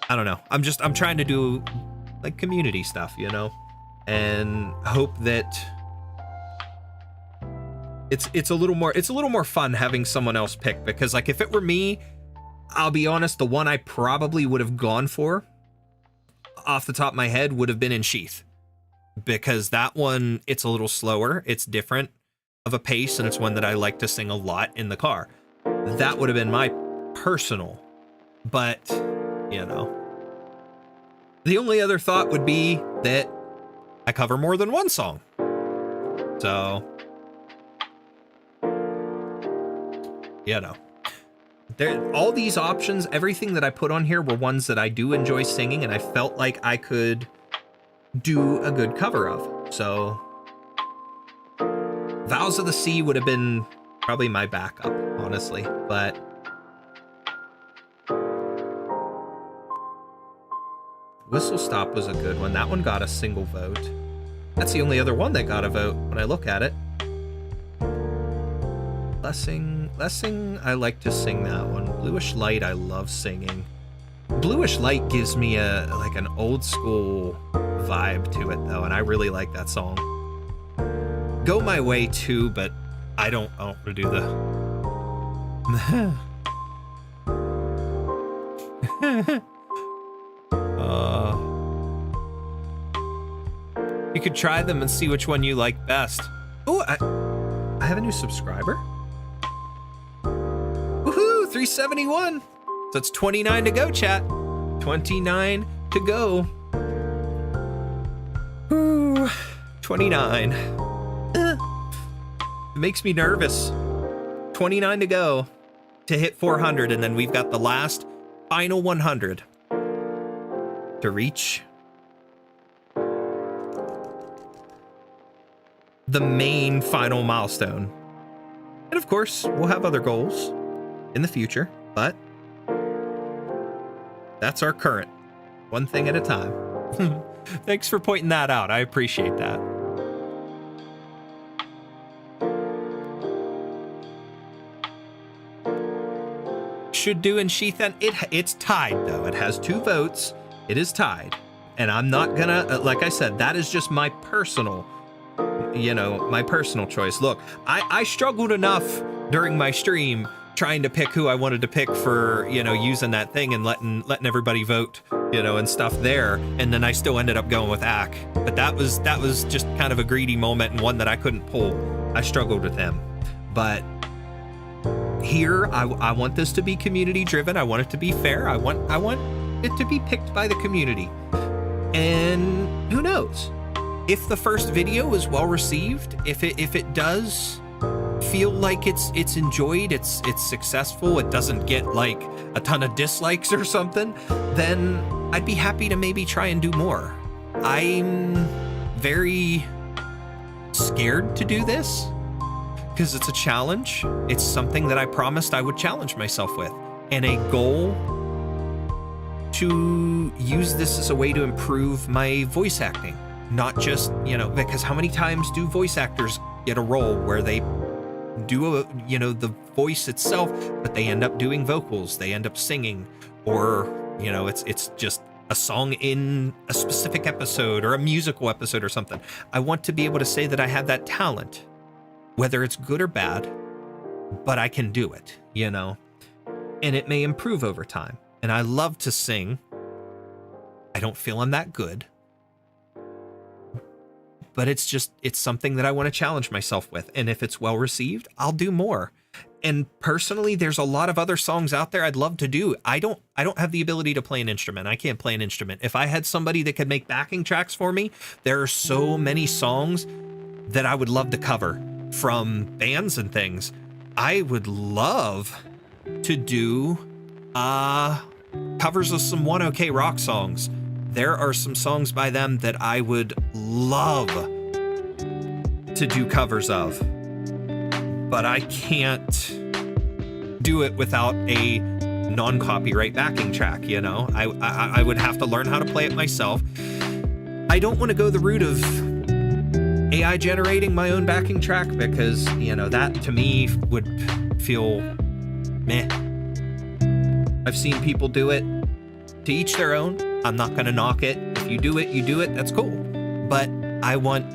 I don't know. I'm trying to do like community stuff, you know, and hope that it's a little more fun having someone else pick, because like if it were me, I'll be honest, the one I probably would have gone for off the top of my head would have been Ensheath, because that one, it's a little slower, it's different of a pace, and it's one that I like to sing a lot in the car. That would have been my personal, but you know, the only other thought would be that I cover more than one song. So, you know, all these options, everything that I put on here were ones that I do enjoy singing, and I felt like I could do a good cover of. So, Vows of the Sea would have been probably my backup, honestly, but Whistle Stop was a good one. That one got a single vote. That's the only other one that got a vote when I look at it. Blessing, I like to sing that one. Bluish Light, I love singing. Bluish Light gives me like an old school vibe to it though, and I really like that song. Go My Way too, but I don't want to do the you could try them and see which one you like best. Oh, I have a new subscriber. Woohoo, 371. So it's 29 to go, chat. 29 to go. Ooh, 29. It makes me nervous. 29 to go to hit 400, and then we've got the last final 100 to reach the main final milestone. And of course, we'll have other goals in the future, but that's our current, one thing at a time. Thanks for pointing that out. I appreciate that. Should do Ensheath, and it's tied though. It has 2 votes. It is tied, and I'm not gonna, like I said, that is just my personal, you know, my personal choice. Look, I struggled enough during my stream trying to pick who I wanted to pick for, you know, using that thing and letting everybody vote, you know, and stuff there, and then I still ended up going with Ak. But that was just kind of a greedy moment and one that I couldn't pull. I struggled with them, but here I want this to be community driven. I want it to be fair. I want it to be picked by the community, and who knows, if the first video is well received, if it does feel like it's enjoyed, it's successful, it doesn't get like a ton of dislikes or something, then I'd be happy to maybe try and do more. I'm very scared to do this because it's a challenge. It's something that I promised I would challenge myself with, and a goal to use this as a way to improve my voice acting. Not just, you know, because how many times do voice actors get a role where they do the voice itself, but they end up doing vocals, they end up singing, or, you know, it's just a song in a specific episode or a musical episode or something. I want to be able to say that I have that talent whether it's good or bad, but I can do it, you know, and it may improve over time. And I love to sing. I don't feel I'm that good, but it's something that I want to challenge myself with. And if it's well received, I'll do more. And personally, there's a lot of other songs out there I'd love to do. I don't have the ability to play an instrument. I can't play an instrument. If I had somebody that could make backing tracks for me, there are so many songs that I would love to cover from bands and things. I would love to do covers of some 1OK Rock songs. There are some songs by them that I would love to do covers of, but I can't do it without a non-copyright backing track, you know? I would have to learn how to play it myself. I don't want to go the route of AI generating my own backing track because, you know, that to me would feel meh. I've seen people do it. To each their own. I'm not going to knock it. If you do it, that's cool. But I want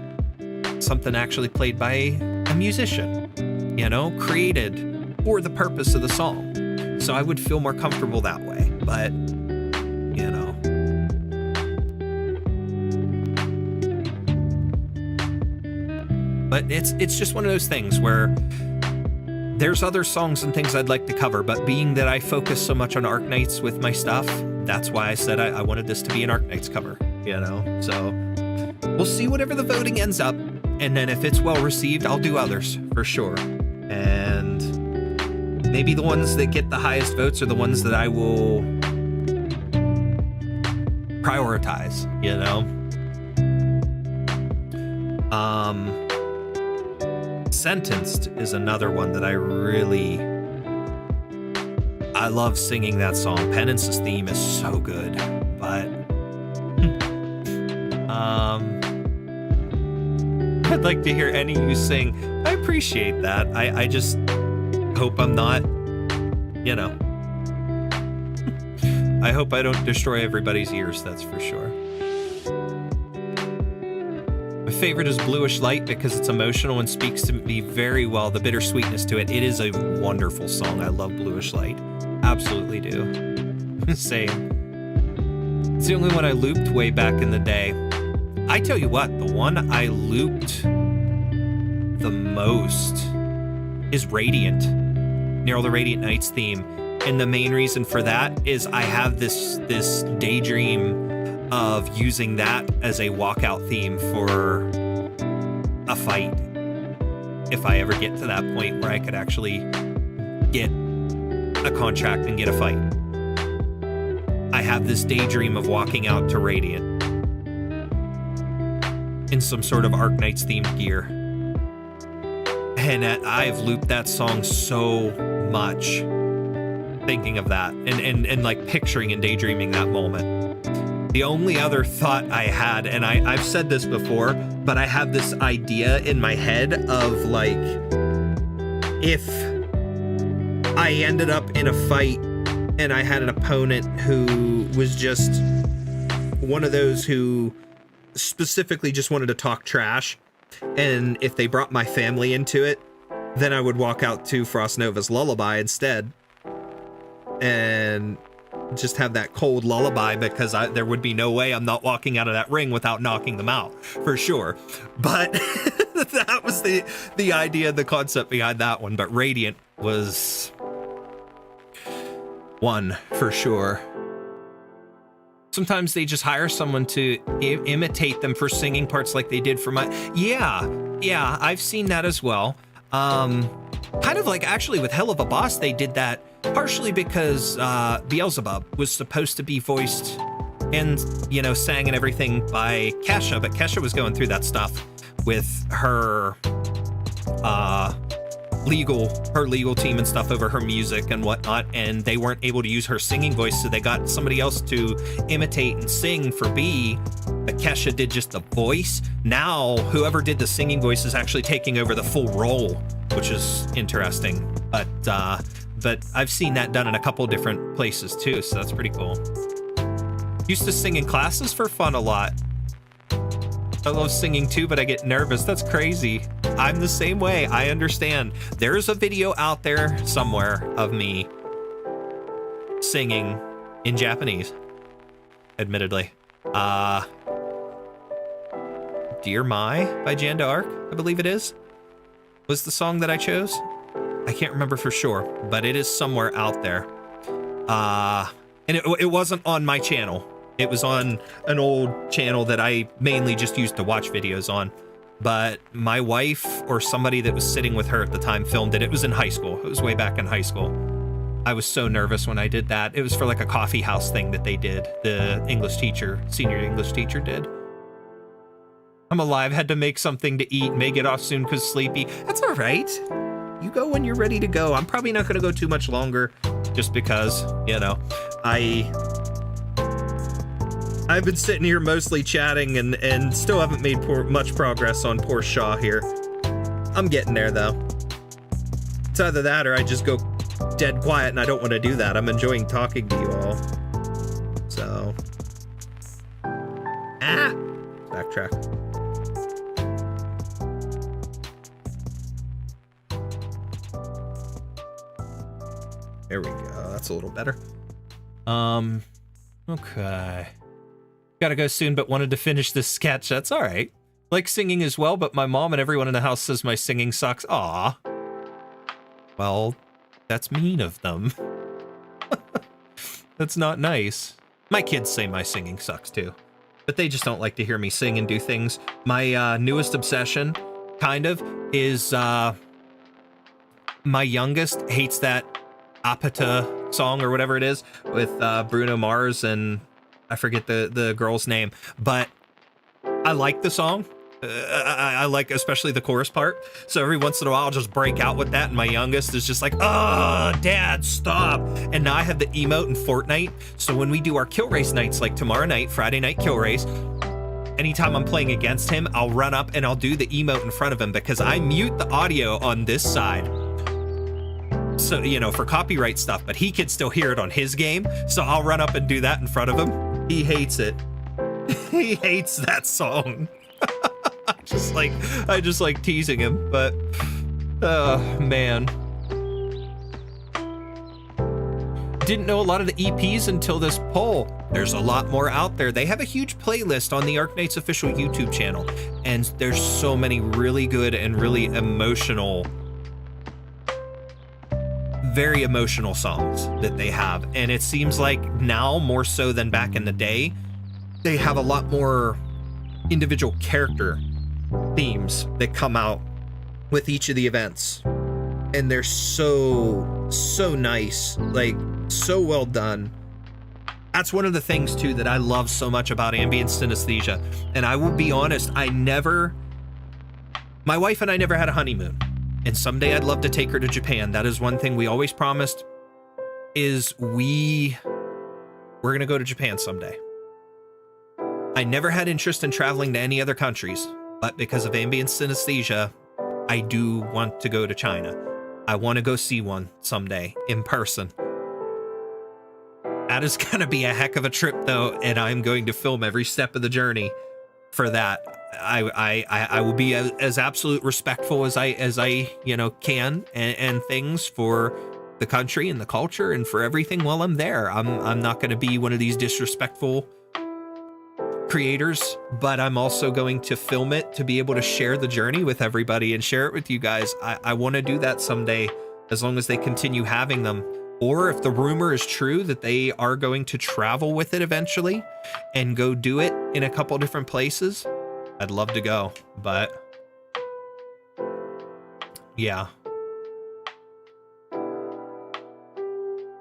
something actually played by a musician, you know, created for the purpose of the song. So I would feel more comfortable that way. But, you know. But it's just one of those things where there's other songs and things I'd like to cover, but being that I focus so much on Arknights with my stuff, that's why I said I wanted this to be an Arknights cover, you know? So we'll see whatever the voting ends up, and then if it's well received, I'll do others for sure. And maybe the ones that get the highest votes are the ones that I will prioritize, you know? Sentenced is another one that I love singing that song. Penance's theme is so good, but I'd like to hear any of you sing. I appreciate that. I just hope I'm not, you know, I hope I don't destroy everybody's ears, that's for sure. My favorite is Bluish Light because it's emotional and speaks to me very well, the bittersweetness to it. It is a wonderful song. I love Bluish Light. Absolutely do. Same. It's the only one I looped way back in the day. I tell you what, the one I looped the most is Radiant. Neryl the Radiant Knights theme. And the main reason for that is I have this daydream of using that as a walkout theme for a fight. If I ever get to that point where I could actually get a contract and get a fight. I have this daydream of walking out to Radiant in some sort of Arknights themed gear. And I've looped that song so much thinking of that and like picturing and daydreaming that moment. The only other thought I had, and I've said this before, but I have this idea in my head of like, if I ended up in a fight and I had an opponent who was just one of those who specifically just wanted to talk trash, and if they brought my family into it, then I would walk out to Frost Nova's Lullaby instead and just have that cold lullaby, because there would be no way I'm not walking out of that ring without knocking them out, for sure. But that was the idea, the concept behind that one. But Radiant was one for sure. Sometimes they just hire someone to imitate them for singing parts like they did for my... Yeah, I've seen that as well. Kind of like actually with Hell of a Boss, they did that partially because Beelzebub was supposed to be voiced and, you know, sang and everything by Kesha, but Kesha was going through that stuff with her legal team and stuff over her music and whatnot, and they weren't able to use her singing voice, so they got somebody else to imitate and sing for B, but Kesha did just the voice. Now whoever did the singing voice is actually taking over the full role, which is interesting. But I've seen that done in a couple different places too, so that's pretty cool. Used to sing in classes for fun a lot. I love singing too, but I get nervous. That's crazy. I'm the same way. I understand. There's a video out there somewhere of me singing in Japanese, admittedly. Dear Mai by Jan d'Arc, I believe it is, was the song that I chose. I can't remember for sure, but it is somewhere out there. And it wasn't on my channel. It was on an old channel that I mainly just used to watch videos on. But my wife or somebody that was sitting with her at the time filmed it. It was in high school. It was way back in high school. I was so nervous when I did that. It was for like a coffee house thing that they did. The English teacher, senior English teacher did. I'm alive, had to make something to eat, may get off soon because sleepy. That's all right. You go when you're ready to go. I'm probably not going to go too much longer just because, you know, I've been sitting here mostly chatting and still haven't made much progress on poor Shaw here. I'm getting there though. It's either that or I just go dead quiet, and I don't want to do that. I'm enjoying talking to you all. So. Backtrack. There we go. That's a little better. Okay. Gotta go soon, but wanted to finish this sketch. That's all right. Like singing as well, but my mom and everyone in the house says my singing sucks. Aw. Well, that's mean of them. That's not nice. My kids say my singing sucks too, but they just don't like to hear me sing and do things. My newest obsession, kind of, is my youngest hates that Apata song or whatever it is with Bruno Mars and I forget the girl's name, but I like the song. I like especially the chorus part. So every once in a while I'll just break out with that, and my youngest is just like, "Oh, Dad, stop." And now I have the emote in Fortnite. So when we do our kill race nights, like tomorrow night, Friday night kill race, anytime I'm playing against him, I'll run up and I'll do the emote in front of him because I mute the audio on this side. So, you know, for copyright stuff, but he can still hear it on his game. So I'll run up and do that in front of him. He hates it. He hates that song. I just like teasing him, but man. Didn't know a lot of the EPs until this poll. There's a lot more out there. They have a huge playlist on the Arknights official YouTube channel, and there's so many really good and really emotional, very emotional songs that they have. And it seems like now more so than back in the day, they have a lot more individual character themes that come out with each of the events, and they're so nice, like so well done. That's one of the things too that I love so much about ambient synesthesia. And I will be honest, my wife and I never had a honeymoon, and someday I'd love to take her to Japan. That is one thing we always promised, is we're gonna go to Japan someday. I never had interest in traveling to any other countries, but because of ambient synesthesia, I do want to go to China. I want to go see one someday in person. That is going to be a heck of a trip though, and I'm going to film every step of the journey for that. I will be as absolute respectful as I can and things for the country and the culture and for everything while I'm there. I'm not going to be one of these disrespectful creators, but I'm also going to film it to be able to share the journey with everybody and share it with you guys. I want to do that someday, as long as they continue having them, or if the rumor is true that they are going to travel with it eventually and go do it in a couple different places. I'd love to go, but yeah.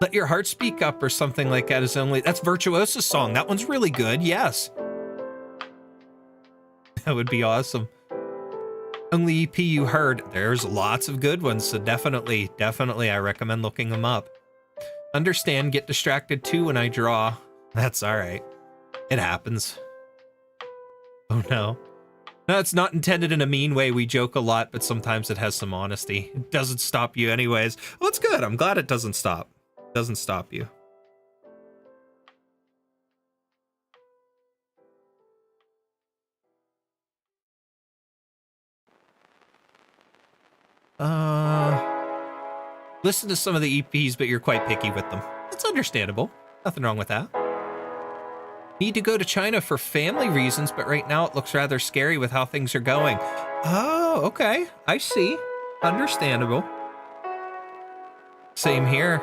Let Your Heart Speak Up or something like that is only, that's Virtuosa's song. That one's really good. Yes. That would be awesome. Only EP you heard. There's lots of good ones, so definitely I recommend looking them up. Understand, get distracted too when I draw. That's all right. It happens. Oh no. No, it's not intended in a mean way. We joke a lot, but sometimes it has some honesty. It doesn't stop you anyways. Well, it's good. I'm glad it doesn't stop. It doesn't stop you. Listen to some of the EPs, but you're quite picky with them. That's understandable. Nothing wrong with that. Need to go to China for family reasons, but right now it looks rather scary with how things are going. Oh, okay. I see. Understandable. Same here.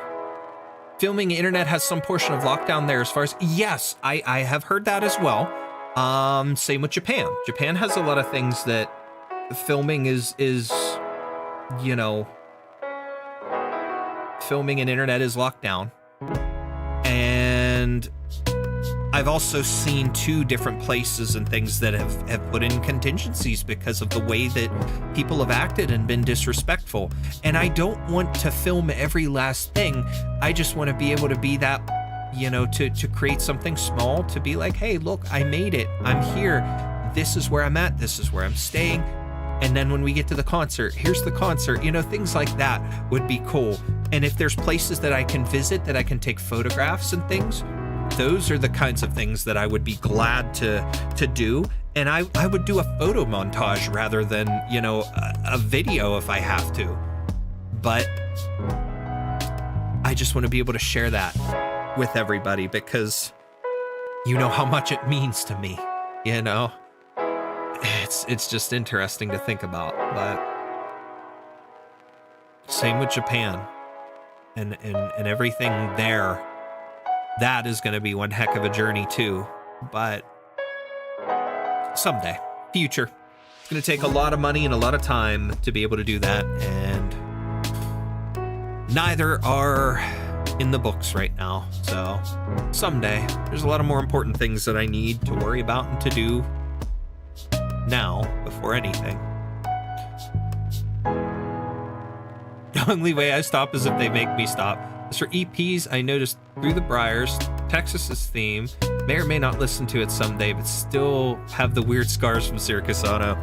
Filming internet has some portion of lockdown there as far as... Yes, I have heard that as well. Same with Japan. Japan has a lot of things that filming is you know, filming and internet is locked down. And I've also seen 2 different places and things that have put in contingencies because of the way that people have acted and been disrespectful. And I don't want to film every last thing. I just want to be able to be that, you know, to create something small, to be like, hey, look, I made it. I'm here. This is where I'm at. This is where I'm staying. And then when we get to the concert, here's the concert, you know, things like that would be cool. And if there's places that I can visit, that I can take photographs and things, those are the kinds of things that I would be glad to do. And I would do a photo montage rather than, you know, a video if I have to. But I just want to be able to share that with everybody because you know how much it means to me, you know? It's just interesting to think about, but same with Japan and everything there. That is going to be one heck of a journey too, but someday, future. It's going to take a lot of money and a lot of time to be able to do that, and neither are in the books right now. So someday, there's a lot of more important things that I need to worry about and to do now before anything. The only way I stop is if they make me stop. As for EPs, I noticed Through the Briars, Texas's theme. May or may not listen to it someday, but still have the weird scars from Circus Auto.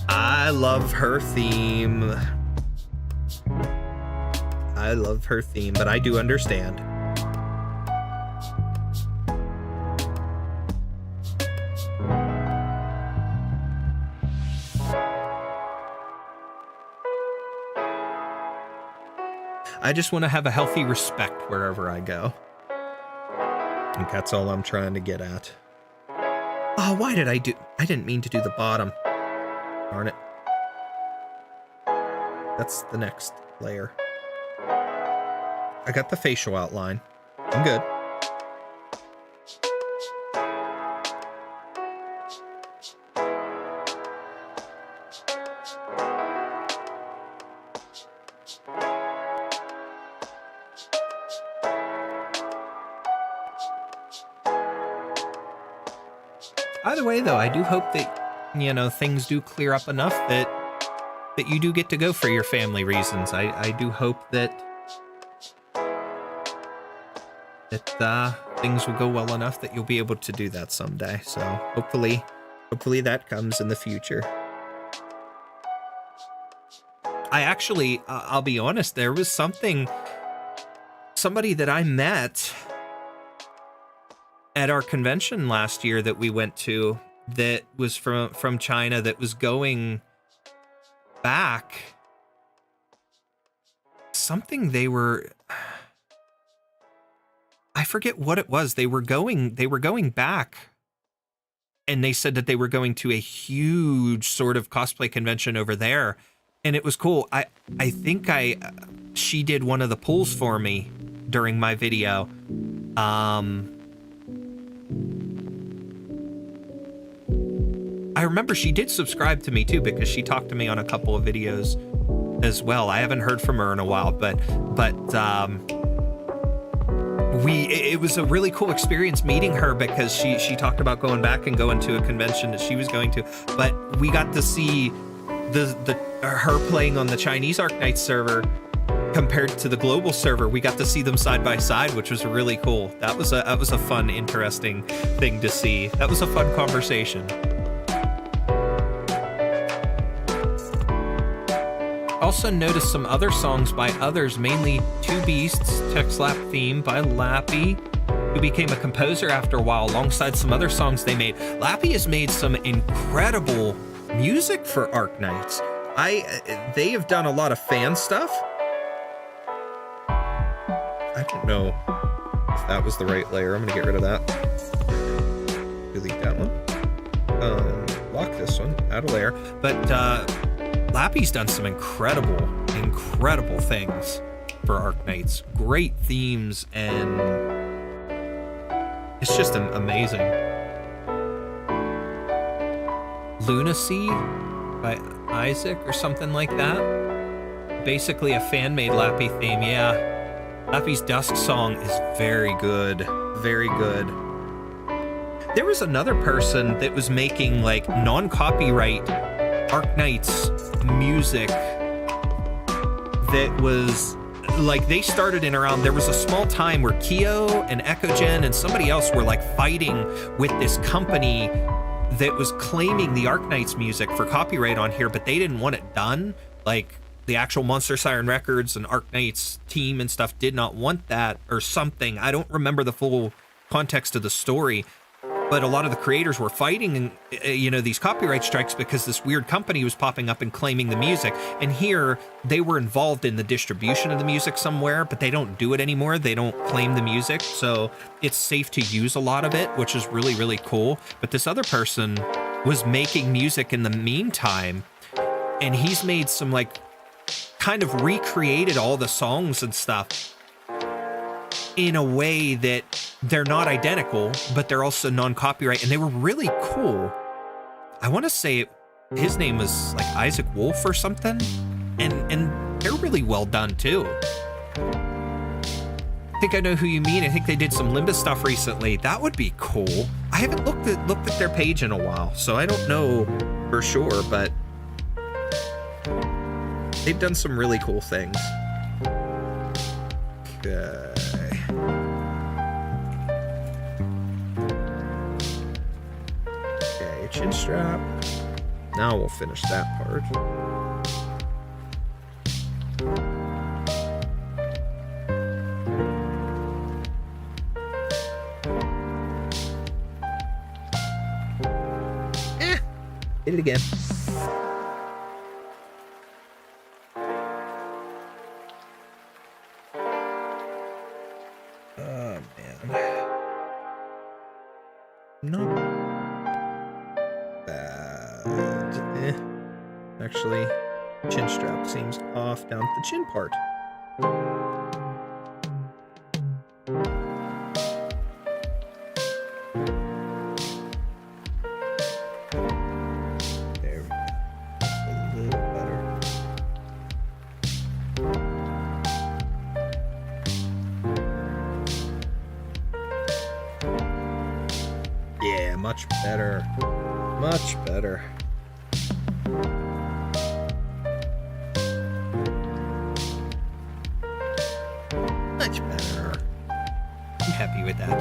I love her theme. But I do understand. I just want to have a healthy respect wherever I go. I think that's all I'm trying to get at. Oh, why did I didn't mean to do the bottom. Darn it. That's the next layer. I got the facial outline. I'm good. Either way, though, I do hope that, you know, things do clear up enough that you do get to go for your family reasons. I do hope that things will go well enough that you'll be able to do that someday. So hopefully that comes in the future. I actually, I'll be honest, there was somebody that I met at our convention last year that we went to that was from China that was going back. Something they were, I forget what it was. They were going back, and they said that they were going to a huge sort of cosplay convention over there, and it was cool. I think she did one of the pulls for me during my video. I remember she did subscribe to me too, because she talked to me on a couple of videos as well. I haven't heard from her in a while, but it was a really cool experience meeting her, because she talked about going back and going to a convention that she was going to, but we got to see her playing on the Chinese Arknights server compared to the global server. We got to see them side by side, which was really cool. That was a fun, interesting thing to see. That was a fun conversation. Also noticed some other songs by others, mainly Two Beasts, Tech Slap theme by Lappy, who became a composer after a while, alongside some other songs they made. Lappy has made some incredible music for Arknights. They have done a lot of fan stuff. I don't know if that was the right layer. I'm gonna get rid of that. Delete that one. Lock this one. Add a layer. But Lappy's done some incredible things for Arknights. Great themes, and it's just amazing. Lunacy by Isaac or something like that. Basically a fan-made Lappy theme, yeah. Lappy's Dusk song is very good. Very good. There was another person that was making like non-copyright Arknights music that was like, they started in around, there was a small time where Keo and Echogen and somebody else were like fighting with this company that was claiming the Arknights music for copyright on here, but they didn't want it done. Like, the actual Monster Siren Records and Arknights team and stuff did not want that or something. I don't remember the full context of the story, but a lot of the creators were fighting, these copyright strikes because this weird company was popping up and claiming the music. And here, they were involved in the distribution of the music somewhere, but they don't do it anymore. They don't claim the music, so it's safe to use a lot of it, which is really, really cool. But this other person was making music in the meantime, and he's made some, like, kind of recreated all the songs and stuff in a way that they're not identical, but they're also non-copyright, and they were really cool. I want to say his name was like Isaac Wolf or something, and they're really well done too. I think I know who you mean. I think they did some Limbus stuff recently. That would be cool. I haven't looked at their page in a while, so I don't know for sure, but they've done some really cool things. Okay. Chin strap. Now we'll finish that part. Hit it again. Oh man. No. Actually, chin strap seems off down at the chin part. There we go. That's a little better. Yeah, much better. Much better. Much better. I'm happy with that.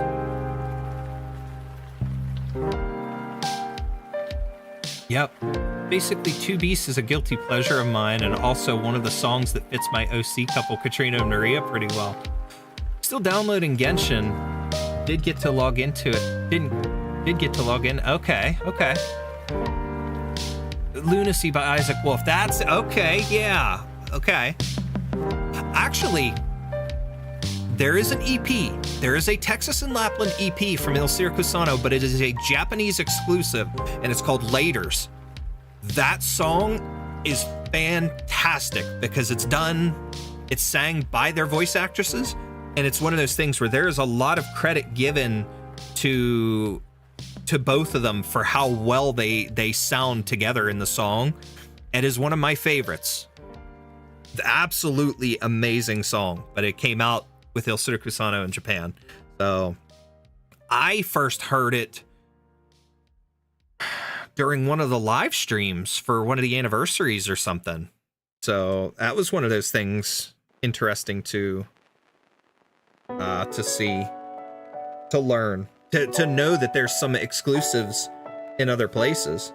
Yep. Basically, Two Beasts is a guilty pleasure of mine, and also one of the songs that fits my OC couple, Katrina and Maria, pretty well. Still downloading Genshin. Did get to log into it. Did get to log in. Okay. Lunacy by Isaac Wolf. That's okay. Yeah. Okay. Actually, there is an EP. There is a Texas and Lapland EP from Il Circusano, but it is a Japanese exclusive, and it's called Laters. That song is fantastic because it's sang by their voice actresses, and it's one of those things where there is a lot of credit given to both of them for how well they sound together in the song. It is one of my favorites. Absolutely amazing song, but it came out with Il Circusano in Japan. So I first heard it during one of the live streams for one of the anniversaries or something. So that was one of those things interesting to see, to learn, to know that there's some exclusives in other places.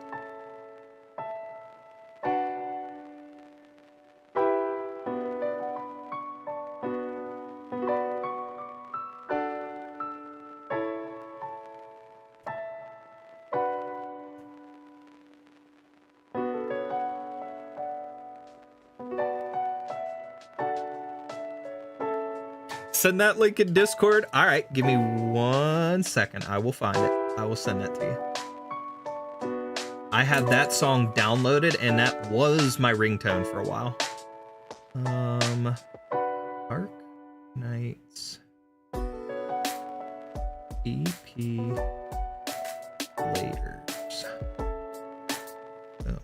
Send that link in Discord. All right, give me 1 second. I will find it. I will send that to you. I had that song downloaded, and that was my ringtone for a while. Arknights EP Laters. Oh.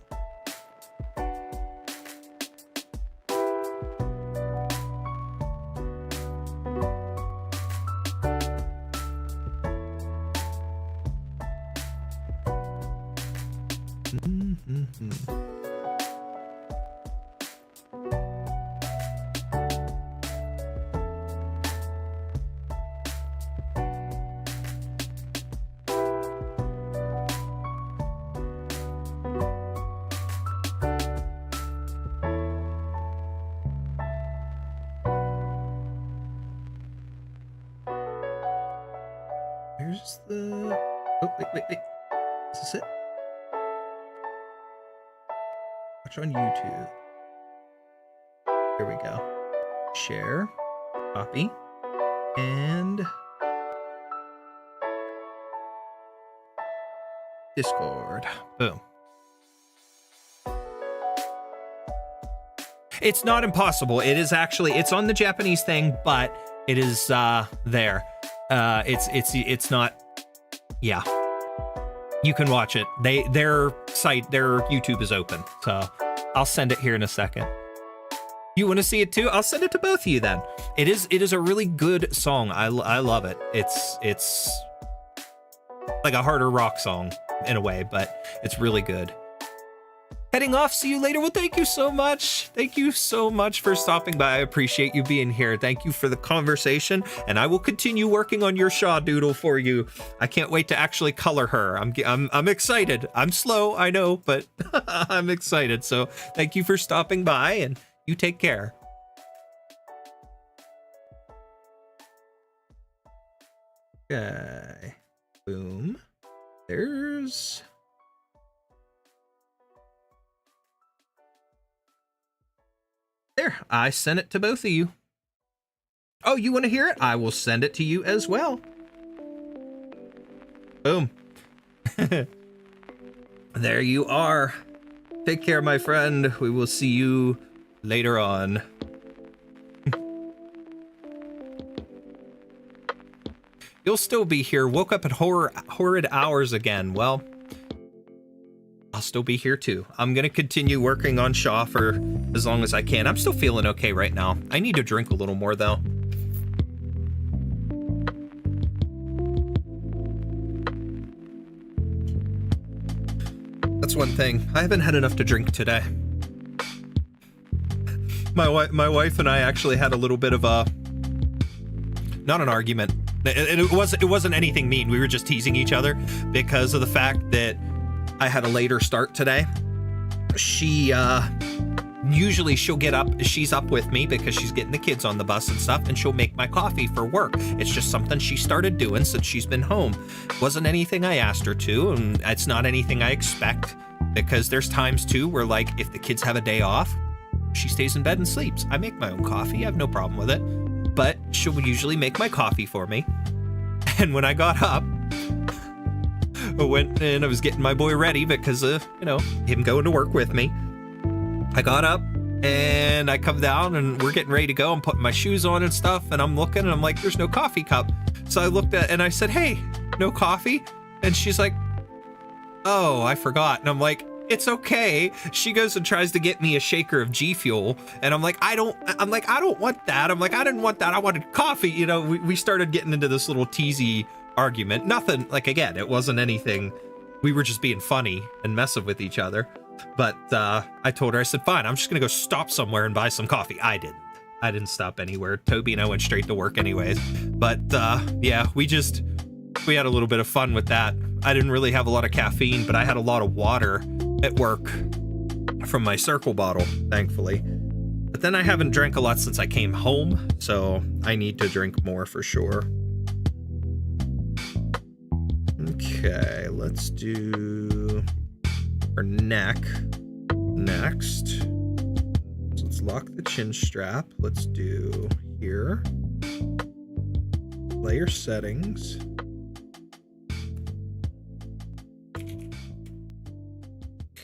Where's the... Oh, wait. Is this it? Watch on YouTube. Here we go. Share. Copy. And... Discord. Boom. It's not impossible. It is actually... It's on the Japanese thing, but it is there. It's not... Yeah. You can watch it. Their site, their YouTube is open. So I'll send it here in a second. You want to see it too? I'll send it to both of you then. It is a really good song. I love it. It's like a harder rock song in a way, but it's really good. Heading off. See you later. Well, thank you so much. Thank you so much for stopping by. I appreciate you being here. Thank you for the conversation, and I will continue working on your Shaw doodle for you. I can't wait to actually color her. I'm excited. I'm slow, I know, but I'm excited. So thank you for stopping by, and you take care. Okay. Boom. There's... There, I sent it to both of you. Oh, you want to hear it? I will send it to you as well. Boom. There you are. Take care, my friend. We will see you later on. You'll still be here. Woke up at horrid hours again. Well, I'll still be here too. I'm gonna continue working on Shaw for as long as I can. I'm still feeling okay right now. I need to drink a little more though. That's one thing. I haven't had enough to drink today. My wife and I actually had a little bit of a, not an argument. It wasn't anything mean. We were just teasing each other because of the fact that I had a later start today. Usually she'll get up, she's up with me because she's getting the kids on the bus and stuff, and she'll make my coffee for work. It's just something she started doing since she's been home. Wasn't anything I asked her to, and it's not anything I expect, because there's times too where, like, if the kids have a day off, she stays in bed and sleeps. I make my own coffee, I have no problem with it, but she'll usually make my coffee for me. And when I got up, I went and I was getting my boy ready because of, you know, him going to work with me. I got up and I come down and we're getting ready to go. I'm putting my shoes on and stuff, and I'm looking and I'm like, there's no coffee cup. So I looked at and I said, hey, no coffee? And she's like, oh, I forgot. And I'm like, it's okay. She goes and tries to get me a shaker of G Fuel, and I'm like, I don't want that. I'm like, I didn't want that. I wanted coffee. You know, we started getting into this little teasy argument. Nothing, like, again, it wasn't anything. We were just being funny and messing with each other. But I told her, I said, fine, I'm just gonna go stop somewhere and buy some coffee. I didn't stop anywhere. Toby and I went straight to work anyways. But yeah, we had a little bit of fun with that. I didn't really have a lot of caffeine, but I had a lot of water at work from my Circle bottle, thankfully. But then I haven't drank a lot since I came home, so I need to drink more for sure. Okay, let's do our neck next. So let's lock the chin strap. Let's do here. Player settings.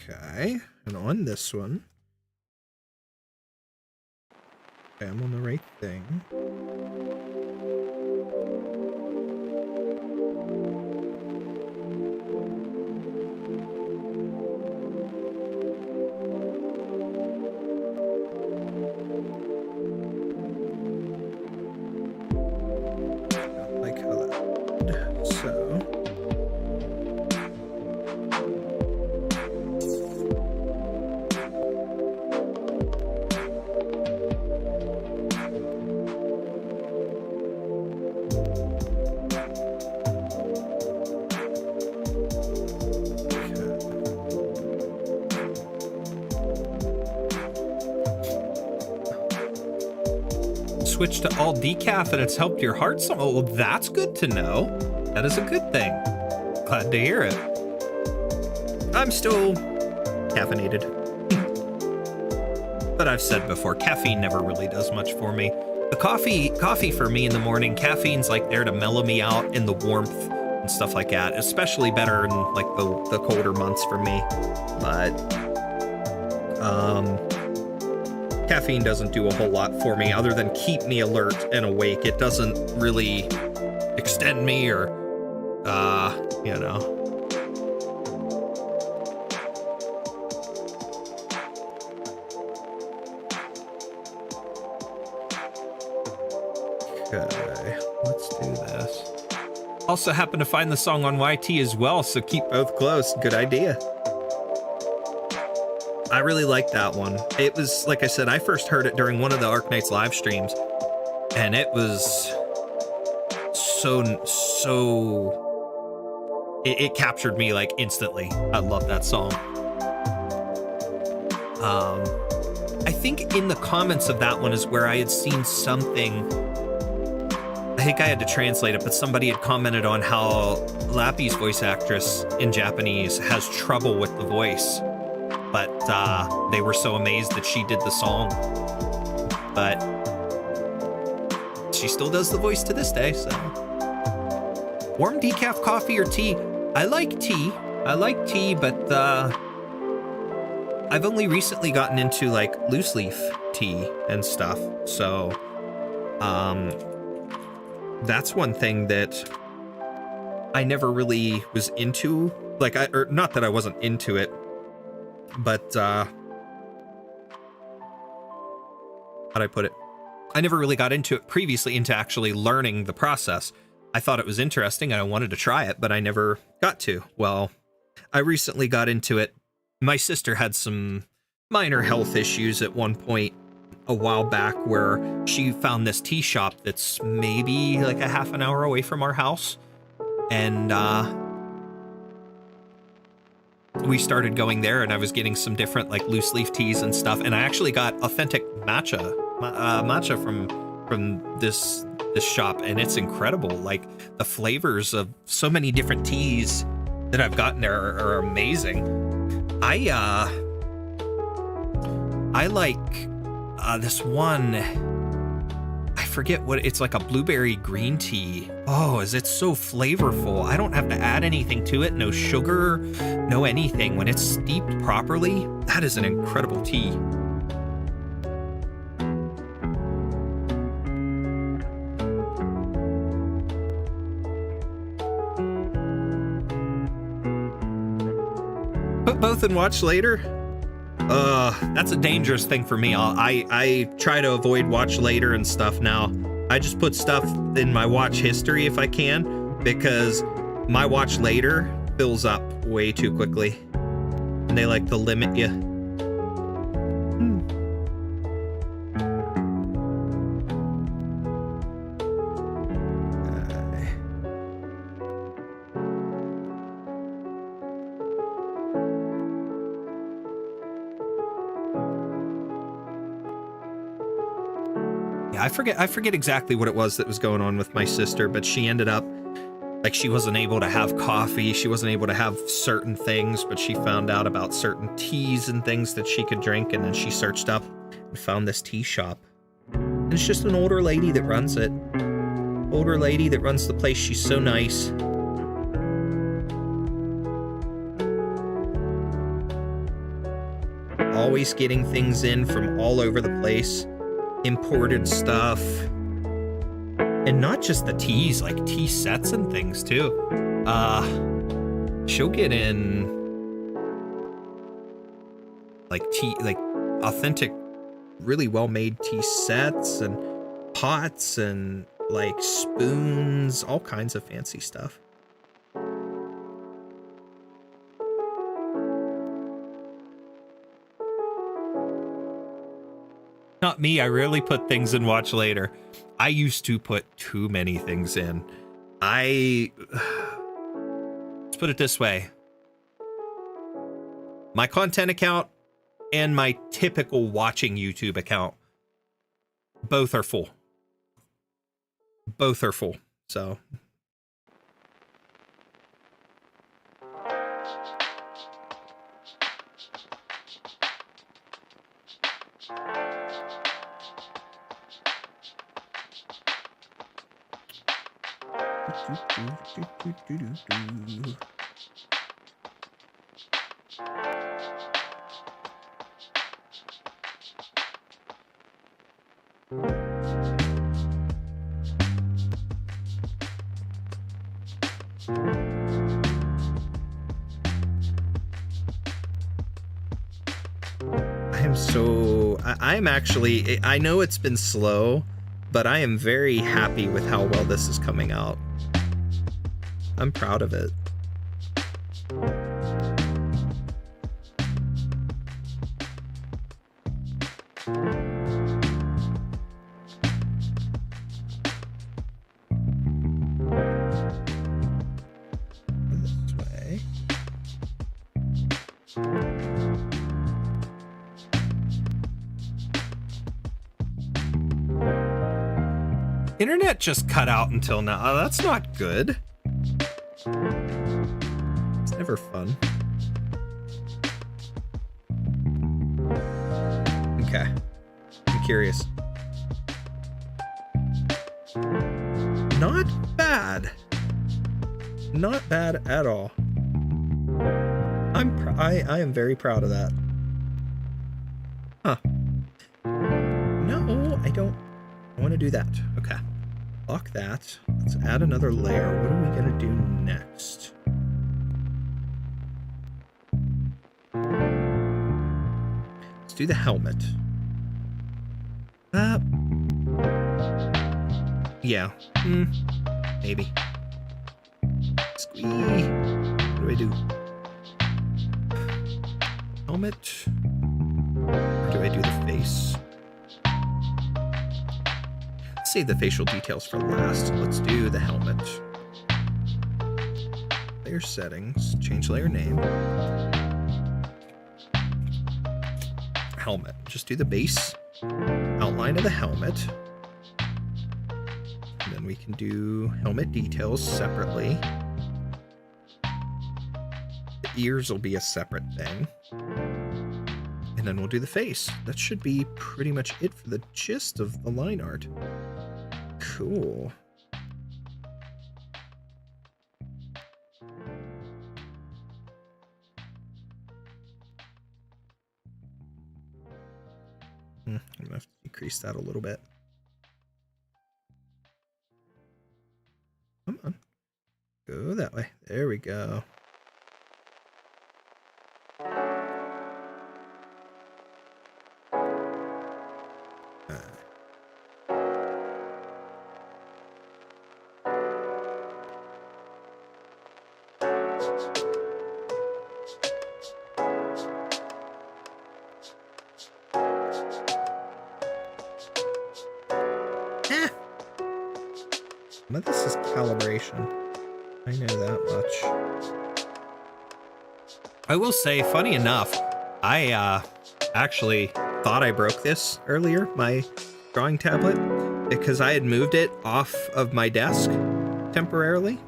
Okay, and on this one, okay, I'm on the right thing. I like how that did. So. Switch to all decaf and it's helped your heart so well, that's good to know. That is a good thing. Glad to hear it. I'm still caffeinated. But I've said before, caffeine never really does much for me. The coffee for me in the morning, caffeine's like there to mellow me out in the warmth and stuff like that, especially better in like the colder months for me. But caffeine doesn't do a whole lot for me other than keep me alert and awake. It doesn't really extend me or, you know. Okay, let's do this. Also happen to find the song on YT as well, so keep both close. Good idea. I really like that one. It was, like I said, I first heard it during one of the Arknights live streams, and it was it captured me like instantly. I love that song. I think in the comments of that one is where I had seen something. I think I had to translate it, but somebody had commented on how Lappy's voice actress in Japanese has trouble with the voice. But they were so amazed that she did the song. But she still does the voice to this day, so. Warm decaf coffee or tea? I like tea. But I've only recently gotten into like loose leaf tea and stuff. So that's one thing that I never really was into. Like, or not that I wasn't into it, but how'd I put it? I never really got into it previously, into actually learning the process. I thought it was interesting and I wanted to try it, but I never got to. Well, I recently got into it. My sister had some minor health issues at one point a while back where she found this tea shop that's maybe like a half an hour away from our house. And we started going there, and I was getting some different like loose leaf teas and stuff, and I actually got authentic matcha from this shop, and it's incredible. Like the flavors of so many different teas that I've gotten there are amazing. I like this one, I forget what it's like, a blueberry green tea. Oh, is it so flavorful? I don't have to add anything to it, no sugar, no anything. When it's steeped properly, that is an incredible tea. Put both and watch later? That's a dangerous thing for me. I try to avoid watch later and stuff now. I just put stuff in my watch history if I can, because my watch later fills up way too quickly. And they like to limit you. I forget exactly what it was that was going on with my sister, but she ended up, like, she wasn't able to have coffee, she wasn't able to have certain things, but she found out about certain teas and things that she could drink, and then she searched up and found this tea shop. And it's just an older lady that runs it. older lady that runs the place. She's so nice. Always getting things in from all over the place. Imported stuff. And not just the teas, like tea sets and things too. She'll get in like tea, like authentic, really well-made tea sets and pots and like spoons, all kinds of fancy stuff. Not me, I rarely put things in watch later. I used to put too many things in. Let's put it this way. My content account and my typical watching YouTube account, both are full. Both are full, so. I'm actually, I know it's been slow, but I am very happy with how well this is coming out. I'm proud of it. This way. Internet just cut out until now. Oh, that's not good. It's never fun. Okay. I'm curious. Not bad. Not bad at all. I am very proud of that. Huh. No, I don't want to do that. Okay. Lock that. Let's add another layer. What are we gonna do next? Let's do the helmet. Yeah. Maybe. Squee. What do I do? Helmet. Or do I do the face? Save the facial details for last. Let's do the helmet. Layer settings, change layer name. Helmet, just do the base outline of the helmet. And then we can do helmet details separately. The ears will be a separate thing. And then we'll do the face. That should be pretty much it for the gist of the line art. Cool. I'm gonna have to decrease that a little bit. Come on. Go that way. There we go. But this is calibration. I know that much. I will say, funny enough, I actually thought I broke this earlier, my drawing tablet, because I had moved it off of my desk temporarily.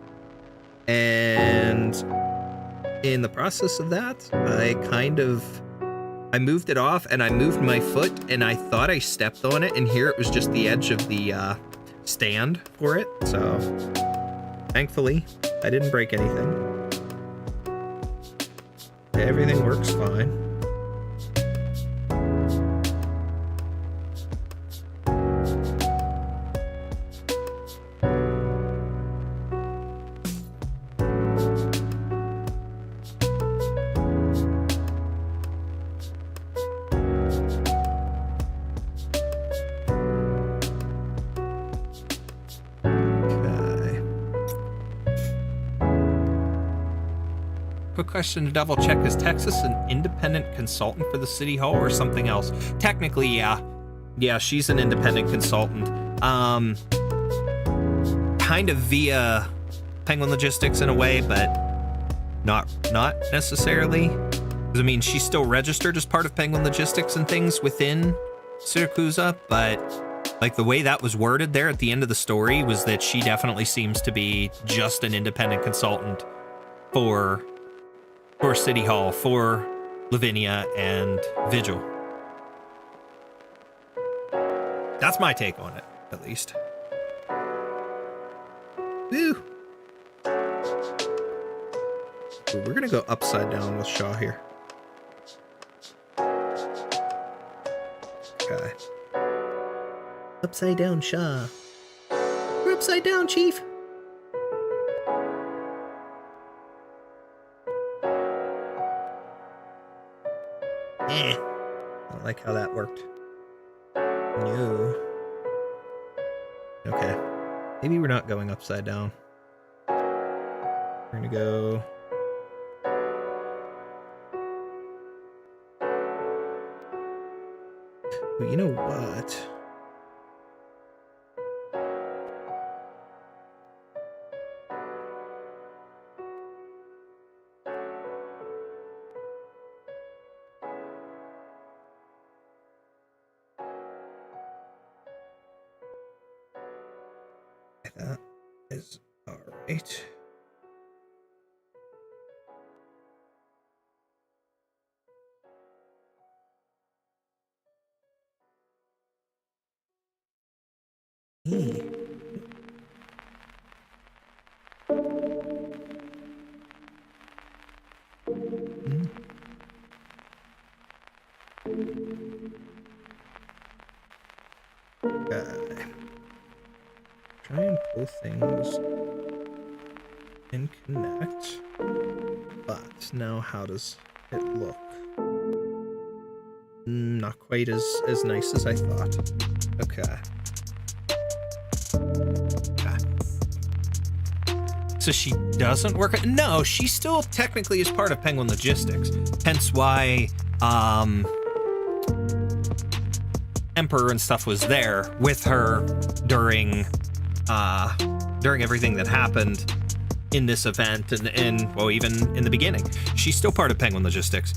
And in the process of that, I moved it off and I moved my foot and I thought I stepped on it, and here it was just the edge of the stand for it, so thankfully I didn't break anything. Everything works fine. Quick question to double check, is Texas an independent consultant for the city hall or something else? Technically, yeah. Yeah, she's an independent consultant. Kind of via Penguin Logistics in a way, but not necessarily. Because, I mean, she's still registered as part of Penguin Logistics and things within Siracusa, but like the way that was worded there at the end of the story was that she definitely seems to be just an independent consultant for City Hall, for Lavinia and Vigil. That's my take on it, at least. Woo! Ooh, we're gonna go upside down with Shaw here. Okay. Upside down, Shaw. We're upside down, Chief. I don't like how that worked. No. Okay. Maybe we're not going upside down. We're gonna go... Well, you know what? That is all right. Okay. Try and pull things and connect. But now how does it look? Not quite as nice as I thought. Okay. So she doesn't work? No, she still technically is part of Penguin Logistics. Hence why Emperor and stuff was there with her during everything that happened in this event and well, even in the beginning. She's still part of Penguin Logistics.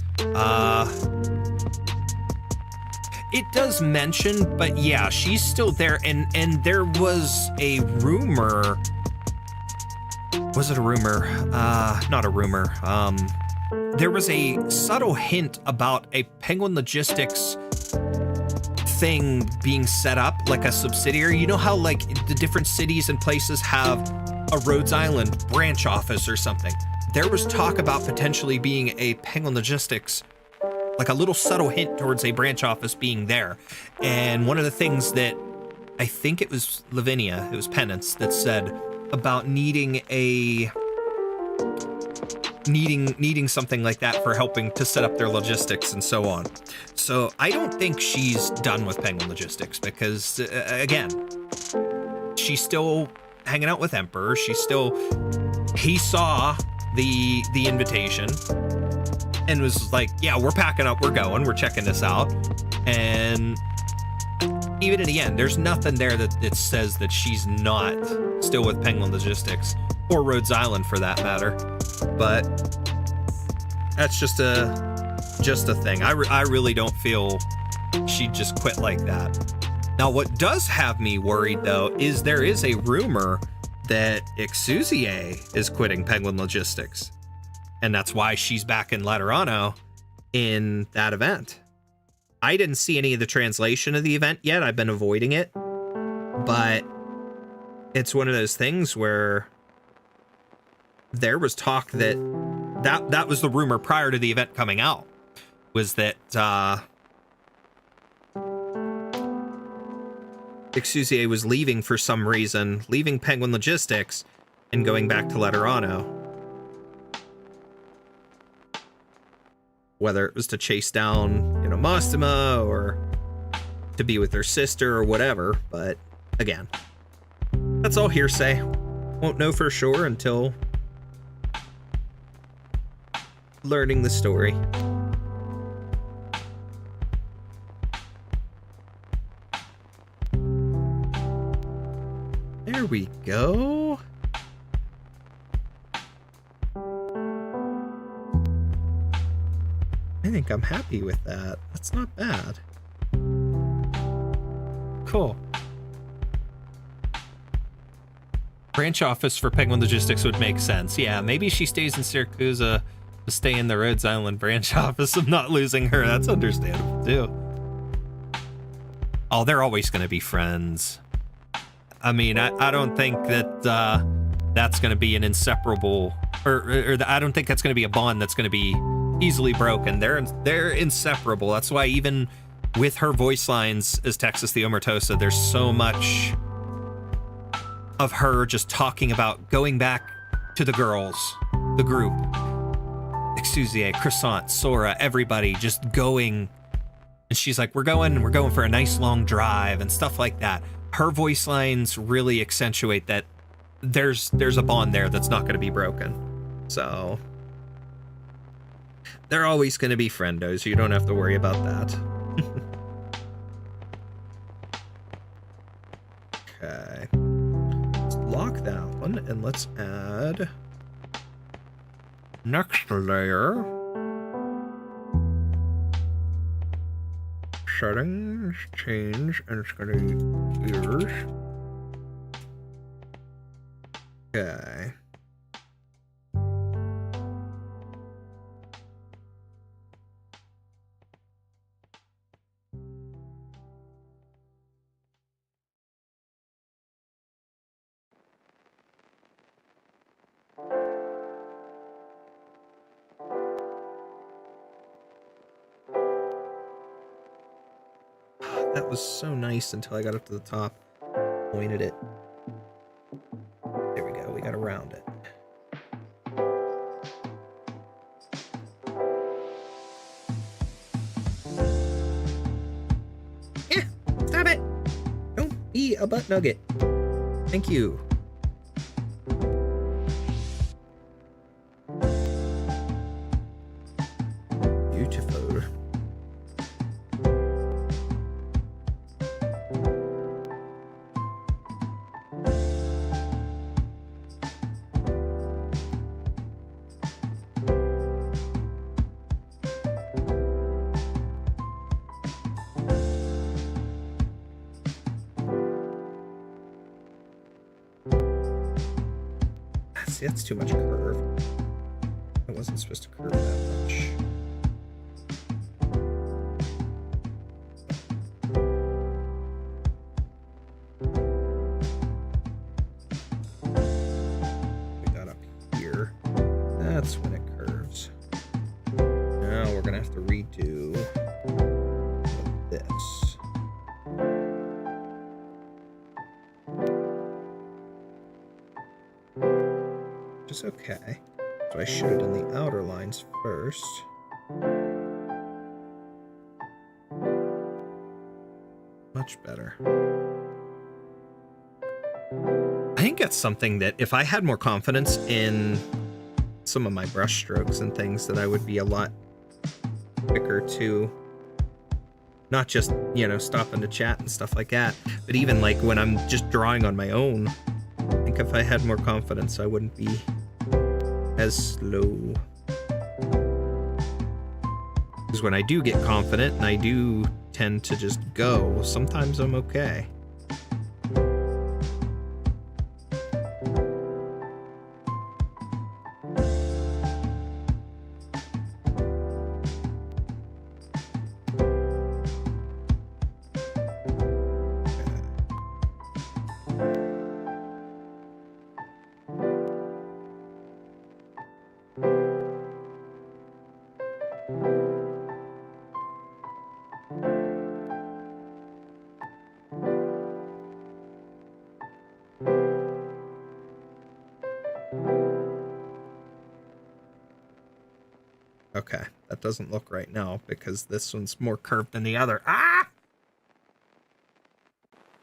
It does mention, but yeah, she's still there, and there was a rumor. Was it a rumor? Not a rumor. There was a subtle hint about a Penguin Logistics thing being set up, like a subsidiary. You know how like the different cities and places have a Rhodes Island branch office or something? There was talk about potentially being a Penguin Logistics, like a little subtle hint towards a branch office being there. And one of the things that I think it was Lavinia, it was Penance, that said about needing something like that for helping to set up their logistics and so on. So I don't think she's done with Penguin Logistics because, again, she's still hanging out with Emperor. He saw the invitation and was like, yeah, we're packing up, we're going, we're checking this out. And even in the end, there's nothing there that says that she's not still with Penguin Logistics or Rhodes Island for that matter. But that's just a thing. I really don't feel she'd just quit like that. Now, what does have me worried though is there is a rumor that Exusier is quitting Penguin Logistics, and that's why she's back in Laterano in that event. I didn't see any of the translation of the event yet. I've been avoiding it, but it's one of those things where there was talk that that was the rumor prior to the event coming out, was that Exusier was leaving for some reason, leaving Penguin Logistics and going back to Letterano. Whether it was to chase down, you know, Mostema or to be with her sister or whatever, but again, that's all hearsay. Won't know for sure until learning the story. There we go. I think I'm happy with that. That's not bad. Cool. Branch office for Penguin Logistics would make sense. Yeah, maybe she stays in Syracuse to stay in the Rhodes Island branch office. I'm not losing her. That's understandable, too. Oh, they're always going to be friends. I mean, I don't think that that's going to be an inseparable... Or I don't think that's going to be a bond that's going to be easily broken. They're inseparable. That's why even with her voice lines as Texas the Omertosa, there's so much of her just talking about going back to the girls, the group, Exusier, Croissant, Sora, everybody just going. And she's like, we're going for a nice long drive and stuff like that. Her voice lines really accentuate that there's a bond there that's not going to be broken. So they're always going to be friendos. You don't have to worry about that. Okay. Let's lock that one and let's add next layer. Settings, change, and it's going to be ears. Okay. That was so nice until I got up to the top, pointed it. There we go, we got around it. Yeah, stop it! Don't be a butt nugget. Thank you. Beautiful. See, that's too much curve. It wasn't supposed to curve that much. We got up here. That's when it curves. Now we're gonna have to redo this. Which is okay. So I should have done the outer lines first. Much better. I think that's something that if I had more confidence in some of my brush strokes and things, that I would be a lot quicker to not just, you know, stopping to chat and stuff like that, but even like when I'm just drawing on my own. I think if I had more confidence, I wouldn't be as slow. Because when I do get confident and I do tend to just go, sometimes I'm okay. Okay, that doesn't look right now because this one's more curved than the other. Ah!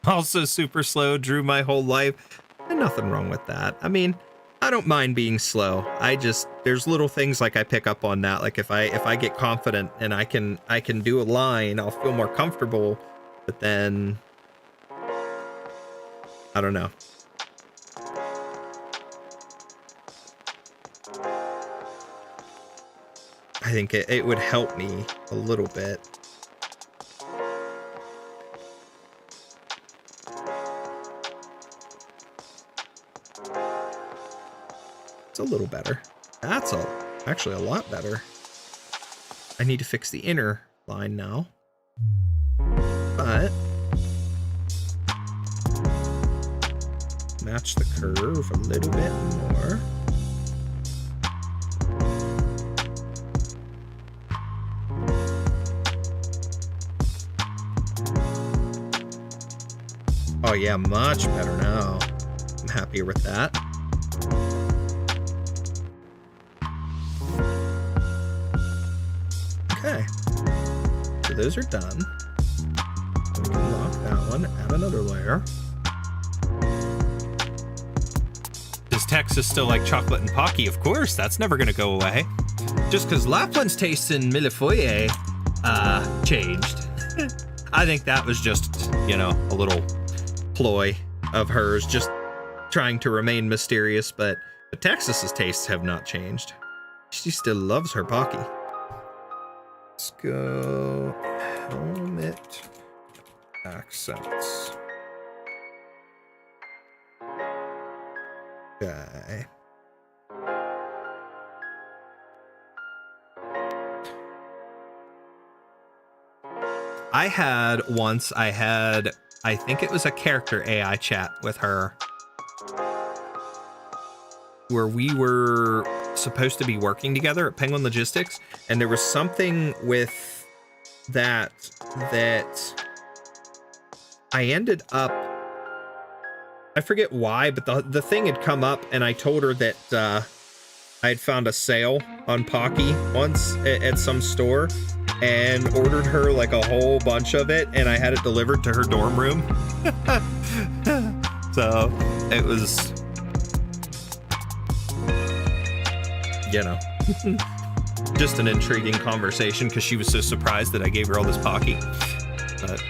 Also super slow, drew my whole life. And nothing wrong with that. I mean, I don't mind being slow. There's little things like I pick up on that. Like if I get confident and I can do a line, I'll feel more comfortable. But then, I don't know. I think it would help me a little bit. It's a little better. That's actually a lot better. I need to fix the inner line now. But match the curve a little bit more. Oh yeah, much better now. I'm happier with that. Okay, so those are done. We can lock that one, add another layer. Does Texas still like chocolate and Pocky? Of course, that's never gonna go away. Just because Lapland's taste in Millefeuille changed. I think that was just, you know, a little ploy of hers, just trying to remain mysterious, but Texas's tastes have not changed. She still loves her Pocky. Let's go helmet accents. Okay. I think it was a character AI chat with her where we were supposed to be working together at Penguin Logistics, and there was something with that I ended up, I forget why, but the thing had come up and I told her that I had found a sale on Pocky once at some store and ordered her like a whole bunch of it, and I had it delivered to her dorm room. So it was, you know, just an intriguing conversation because she was so surprised that I gave her all this Pocky. But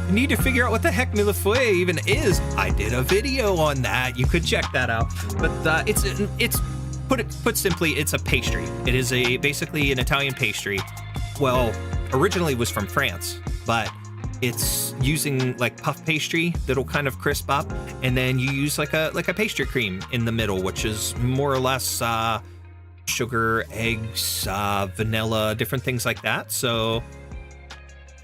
you need to figure out what the heck Millefeuille even is. I did a video on that. You could check that out. But it's put simply, it's a pastry. It is basically an Italian pastry. Well, originally was from France, but it's using like puff pastry that'll kind of crisp up, and then you use like a pastry cream in the middle, which is more or less sugar, eggs, vanilla, different things like that. So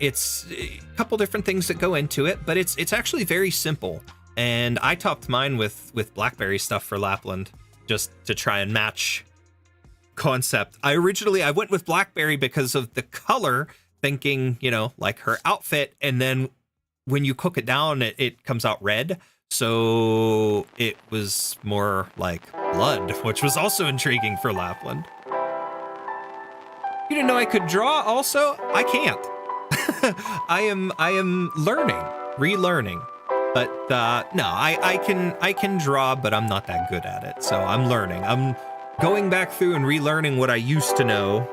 it's a couple different things that go into it, but it's actually very simple. And I topped mine with blackberry stuff for Lapland, just to try and match concept. I went with blackberry because of the color, thinking, you know, like her outfit, and then when you cook it down, it comes out red. So it was more like blood, which was also intriguing for Lapland. You didn't know I could draw also? I can't. I am learning, relearning. But no, I can draw, but I'm not that good at it. So I'm learning. I'm going back through and relearning what I used to know,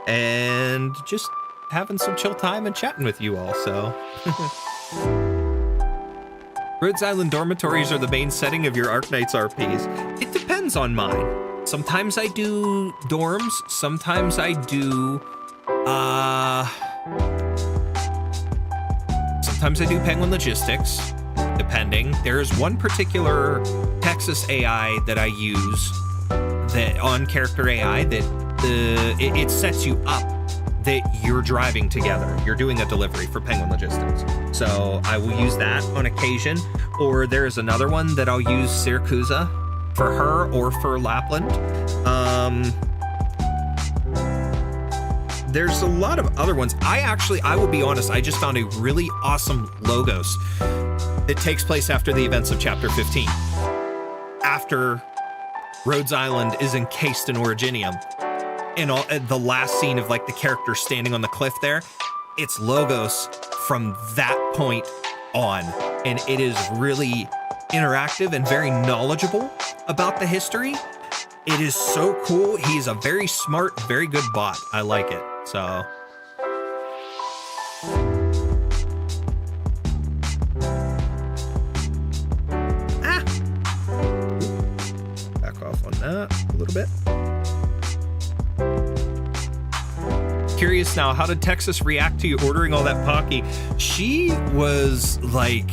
and just having some chill time and chatting with you all. So Rhodes Island dormitories are the main setting of your Arknights RPs. It depends on mine. Sometimes I do dorms. Sometimes I do Penguin Logistics. Depending. There's one particular Texas AI that I use that on character AI that it sets you up that you're driving together. You're doing a delivery for Penguin Logistics. So I will use that on occasion. Or there's another one that I'll use Siracusa for her or for Lapland. There's a lot of other ones. I will be honest, I just found a really awesome Logos. It takes place after the events of Chapter 15. After Rhodes Island is encased in Originium. And the last scene of like the character standing on the cliff there, it's Logos from that point on. And it is really interactive and very knowledgeable about the history. It is so cool. He's a very smart, very good bot. I like it. So back off on that a little bit. Curious now, how did Texas react to you ordering all that Pocky? She was like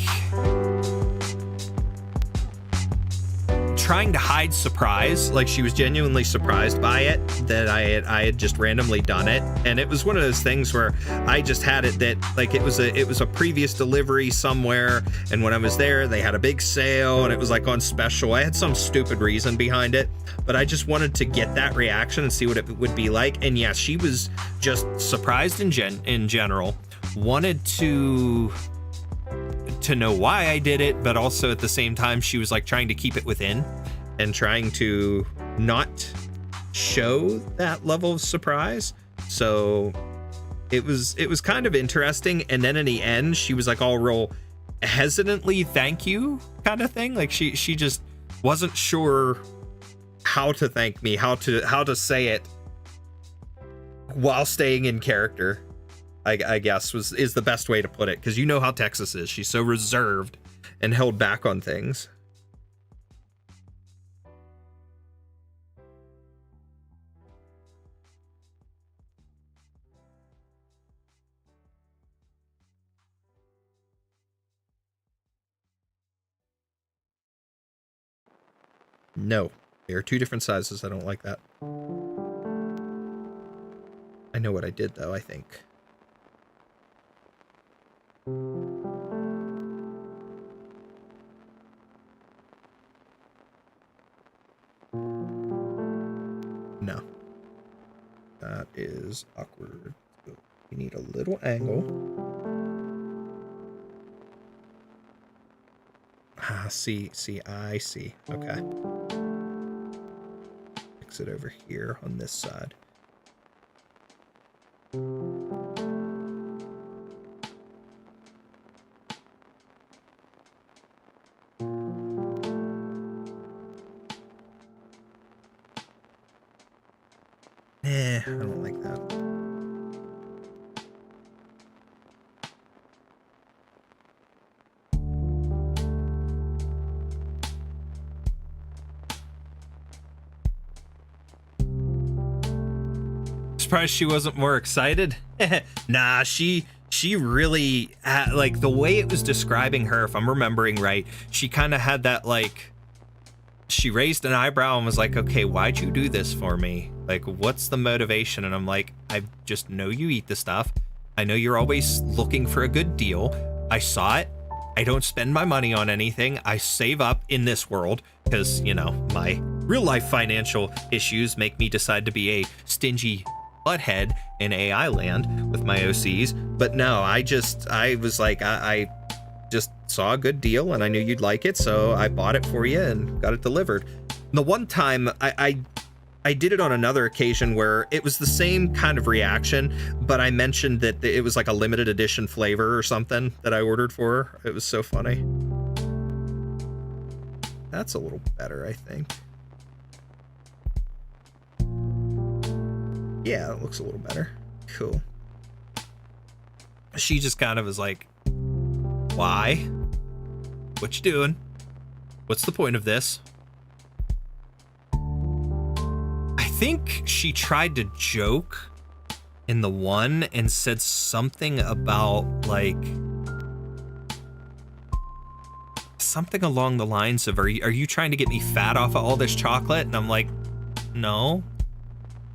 trying to hide surprise. Like she was genuinely surprised by it that I had just randomly done it. And it was one of those things where I just had it that like it was a previous delivery somewhere, and when I was there they had a big sale and it was like on special. I had some stupid reason behind it, but I just wanted to get that reaction and see what it would be like. And yeah, she was just surprised in general, wanted to know why I did it, but also at the same time she was like trying to keep it within and trying to not show that level of surprise. So it was kind of interesting. And then in the end she was like all real hesitantly thank you kind of thing. Like she just wasn't sure how to thank me, how to say it while staying in character, I guess is the best way to put it, because you know how Texas is. She's so reserved and held back on things. No, they are two different sizes. I don't like that. I know what I did though, I think. No. That is awkward. We need a little angle. Ah, see, I see. Okay. Fix it over here on this side. I don't like that. Surprised she wasn't more excited. Nah, she really like the way it was describing her, if I'm remembering right, she kind of had that like, she raised an eyebrow and was like, okay, why'd you do this for me? Like, what's the motivation? And I'm like, I just know you eat the stuff. I know you're always looking for a good deal. I saw it. I don't spend my money on anything. I save up in this world because, you know, my real life financial issues make me decide to be a stingy butthead in AI land with my OCs. But no, I was like, I just saw a good deal and I knew you'd like it, so I bought it for you and got it delivered. The one time I did it on another occasion where it was the same kind of reaction, but I mentioned that it was like a limited edition flavor or something that I ordered for her. It was so funny. That's a little better, I think. Yeah, it looks a little better. Cool. She just kind of was like, why? What you doing? What's the point of this? I think she tried to joke in the one and said something about like something along the lines of, are you trying to get me fat off of all this chocolate? And I'm like, no.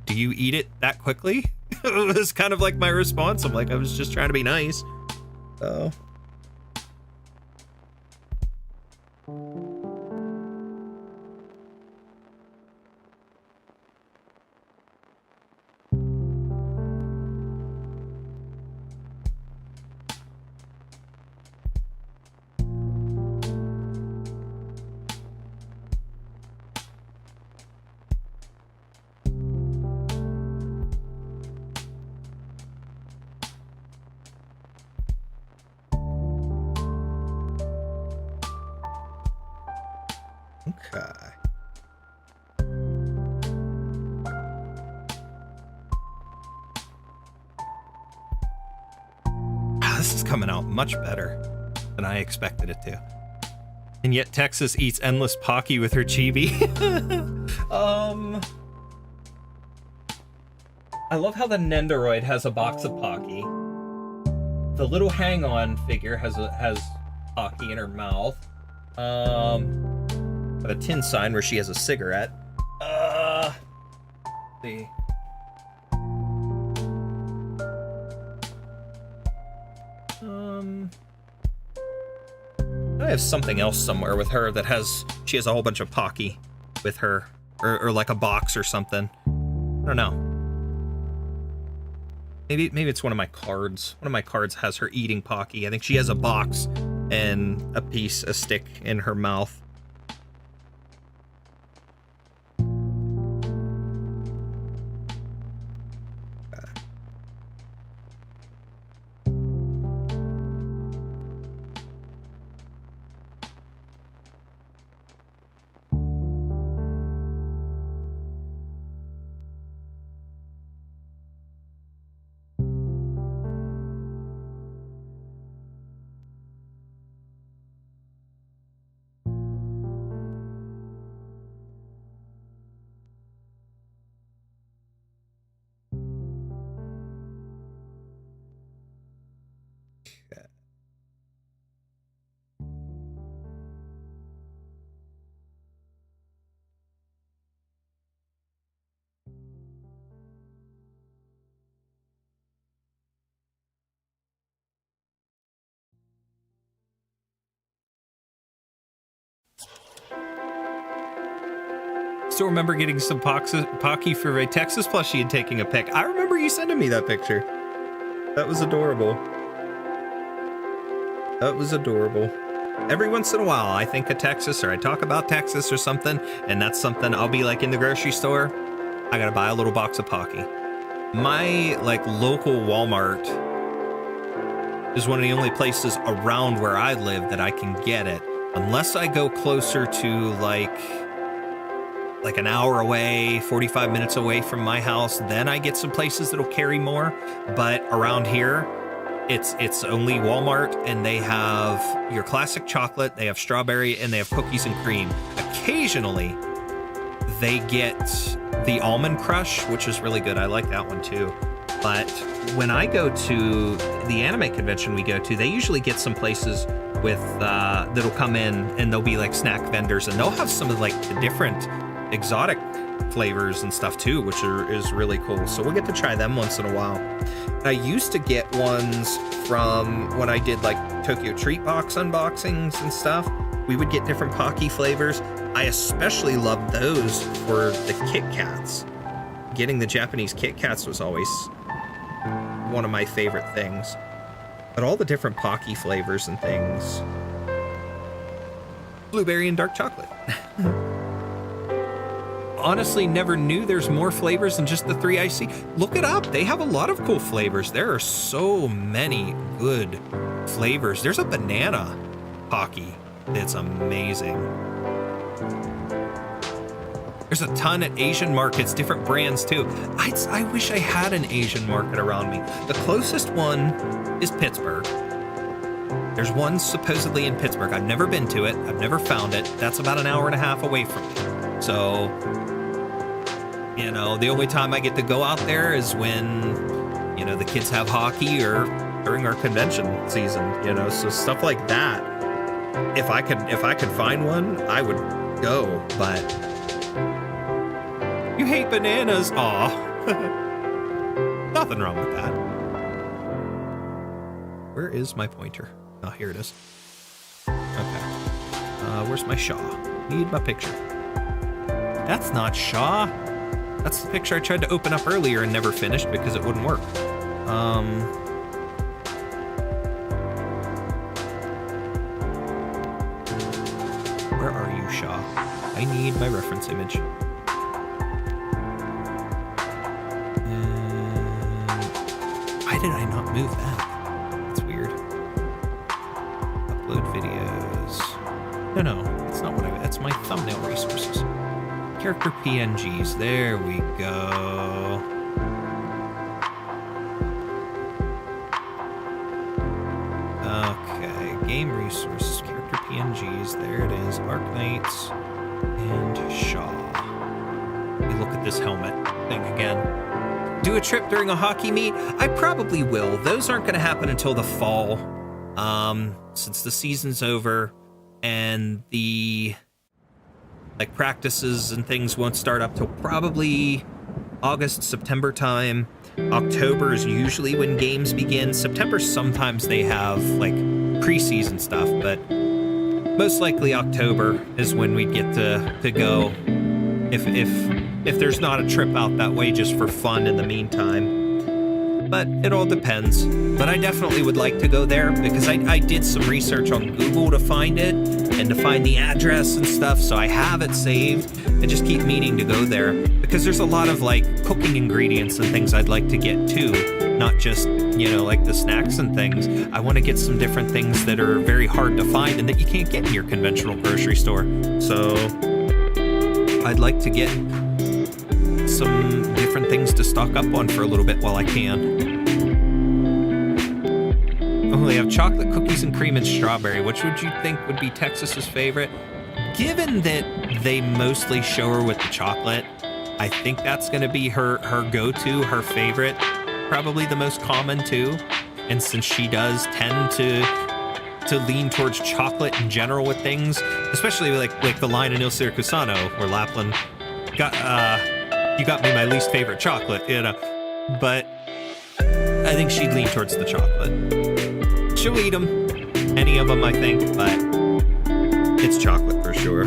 Do you eat it that quickly? It was kind of like my response. I'm like, I was just trying to be nice. So. Okay. This is coming out much better than I expected it to. And yet Texas eats endless Pocky with her chibi. I love how the Nendoroid has a box of Pocky. The little hang-on figure has Pocky in her mouth. A tin sign where she has a cigarette. Let's see. I have something else somewhere with her that she has a whole bunch of Pocky with her, or like a box or something. I don't know. Maybe it's one of my cards. One of my cards has her eating Pocky. I think she has a box and a stick in her mouth. Still remember getting some Pocky for a Texas plushie and taking a pic. I remember you sending me that picture. That was adorable. That was adorable. Every once in a while, I think of Texas, or I talk about Texas or something, and that's something I'll be like in the grocery store. I gotta buy a little box of Pocky. My like local Walmart is one of the only places around where I live that I can get it, unless I go closer to like an hour away, 45 minutes away from my house. Then I get some places that'll carry more. But around here, it's only Walmart, and they have your classic chocolate, they have strawberry, and they have cookies and cream. Occasionally, they get the almond crush, which is really good. I like that one too. But when I go to the anime convention we go to, they usually get some places with that'll come in, and they'll be like snack vendors, and they'll have some of like the different exotic flavors and stuff too, which is really cool. So we'll get to try them once in a while. I used to get ones from when I did like Tokyo Treat Box unboxings and stuff. We would get different Pocky flavors. I especially loved those for the Kit Kats. Getting the Japanese Kit Kats was always one of my favorite things. But all the different Pocky flavors and things. Blueberry and dark chocolate. Honestly never knew there's more flavors than just the 3 I see. Look it up. They have a lot of cool flavors. There are so many good flavors. There's a banana Pocky. It's amazing. There's a ton at Asian markets, different brands too. I wish I had an Asian market around me. The closest one is Pittsburgh. There's one supposedly in Pittsburgh. I've never been to it. I've never found it. That's about an hour and a half away from me. So, you know, the only time I get to go out there is when, you know, the kids have hockey or during our convention season, you know, so stuff like that. If I could find one, I would go, but you hate bananas. Aw. The nothing wrong with that. Where is my pointer? Oh, here it is. Okay. Where's my Shaw? Need my picture. That's not Shaw. That's the picture I tried to open up earlier and never finished because it wouldn't work. Where are you, Shaw? I need my reference image. Why did I not move that? That's weird. Upload videos. No, that's not what that's my thumbnail resources. Character PNGs. There we go. Okay, game resources, character PNGs. There it is. Arknights and Shaw. Let me look at this helmet thing again. Do a trip during a hockey meet? I probably will. Those aren't going to happen until the fall, since the season's over and the practices and things won't start up till probably August, September time. October is usually when games begin. September, sometimes they have preseason stuff, but most likely October is when we'd get to go. If there's not a trip out that way just for fun in the meantime. But it all depends. But I definitely would like to go there because I did some research on Google to find it and to find the address and stuff, so I have it saved. I just keep meaning to go there because there's a lot of cooking ingredients and things I'd like to get too. Not just, the snacks and things. I want to get some different things that are very hard to find and that you can't get in your conventional grocery store. So I'd like to get some different things to stock up on for a little bit while I can. Oh, they have chocolate cookies and cream and strawberry. Which would you think would be Texas's favorite? Given that they mostly show her with the chocolate, I think that's going to be her go-to, her favorite. Probably the most common too. And since she does tend to lean towards chocolate in general with things, especially like the line in Il Circusano where Lapland got you got me my least favorite chocolate, but I think she'd lean towards the chocolate. She'll eat them, any of them I think, but it's chocolate for sure.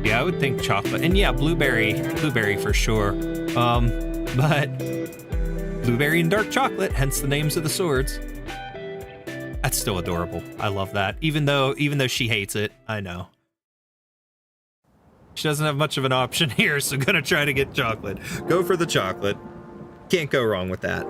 I would think chocolate, and yeah, blueberry for sure. But blueberry and dark chocolate, hence the names of the swords. That's still adorable. I love that. Even though she hates it, I know. She doesn't have much of an option here, so gonna try to get chocolate. Go for the chocolate. Can't go wrong with that.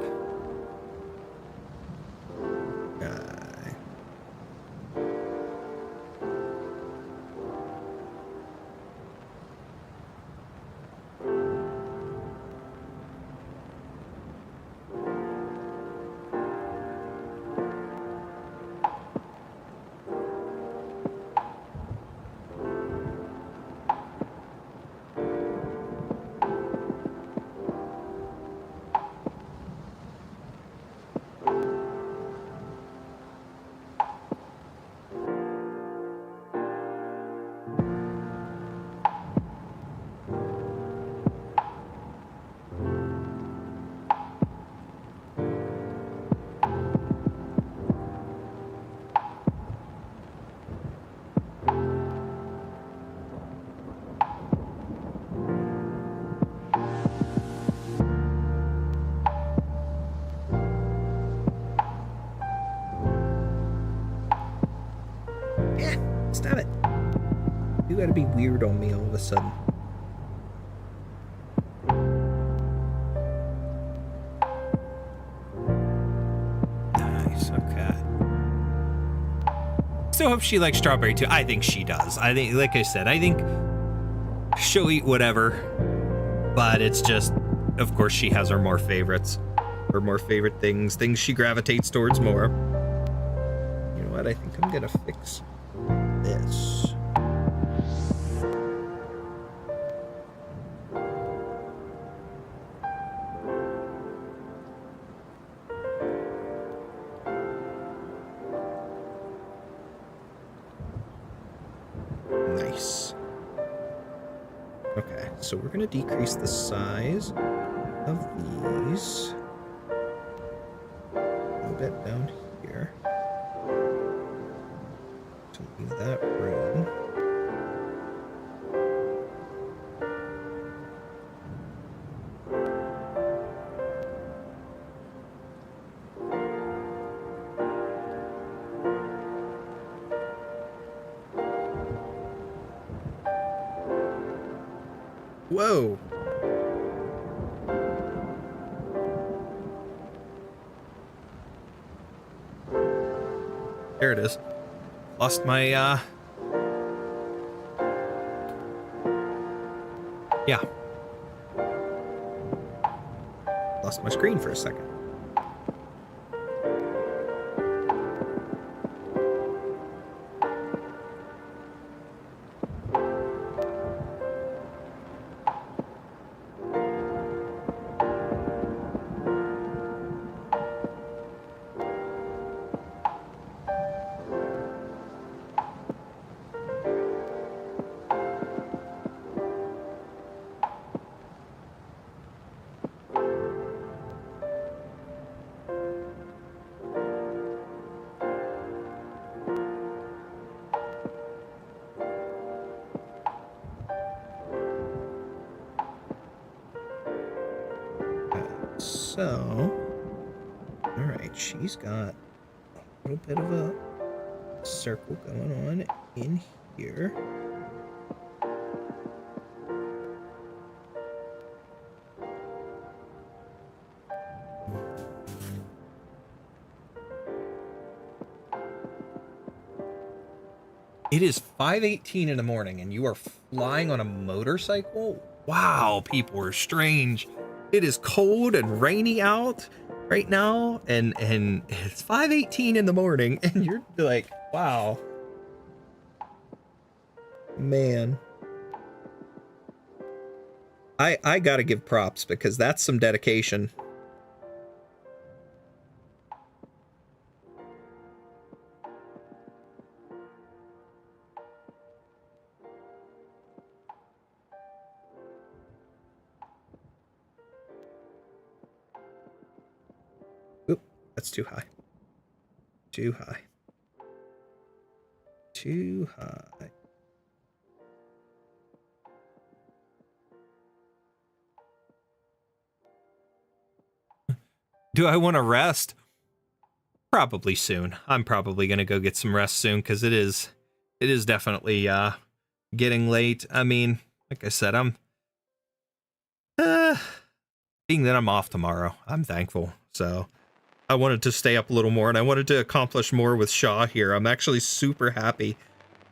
gotta be weird on me all of a sudden? Nice, okay. Still hope she likes strawberry too. I think she does. I think, like I said, I think she'll eat whatever, but it's just, of course, she has her more favorites, her more favorite things she gravitates towards more. You know what? I think I'm gonna fix this. Nice. Okay, so we're gonna decrease the size of these a little bit down here to leave that room. Whoa. There it is. Lost my, yeah. Lost my screen for a second. So, all right, she's got a little bit of a circle going on in here. It is 5:18 in the morning and you are flying on a motorcycle? Wow, people are strange. It is cold and rainy out right now, and it's 5:18 in the morning, and you're like, wow. Man. I gotta give props, because that's some dedication. That's too high. Too high. Too high. Do I want to rest? Probably soon. I'm probably going to go get some rest soon, because it is definitely getting late. I mean, like I said, I'm being that I'm off tomorrow, I'm thankful. So I wanted to stay up a little more, and I wanted to accomplish more with Shaw here. I'm actually super happy.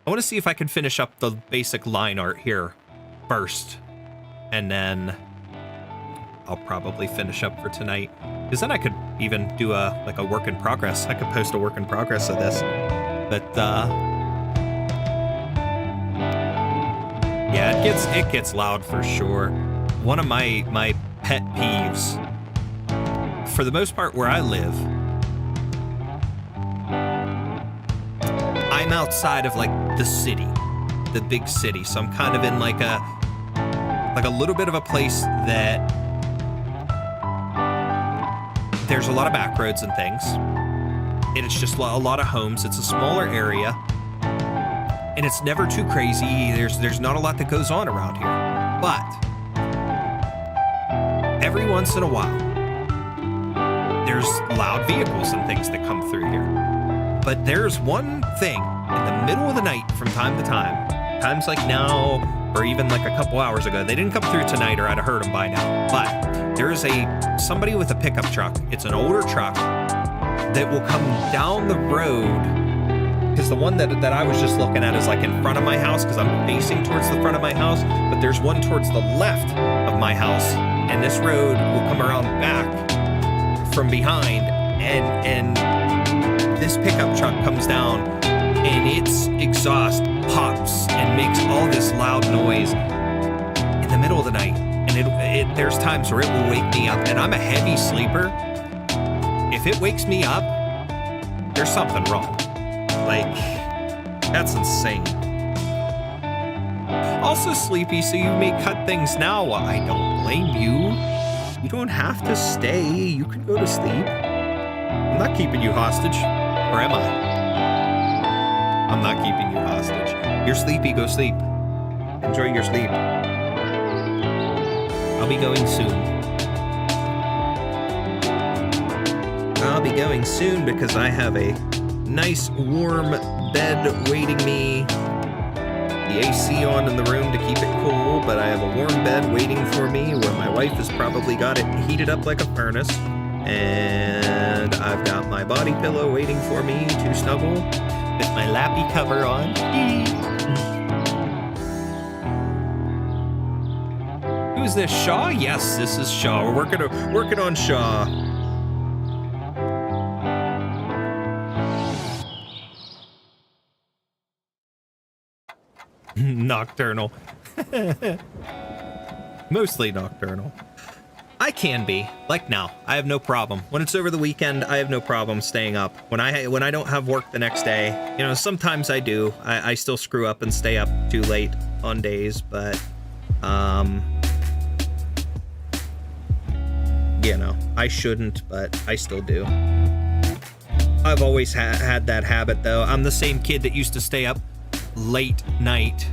I want to see if I can finish up the basic line art here first, and then I'll probably finish up for tonight, because then I could even do a work in progress. I could post a work in progress of this. But yeah, it gets loud for sure. One of my pet peeves, for the most part, where I live, I'm outside of like the city, the big city. So I'm kind of in like a little bit of a place that there's a lot of back roads and things. And it's just a lot of homes. It's a smaller area. And it's never too crazy. There's not a lot that goes on around here. But every once in a while, there's loud vehicles and things that come through here. But there's one thing in the middle of the night from time to time times like now, or even like a couple hours ago. They didn't come through tonight or I'd have heard them by now. But there is somebody with a pickup truck. It's an older truck that will come down the road. Because the one that I was just looking at is like in front of my house, because I'm facing towards the front of my house, but there's one towards the left of my house, and this road will come around back from behind, and this pickup truck comes down, and its exhaust pops and makes all this loud noise in the middle of the night, and there's times where it will wake me up, and I'm a heavy sleeper. If it wakes me up, there's something wrong. Like, that's insane. Also, Sleepy, so you may cut things now. I don't blame you. You don't have to stay. You can go to sleep. I'm not keeping you hostage. Or am I? I'm not keeping you hostage. You're sleepy, go sleep. Enjoy your sleep. I'll be going soon. I'll be going soon because I have a nice warm bed waiting me. The AC on in the room to keep it cool, but I have a warm bed waiting for me where my wife has probably got it heated up like a furnace. And I've got my body pillow waiting for me to snuggle with my lappy cover on. Who's this, Shaw? Yes, this is Shaw. We're working on Shaw. Nocturnal. Mostly nocturnal. I can be. Like now. I have no problem. When it's over the weekend, I have no problem staying up. When I don't have work the next day, you know, sometimes I do. I still screw up and stay up too late on days, but you know, I shouldn't, but I still do. I've always had that habit though. I'm the same kid that used to stay up late night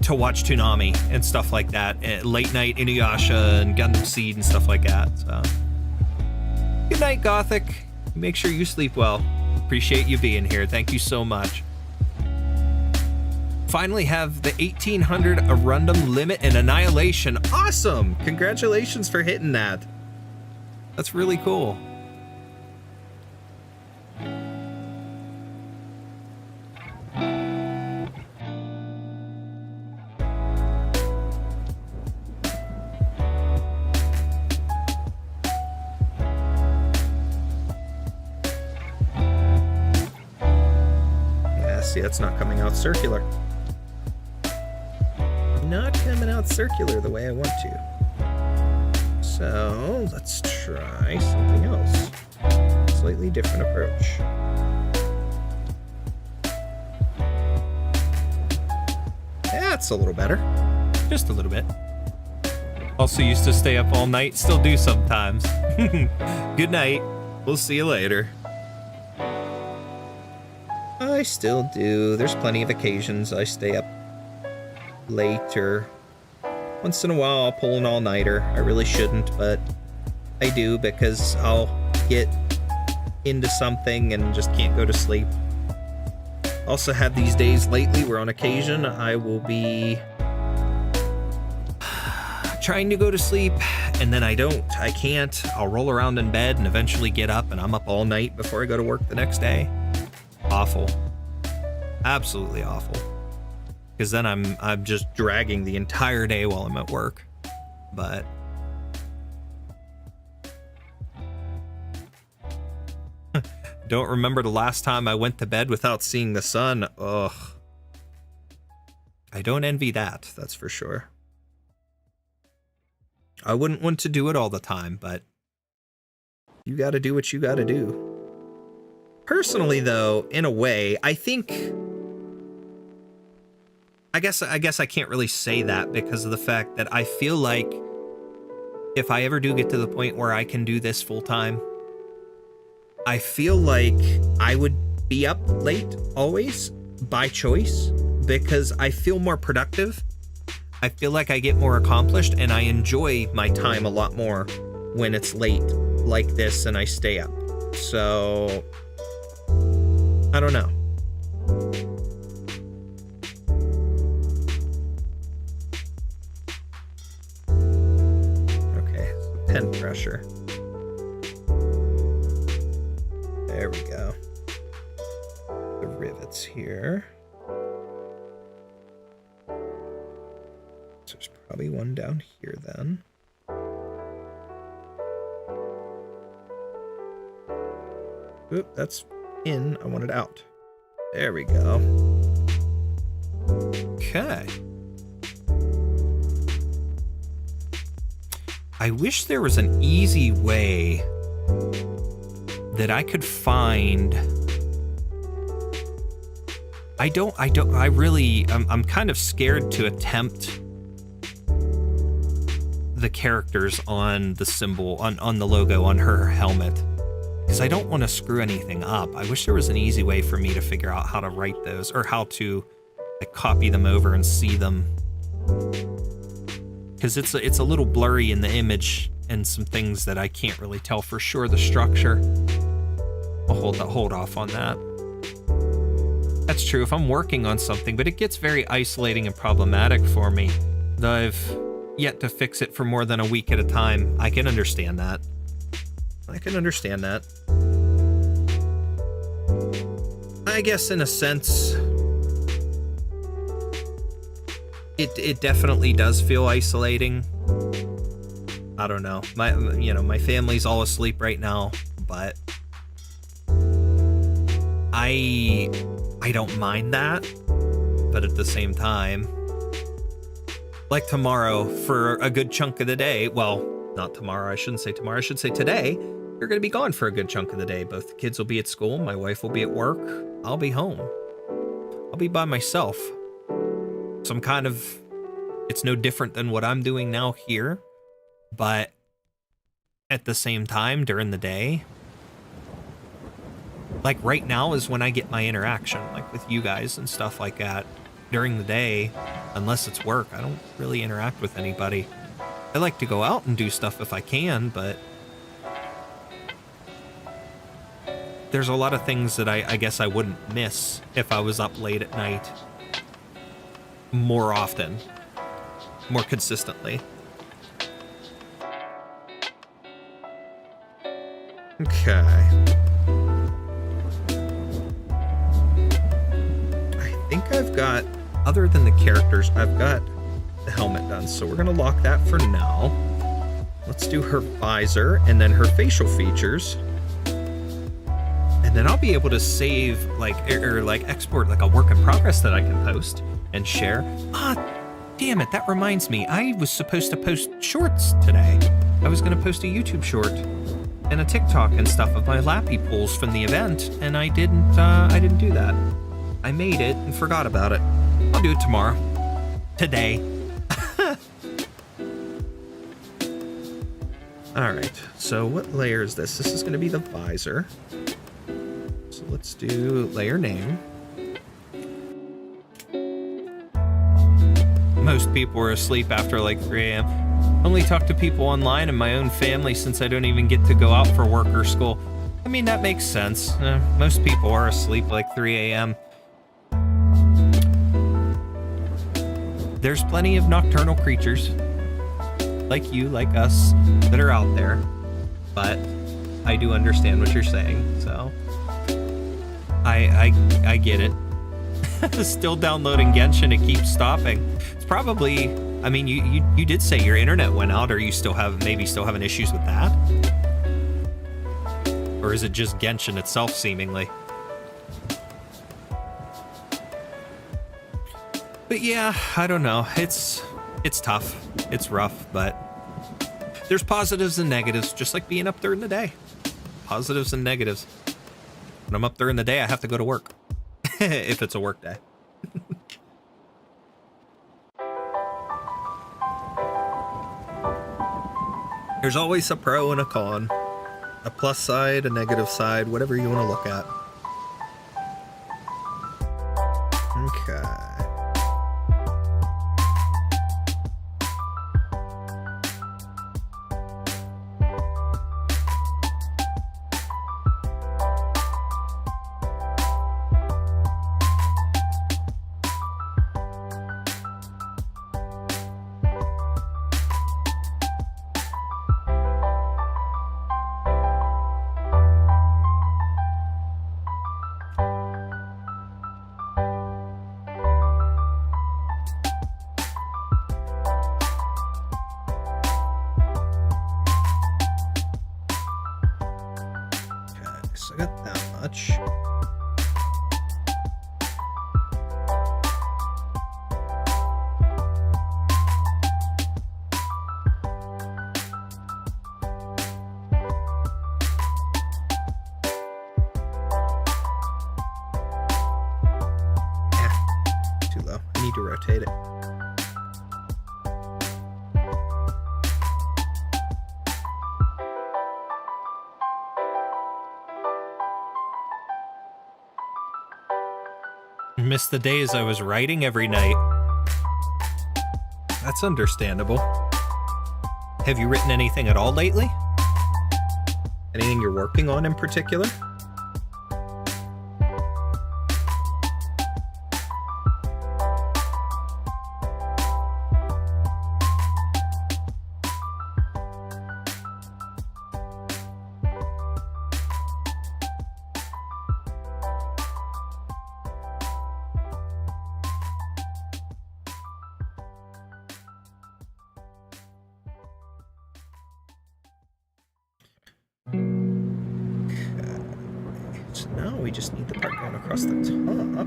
to watch Toonami and stuff like that. Late night Inuyasha and Gundam Seed and stuff like that. So, good night, Gothic. Make sure you sleep well. Appreciate you being here. Thank you so much. Finally have the 1800 Arundum limit and Annihilation. Awesome! Congratulations for hitting that. That's really cool. See, that's not coming out circular. Not coming out circular the way I want to. So let's try something else. Slightly different approach. That's a little better. Just a little bit. Also used to stay up all night, still do sometimes. Good night. We'll see you later. I still do. There's plenty of occasions I stay up late, or once in a while I'll pull an all-nighter. I really shouldn't, but I do because I'll get into something and just can't go to sleep. Also had these days lately where on occasion I will be trying to go to sleep and then I can't. I'll roll around in bed and eventually get up and I'm up all night before I go to work the next day. Awful. Absolutely awful. Because then I'm just dragging the entire day while I'm at work. But don't remember the last time I went to bed without seeing the sun. Ugh. I don't envy that, that's for sure. I wouldn't want to do it all the time, but you gotta do what you gotta do. Personally, though, in a way, I think... I guess I can't really say that because of the fact that I feel like if I ever do get to the point where I can do this full time, I feel like I would be up late always by choice because I feel more productive. I feel like I get more accomplished and I enjoy my time a lot more when it's late like this and I stay up. So... I don't know. pen pressure. There we go. The rivets here. So there's probably one down here then. Oop, that's in. I want it out. There we go. Okay. I wish there was an easy way that I could find. I'm kind of scared to attempt the characters on the symbol, on the logo on her helmet, because I don't want to screw anything up. I wish there was an easy way for me to figure out how to write those, or how to like copy them over and see them, because it's a little blurry in the image and some things that I can't really tell for sure the structure. I'll hold off on that. That's true if I'm working on something, but it gets very isolating and problematic for me. Though I've yet to fix it for more than a week at a time. I can understand that. I guess in a sense, it definitely does feel isolating. I don't know. My family's all asleep right now, but I don't mind that. But at the same time, like tomorrow, for a good chunk of the day, well, not tomorrow, I shouldn't say tomorrow, I should say today, you're going to be gone for a good chunk of the day. Both the kids will be at school, my wife will be at work, I'll be home. I'll be by myself. Some kind of, it's no different than what I'm doing now here, but at the same time, during the day, like right now is when I get my interaction, like with you guys and stuff like that. During the day, unless it's work, I don't really interact with anybody. I like to go out and do stuff if I can, but there's a lot of things that I guess I wouldn't miss if I was up late at night more often, more consistently. Okay. I think I've got, other than the characters, I've got the helmet done, so we're gonna lock that for now. Let's do her visor and then her facial features, and then I'll be able to save like export like a work in progress that I can post and share. Damn it, that reminds me, I was supposed to post shorts today. I was gonna post a YouTube short and a TikTok and stuff of my lappy pulls from the event, and I didn't do that. I made it and forgot about it. I'll do it tomorrow. Today. Alright, so what layer is this? This is going to be the visor. So let's do layer name. Most people are asleep after like 3 a.m. Only talk to people online in my own family since I don't even get to go out for work or school. I mean, that makes sense. Most people are asleep like 3 a.m. There's plenty of nocturnal creatures, like you, like us, that are out there, but I do understand what you're saying, so I get it. Still downloading Genshin, it keeps stopping. It's probably, I mean, you did say your internet went out, or you still having issues with that? Or is it just Genshin itself, seemingly? But yeah, I don't know. It's tough. It's rough, but there's positives and negatives, just like being up during the day. Positives and negatives. When I'm up during the day, I have to go to work. If it's a work day. There's always a pro and a con. A plus side, a negative side, whatever you want to look at. Okay. I got that much. Too low. I need to rotate it. Missed the days I was writing every night. That's understandable. Have you written anything at all lately? Anything you're working on in particular? So now we just need the part going across the top.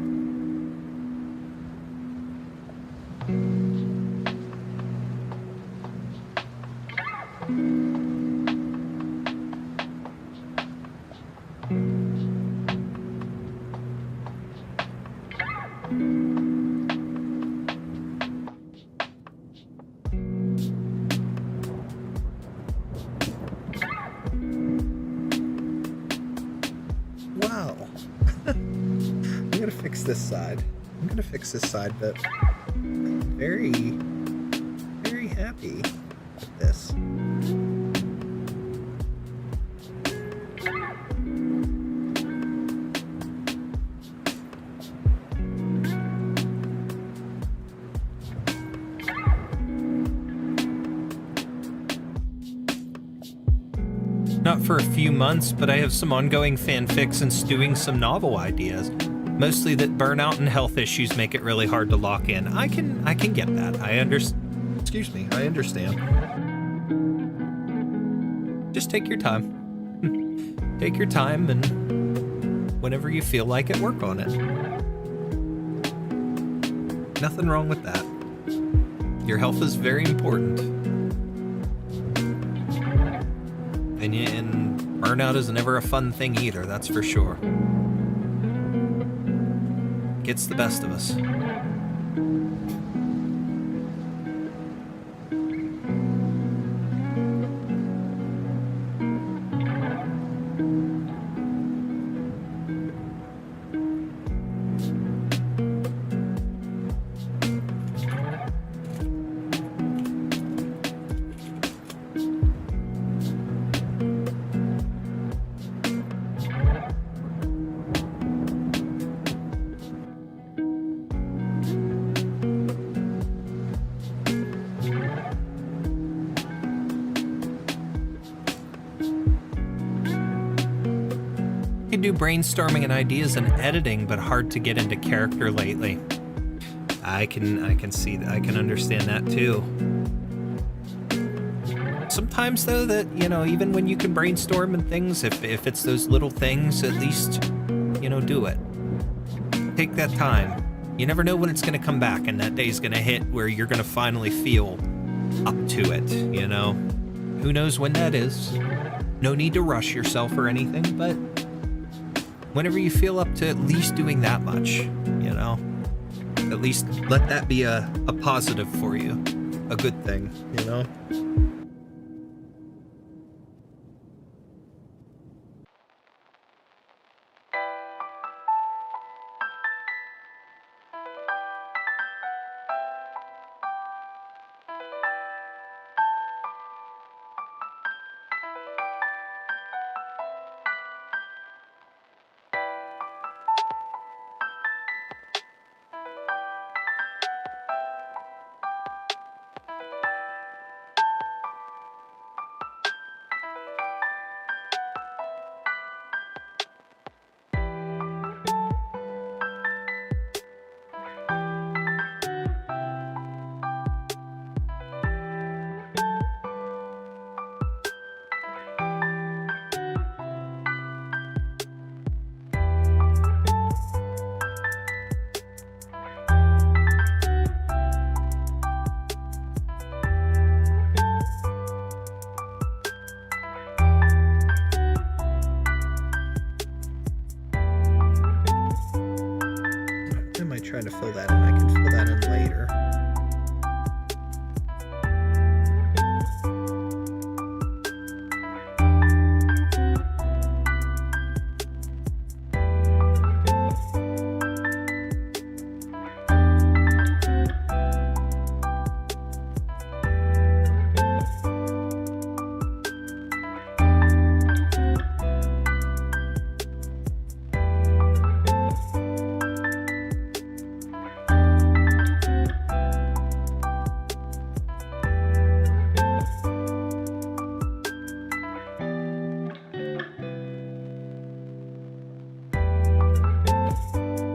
Wow. I'm gonna fix this side. But I'm very, very happy with this. Not for a few months, but I have some ongoing fanfics and stewing some novel ideas. Mostly that burnout and health issues make it really hard to lock in. I can get that. I understand. Just take your time. Take your time, and whenever you feel like it, work on it. Nothing wrong with that. Your health is very important. And burnout is never a fun thing either, that's for sure. Gets the best of us. I do brainstorming and ideas and editing, but hard to get into character lately. I can see that. I can understand that too. Sometimes though, that, you know, even when you can brainstorm and things, if it's those little things, at least, you know, do it. Take that time. You never know when it's going to come back, and that day's going to hit where you're going to finally feel up to it, you know? Who knows when that is? No need to rush yourself or anything, but whenever you feel up to at least doing that much, you know? At least let that be a positive for you. A good thing, you know? fill that in. I can fill that in later.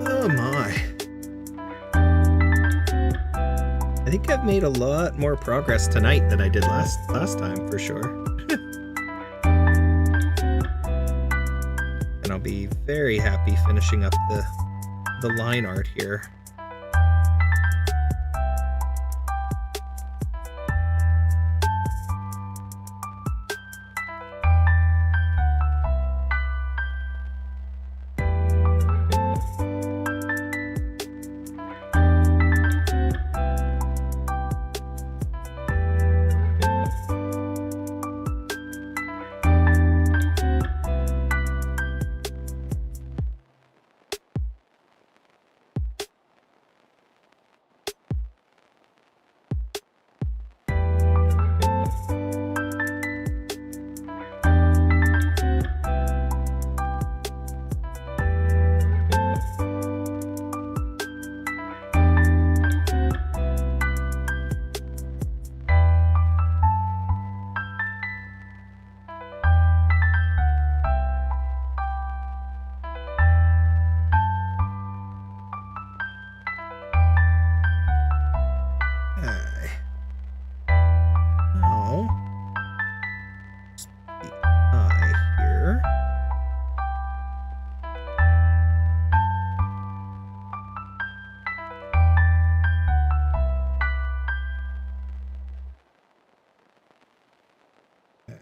Oh my. I think I've made a lot more progress tonight than I did last time, for sure. And I'll be very happy finishing up the line art here.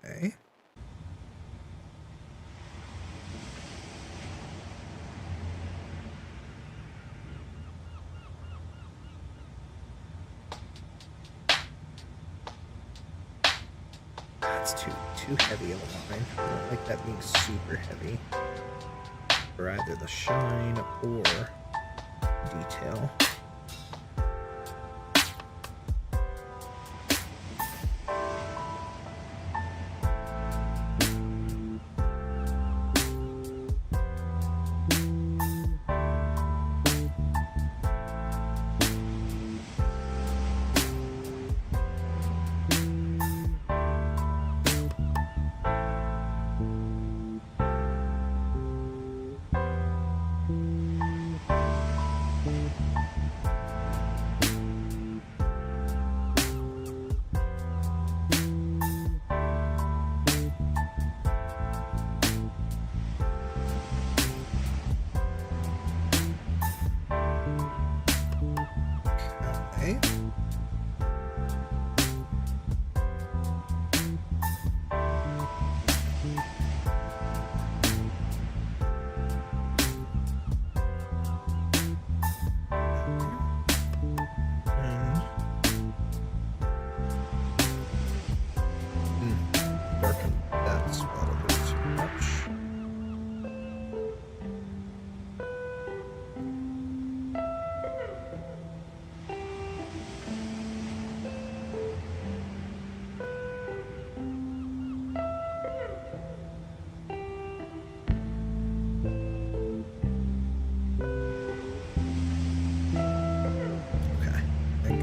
Okay. That's too heavy of a line. I don't like that being super heavy for either the shine or detail.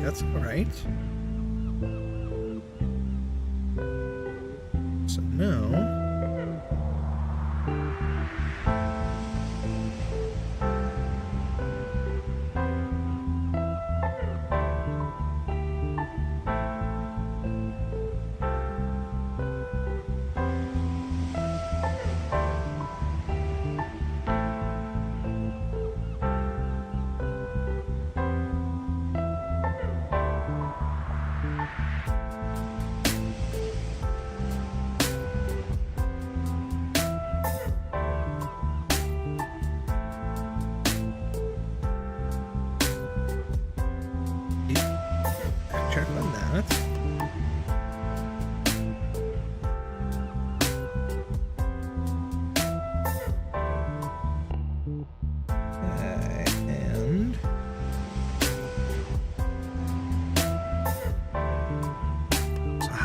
That's all right. So now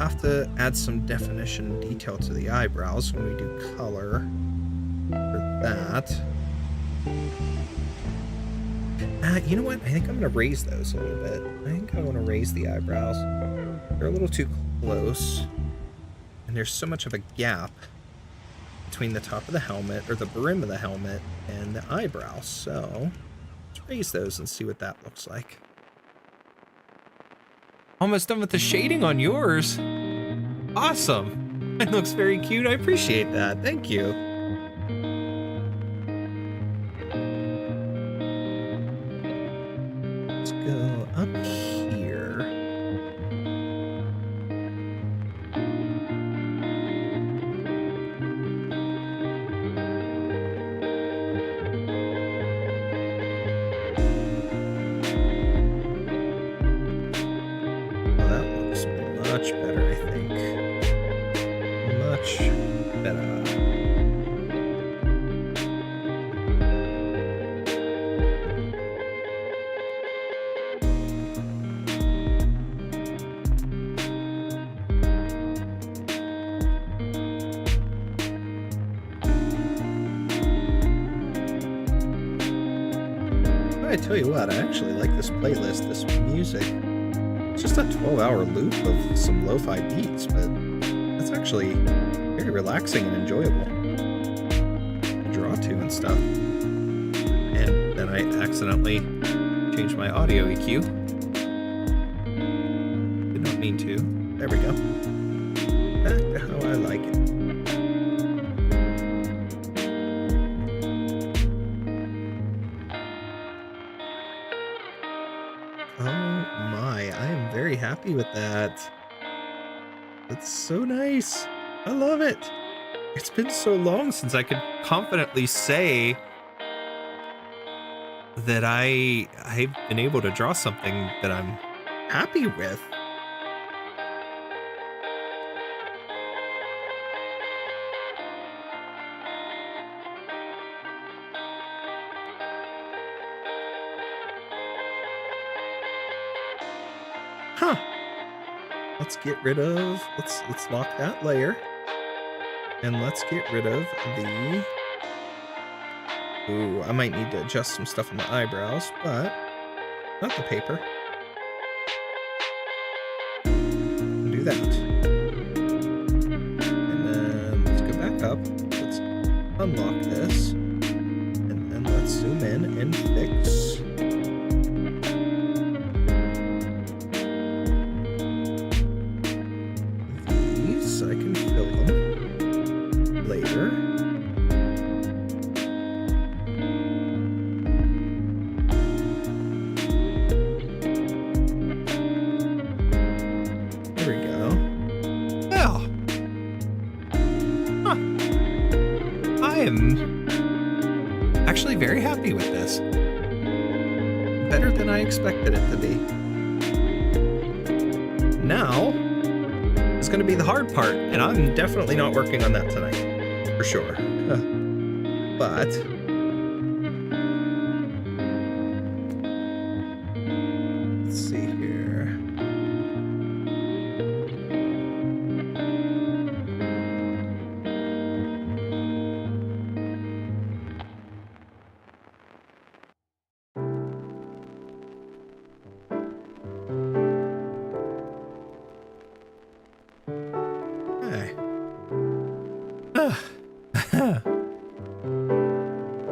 have to add some definition and detail to the eyebrows when we do color for that. You know what? I think I'm going to raise those a little bit. I think I want to raise the eyebrows. They're a little too close. And there's so much of a gap between the top of the helmet, or the brim of the helmet, and the eyebrows. So let's raise those and see what that looks like. Almost done with the shading on yours. Awesome. It looks very cute. I appreciate that. Thank you. Let's go up here. Much better, I think. Much better. I tell you what, I actually like this playlist, this music. It's just a 12-hour loop of some lo-fi beats, but that's actually very relaxing and enjoyable to draw to and stuff. And then I accidentally changed my audio EQ. Did not mean to. There we go. Back to how I like it. Very happy with that. It's so nice. I love it. It's been so long since I could confidently say that I've been able to draw something that I'm happy with. Huh. Let's get rid of, let's lock that layer. And let's get rid of the, ooh, I might need to adjust some stuff on the eyebrows, but not the paper. Do that. And then let's go back up. Let's unlock this. And then let's zoom in and fix. I can fill them later. There we go. Well, huh. I am actually very happy with this. Better than I expected it to be. Now it's going to be the hard part, and I'm definitely not working on that tonight, for sure. But let's see here.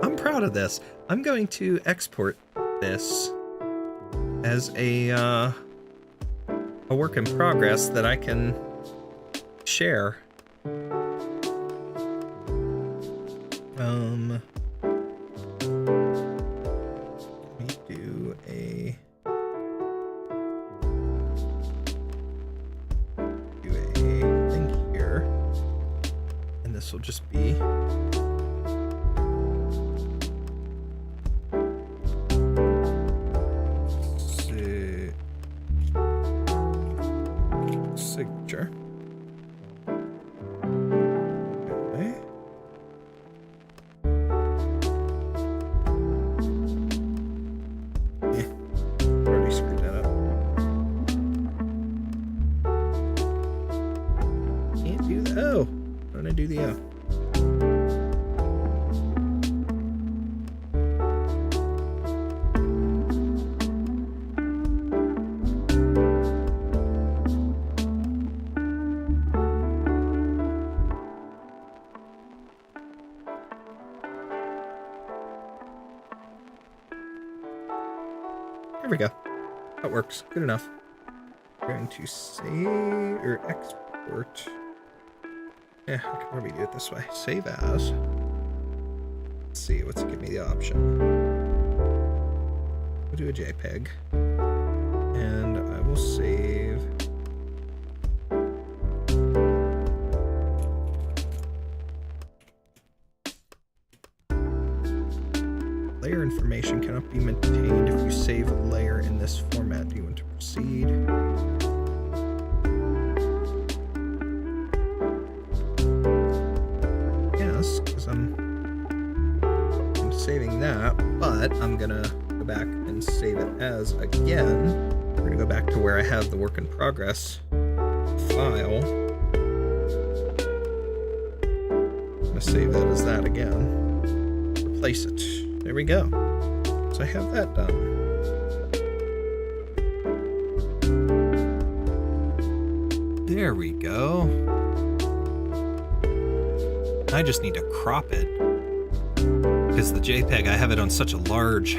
I'm proud of this. I'm going to export this as a work in progress that I can share. Let me do a thing here, and this will just be signature. Okay. Already screwed that up. the O? Why don't I do the O? There we go. That works. Good enough. I'm going to save or export. Yeah, I can probably do it this way. Save as. Let's see, what's it give me the option? We'll do a JPEG. And I will save. Layer information cannot be maintained if you save a layer in this format. Do you want to proceed? Yes, because I'm saving that, but I'm gonna go back and save it as again. We're gonna go back to where I have the work in progress file. I'm gonna save that as that again. Replace it. There we go. So I have that done. There we go. I just need to crop it. Because the JPEG, I have it on such a large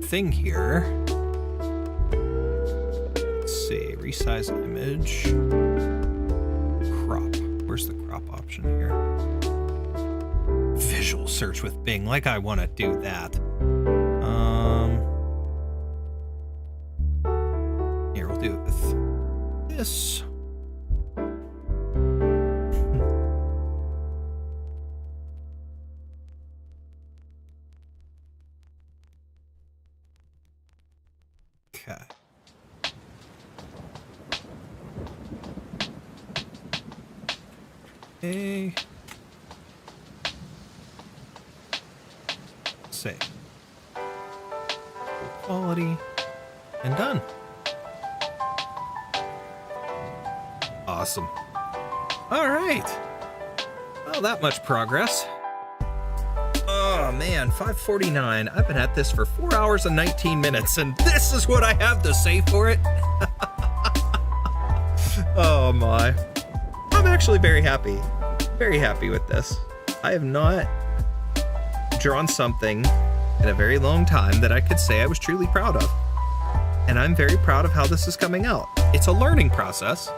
thing here. Let's see, resize image. Crop. Where's the crop option here? Visual search with Bing, like I want to do that. Here, we'll do it with this. Okay. Okay. Save. Full quality. And done. Awesome. All right. Well, that much progress. Oh man, 5:49. I've been at this for 4 hours and 19 minutes, and this is what I have to say for it. Oh my. I'm actually very happy with this. I have not drawn something in a very long time that I could say I was truly proud of. And I'm very proud of how this is coming out. It's a learning process.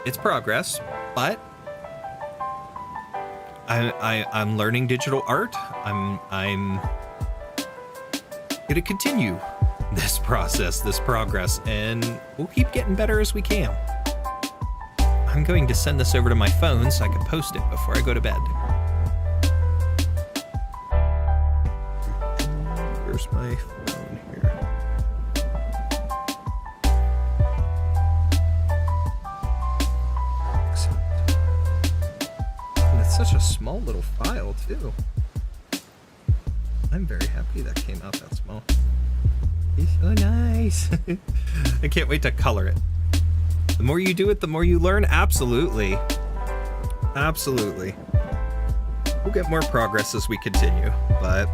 It's progress, but I'm learning digital art. I'm gonna continue this process, this progress, and we'll keep getting better as we can. I'm going to send this over to my phone so I can post it before I go to bed. Where's my phone here? And it's such a small little file too. I'm very happy that came out that small. It's so nice. I can't wait to color it. The more you do it, the more you learn. Absolutely. Absolutely. We'll get more progress as we continue, but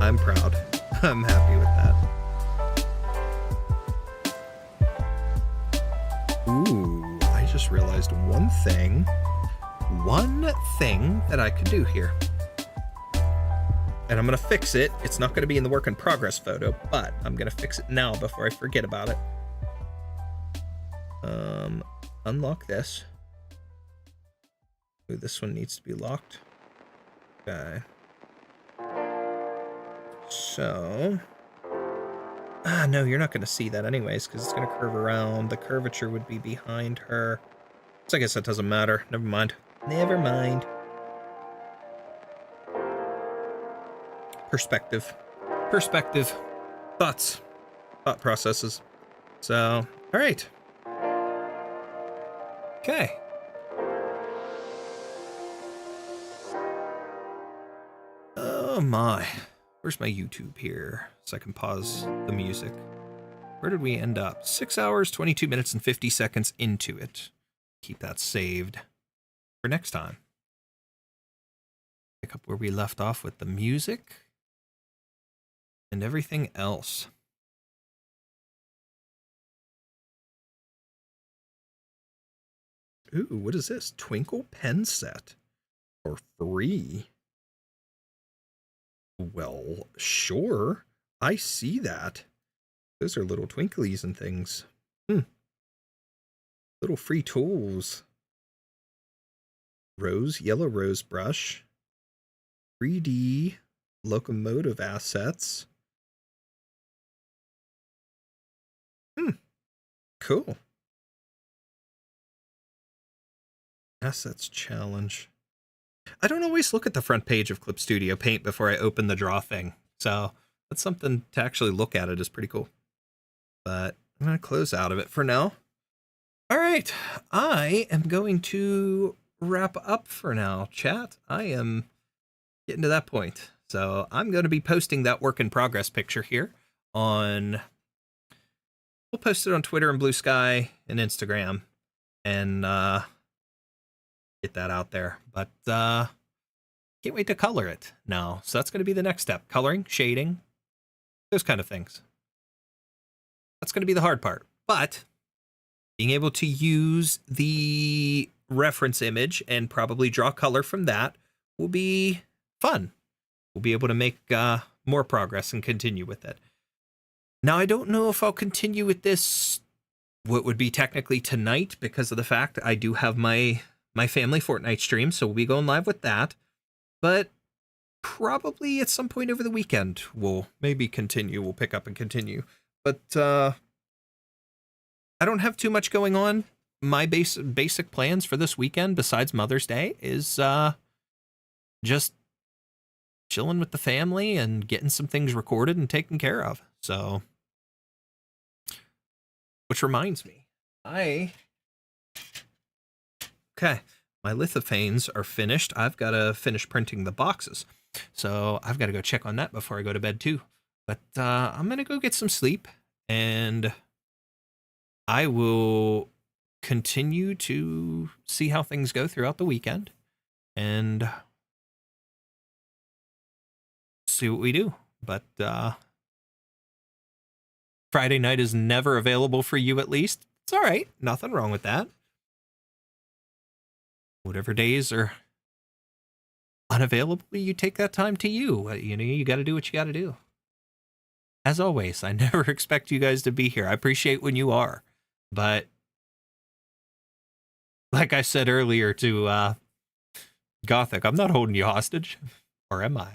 I'm proud. I'm happy with that. Ooh, I just realized one thing that I could do here. And I'm gonna fix it. It's not gonna be in the work in progress photo, but I'm gonna fix it now before I forget about it. Unlock this. Ooh, this one needs to be locked. Okay. So, no, you're not gonna see that anyways, because it's gonna curve around. The curvature would be behind her. So I guess that doesn't matter. Never mind. Never mind. Perspective. Thoughts. Thought processes. So, all right. Okay. Oh my. Where's my YouTube here? So I can pause the music. Where did we end up? 6 hours, 22 minutes, and 50 seconds into it. Keep that saved for next time. Pick up where we left off with the music and everything else. Ooh, what is this? Twinkle pen set for free. Well, sure. I see that. Those are little twinklies and things. Little free tools. Yellow rose brush. 3D locomotive assets. Cool. Assets challenge. I don't always look at the front page of Clip Studio Paint before I open the draw thing. So that's something to actually look at. It is pretty cool. But I'm going to close out of it for now. All right. I am going to wrap up for now, chat. I am getting to that point. So I'm going to be posting that work in progress picture here on... We'll post it on Twitter and Blue Sky and Instagram and get that out there. But can't wait to color it now. So that's going to be the next step. Coloring, shading, those kind of things. That's going to be the hard part. But being able to use the reference image and probably draw color from that will be fun. We'll be able to make more progress and continue with it. Now, I don't know if I'll continue with this, what would be technically tonight, because of the fact I do have my family Fortnite stream, so we'll be going live with that. But probably at some point over the weekend, we'll maybe continue. We'll pick up and continue. But I don't have too much going on. My basic plans for this weekend, besides Mother's Day, is just chilling with the family and getting some things recorded and taken care of. So, which reminds me, okay, my lithophanes are finished. I've got to finish printing the boxes. So I've got to go check on that before I go to bed too. But I'm going to go get some sleep, and I will continue to see how things go throughout the weekend and see what we do. But Friday night is never available for you, at least. It's all right. Nothing wrong with that. Whatever days are unavailable, you take that time to you. You know, you got to do what you got to do. As always, I never expect you guys to be here. I appreciate when you are. But like I said earlier to Gothic, I'm not holding you hostage. Or am I?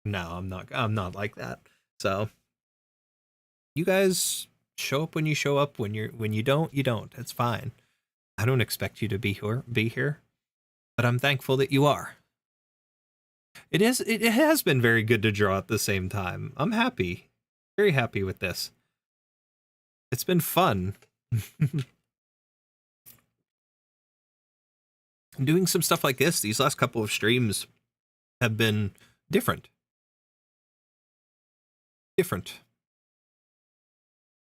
No, I'm not like that. So you guys show up when you show up. When you don't, you don't. It's fine. I don't expect you to be here, but I'm thankful that you are. It has been very good to draw at the same time. I'm happy. Very happy with this. It's been fun. Doing some stuff like this, these last couple of streams have been different.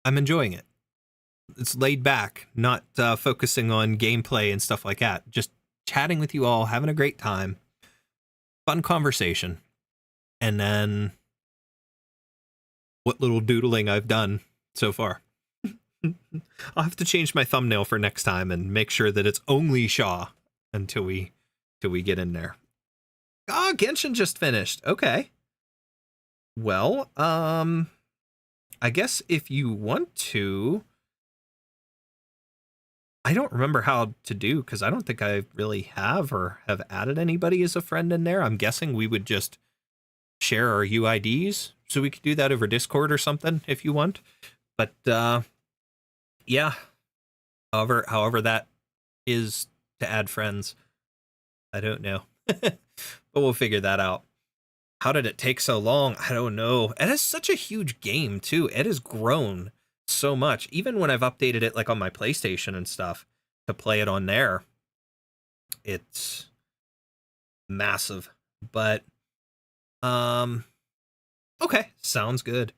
I'm enjoying it. It's laid back, not focusing on gameplay and stuff like that. Just chatting with you all, having a great time. Fun conversation. And then what little doodling I've done so far. I'll have to change my thumbnail for next time and make sure that it's only Shaw until we get in there. Oh, Genshin just finished. Okay. Well, I guess if you want to, I don't remember how to do, because I don't think I really have or have added anybody as a friend in there. I'm guessing we would just share our UIDs, so we could do that over Discord or something if you want. But yeah, however that is to add friends, I don't know. But we'll figure that out. How did it take so long? I don't know. It is such a huge game too. It has grown so much. Even when I've updated it like on my PlayStation and stuff to play it on there, it's massive. But okay, sounds good.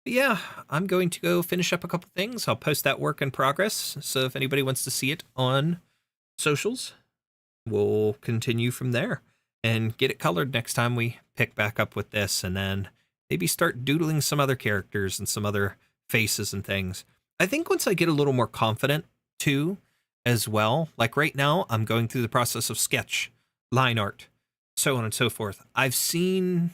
But yeah, I'm going to go finish up a couple things. I'll post that work in progress. So if anybody wants to see it on socials, we'll continue from there and get it colored next time we pick back up with this, and then maybe start doodling some other characters and some other faces and things. I think once I get a little more confident too, as well, like right now, I'm going through the process of sketch, line art, so on and so forth. I've seen,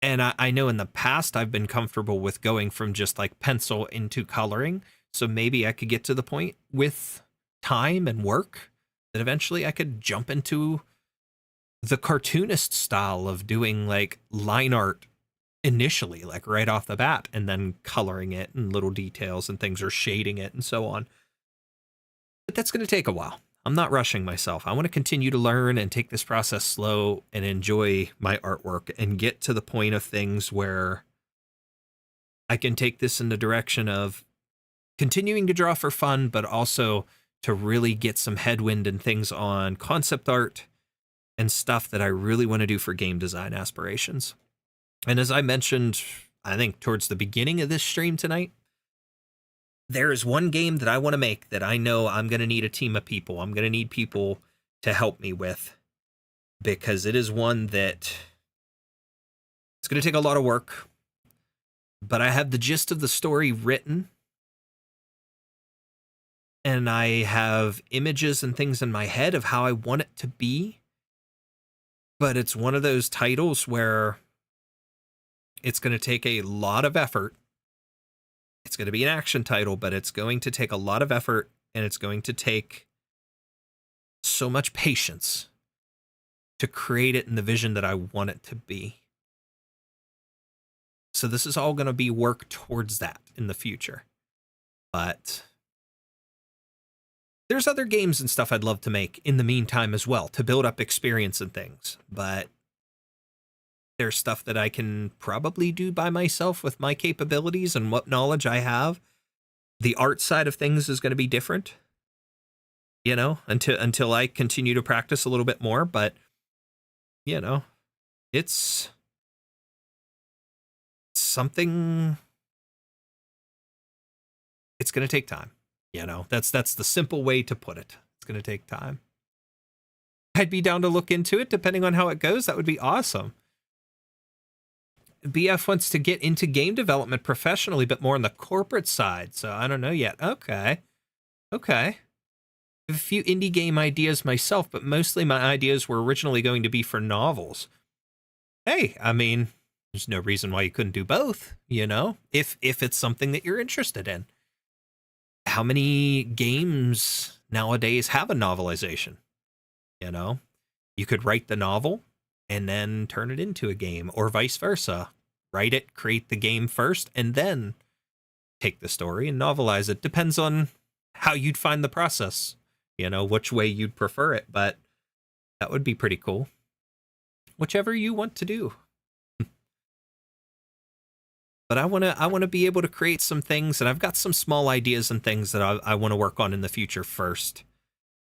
and I know in the past I've been comfortable with going from just like pencil into coloring. So maybe I could get to the point with time and work that eventually I could jump into the cartoonist style of doing like line art initially, like right off the bat, and then coloring it and little details and things, or shading it and so on. But that's going to take a while. I'm not rushing myself. I want to continue to learn and take this process slow and enjoy my artwork and get to the point of things where I can take this in the direction of continuing to draw for fun, but also to really get some headwind and things on concept art and stuff that I really want to do for game design aspirations. And as I mentioned, I think towards the beginning of this stream tonight, there is one game that I want to make that I know I'm going to need a team of people. I'm going to need people to help me with, because it is one that it's going to take a lot of work, but I have the gist of the story written, and I have images and things in my head of how I want it to be. But it's one of those titles where it's going to take a lot of effort. It's going to be an action title, but it's going to take a lot of effort, and it's going to take so much patience to create it in the vision that I want it to be. So this is all going to be work towards that in the future. But there's other games and stuff I'd love to make in the meantime as well, to build up experience and things. But there's stuff that I can probably do by myself with my capabilities and what knowledge I have. The art side of things is going to be different, you know, until I continue to practice a little bit more. But, you know, it's something, it's going to take time. You know, that's the simple way to put it. It's going to take time. I'd be down to look into it depending on how it goes. That would be awesome. BF wants to get into game development professionally, but more on the corporate side. So I don't know yet. Okay. I have a few indie game ideas myself, but mostly my ideas were originally going to be for novels. Hey, I mean, there's no reason why you couldn't do both, you know, if it's something that you're interested in. How many games nowadays have a novelization? You know, you could write the novel and then turn it into a game, or vice versa. Write it, create the game first, and then take the story and novelize it. Depends on how you'd find the process, you know, which way you'd prefer it, but that would be pretty cool. Whichever you want to do. But I want to be able to create some things, and I've got some small ideas and things that I want to work on in the future first.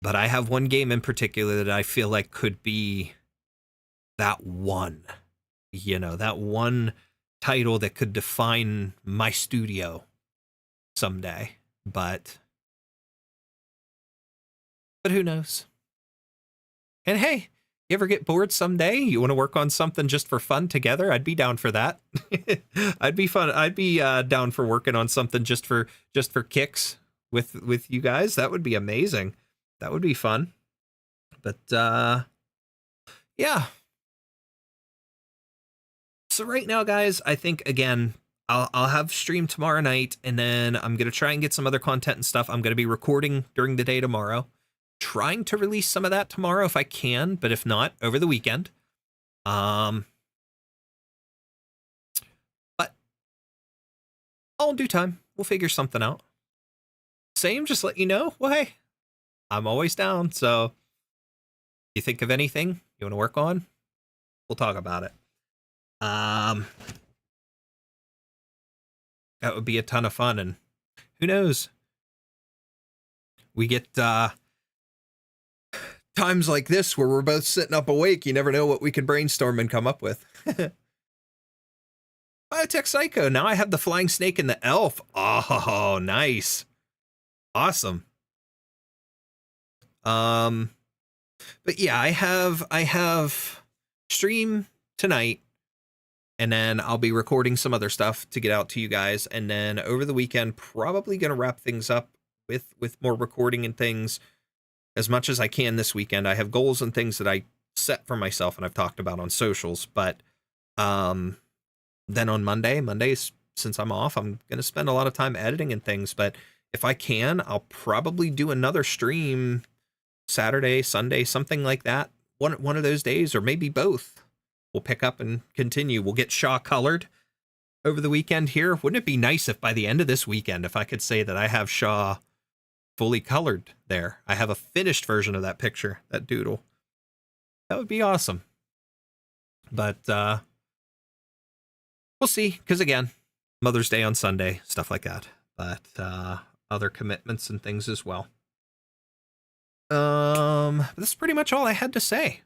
But I have one game in particular that I feel like could be that one, you know, that one title that could define my studio someday. But who knows? And hey, you ever get bored someday? You want to work on something just for fun together? I'd be down for that. I'd be down for working on something just for kicks with you guys. That would be amazing. That would be fun. But yeah. So right now, guys, I think again, I'll have stream tomorrow night, and then I'm gonna try and get some other content and stuff. I'm gonna be recording during the day tomorrow. Trying to release some of that tomorrow if I can, but if not, over the weekend. But all in due time, we'll figure something out. Same, just let you know. Well, hey, I'm always down. So if you think of anything you want to work on, we'll talk about it. That would be a ton of fun, and who knows? We get times like this where we're both sitting up awake. You never know what we could brainstorm and come up with. Biotech Psycho. Now I have the flying snake and the elf. Oh, nice. Awesome. But yeah, I have stream tonight, and then I'll be recording some other stuff to get out to you guys. And then over the weekend, probably going to wrap things up with more recording and things as much as I can this weekend. I have goals and things that I set for myself and I've talked about on socials, but, then on Mondays, since I'm off, I'm going to spend a lot of time editing and things, but if I can, I'll probably do another stream Saturday, Sunday, something like that. One of those days, or maybe both. We'll pick up and continue. We'll get Shaw colored over the weekend here. Wouldn't it be nice if by the end of this weekend, if I could say that I have Shaw fully colored there? I have a finished version of that picture, that doodle. That would be awesome. But we'll see, because again, Mother's Day on Sunday, stuff like that. But other commitments and things as well. That's pretty much all I had to say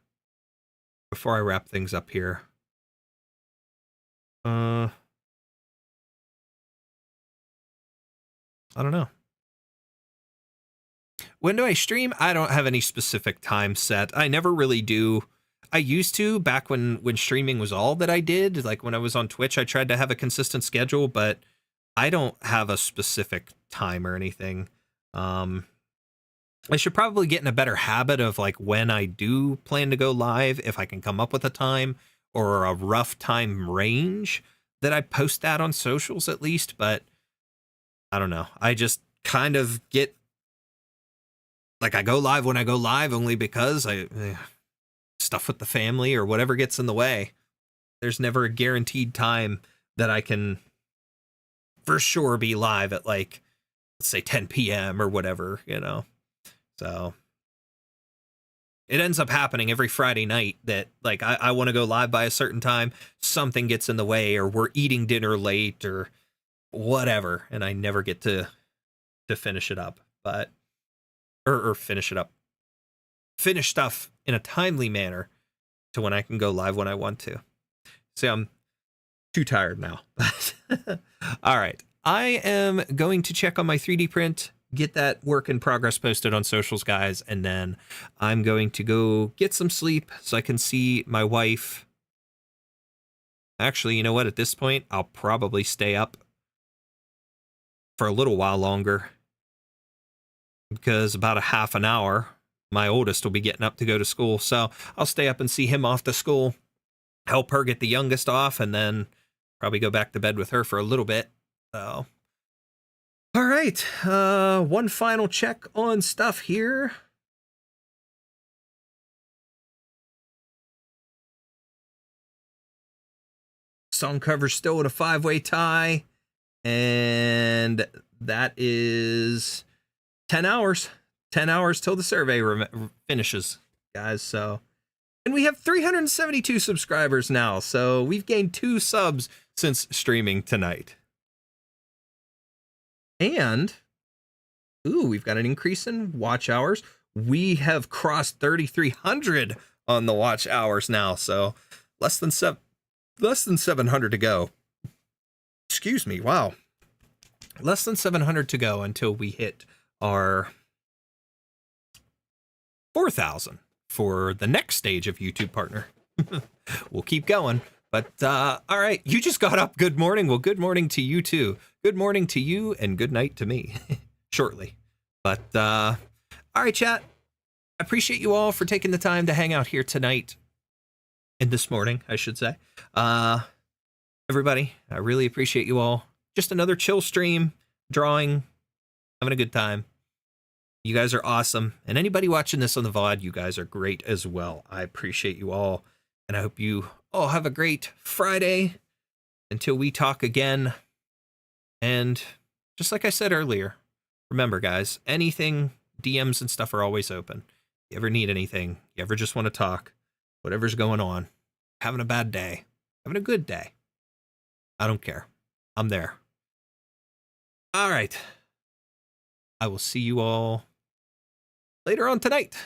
before I wrap things up here. I don't know. When do I stream? I don't have any specific time set. I never really do. I used to back when streaming was all that I did. Like when I was on Twitch, I tried to have a consistent schedule, but I don't have a specific time or anything. I should probably get in a better habit of like when I do plan to go live, if I can come up with a time or a rough time range that I post that on socials at least. But I don't know. I just kind of get like, I go live when I go live only because stuff with the family or whatever gets in the way. There's never a guaranteed time that I can for sure be live at, like, let's say 10 p.m. or whatever, you know. So it ends up happening every Friday night that, like, I want to go live by a certain time, something gets in the way, or we're eating dinner late or whatever, and I never get to finish it up. But or finish it up. Finish stuff in a timely manner to when I can go live when I want to. See, I'm too tired now. All right. I am going to check on my 3D print, get that work in progress posted on socials, guys, and then I'm going to go get some sleep so I can see my wife. Actually, you know what? At this point, I'll probably stay up for a little while longer, because about a half an hour, my oldest will be getting up to go to school. So I'll stay up and see him off to school, help her get the youngest off, and then probably go back to bed with her for a little bit. So, all right. One final check on stuff here. Song cover's still at a 5-way tie, and that is 10 hours. 10 hours till the survey finishes, guys. So, and we have 372 subscribers now. So we've gained 2 subs since streaming tonight. And, ooh, we've got an increase in watch hours. We have crossed 3,300 on the watch hours now. So less than 700 to go. Excuse me. Wow. Less than 700 to go until we hit our 4,000 for the next stage of YouTube Partner. We'll keep going. But, all right, you just got up. Good morning. Well, good morning to you too. Good morning to you and good night to me shortly. But, all right, chat. I appreciate you all for taking the time to hang out here tonight. And this morning, I should say. Everybody, I really appreciate you all. Just another chill stream, drawing, having a good time. You guys are awesome. And anybody watching this on the VOD, you guys are great as well. I appreciate you all. And I hope you all have a great Friday until we talk again. And just like I said earlier, remember, guys, anything, DMs and stuff are always open. You ever need anything, you ever just want to talk, whatever's going on, having a bad day, having a good day, I don't care. I'm there. All right. I will see you all later on tonight.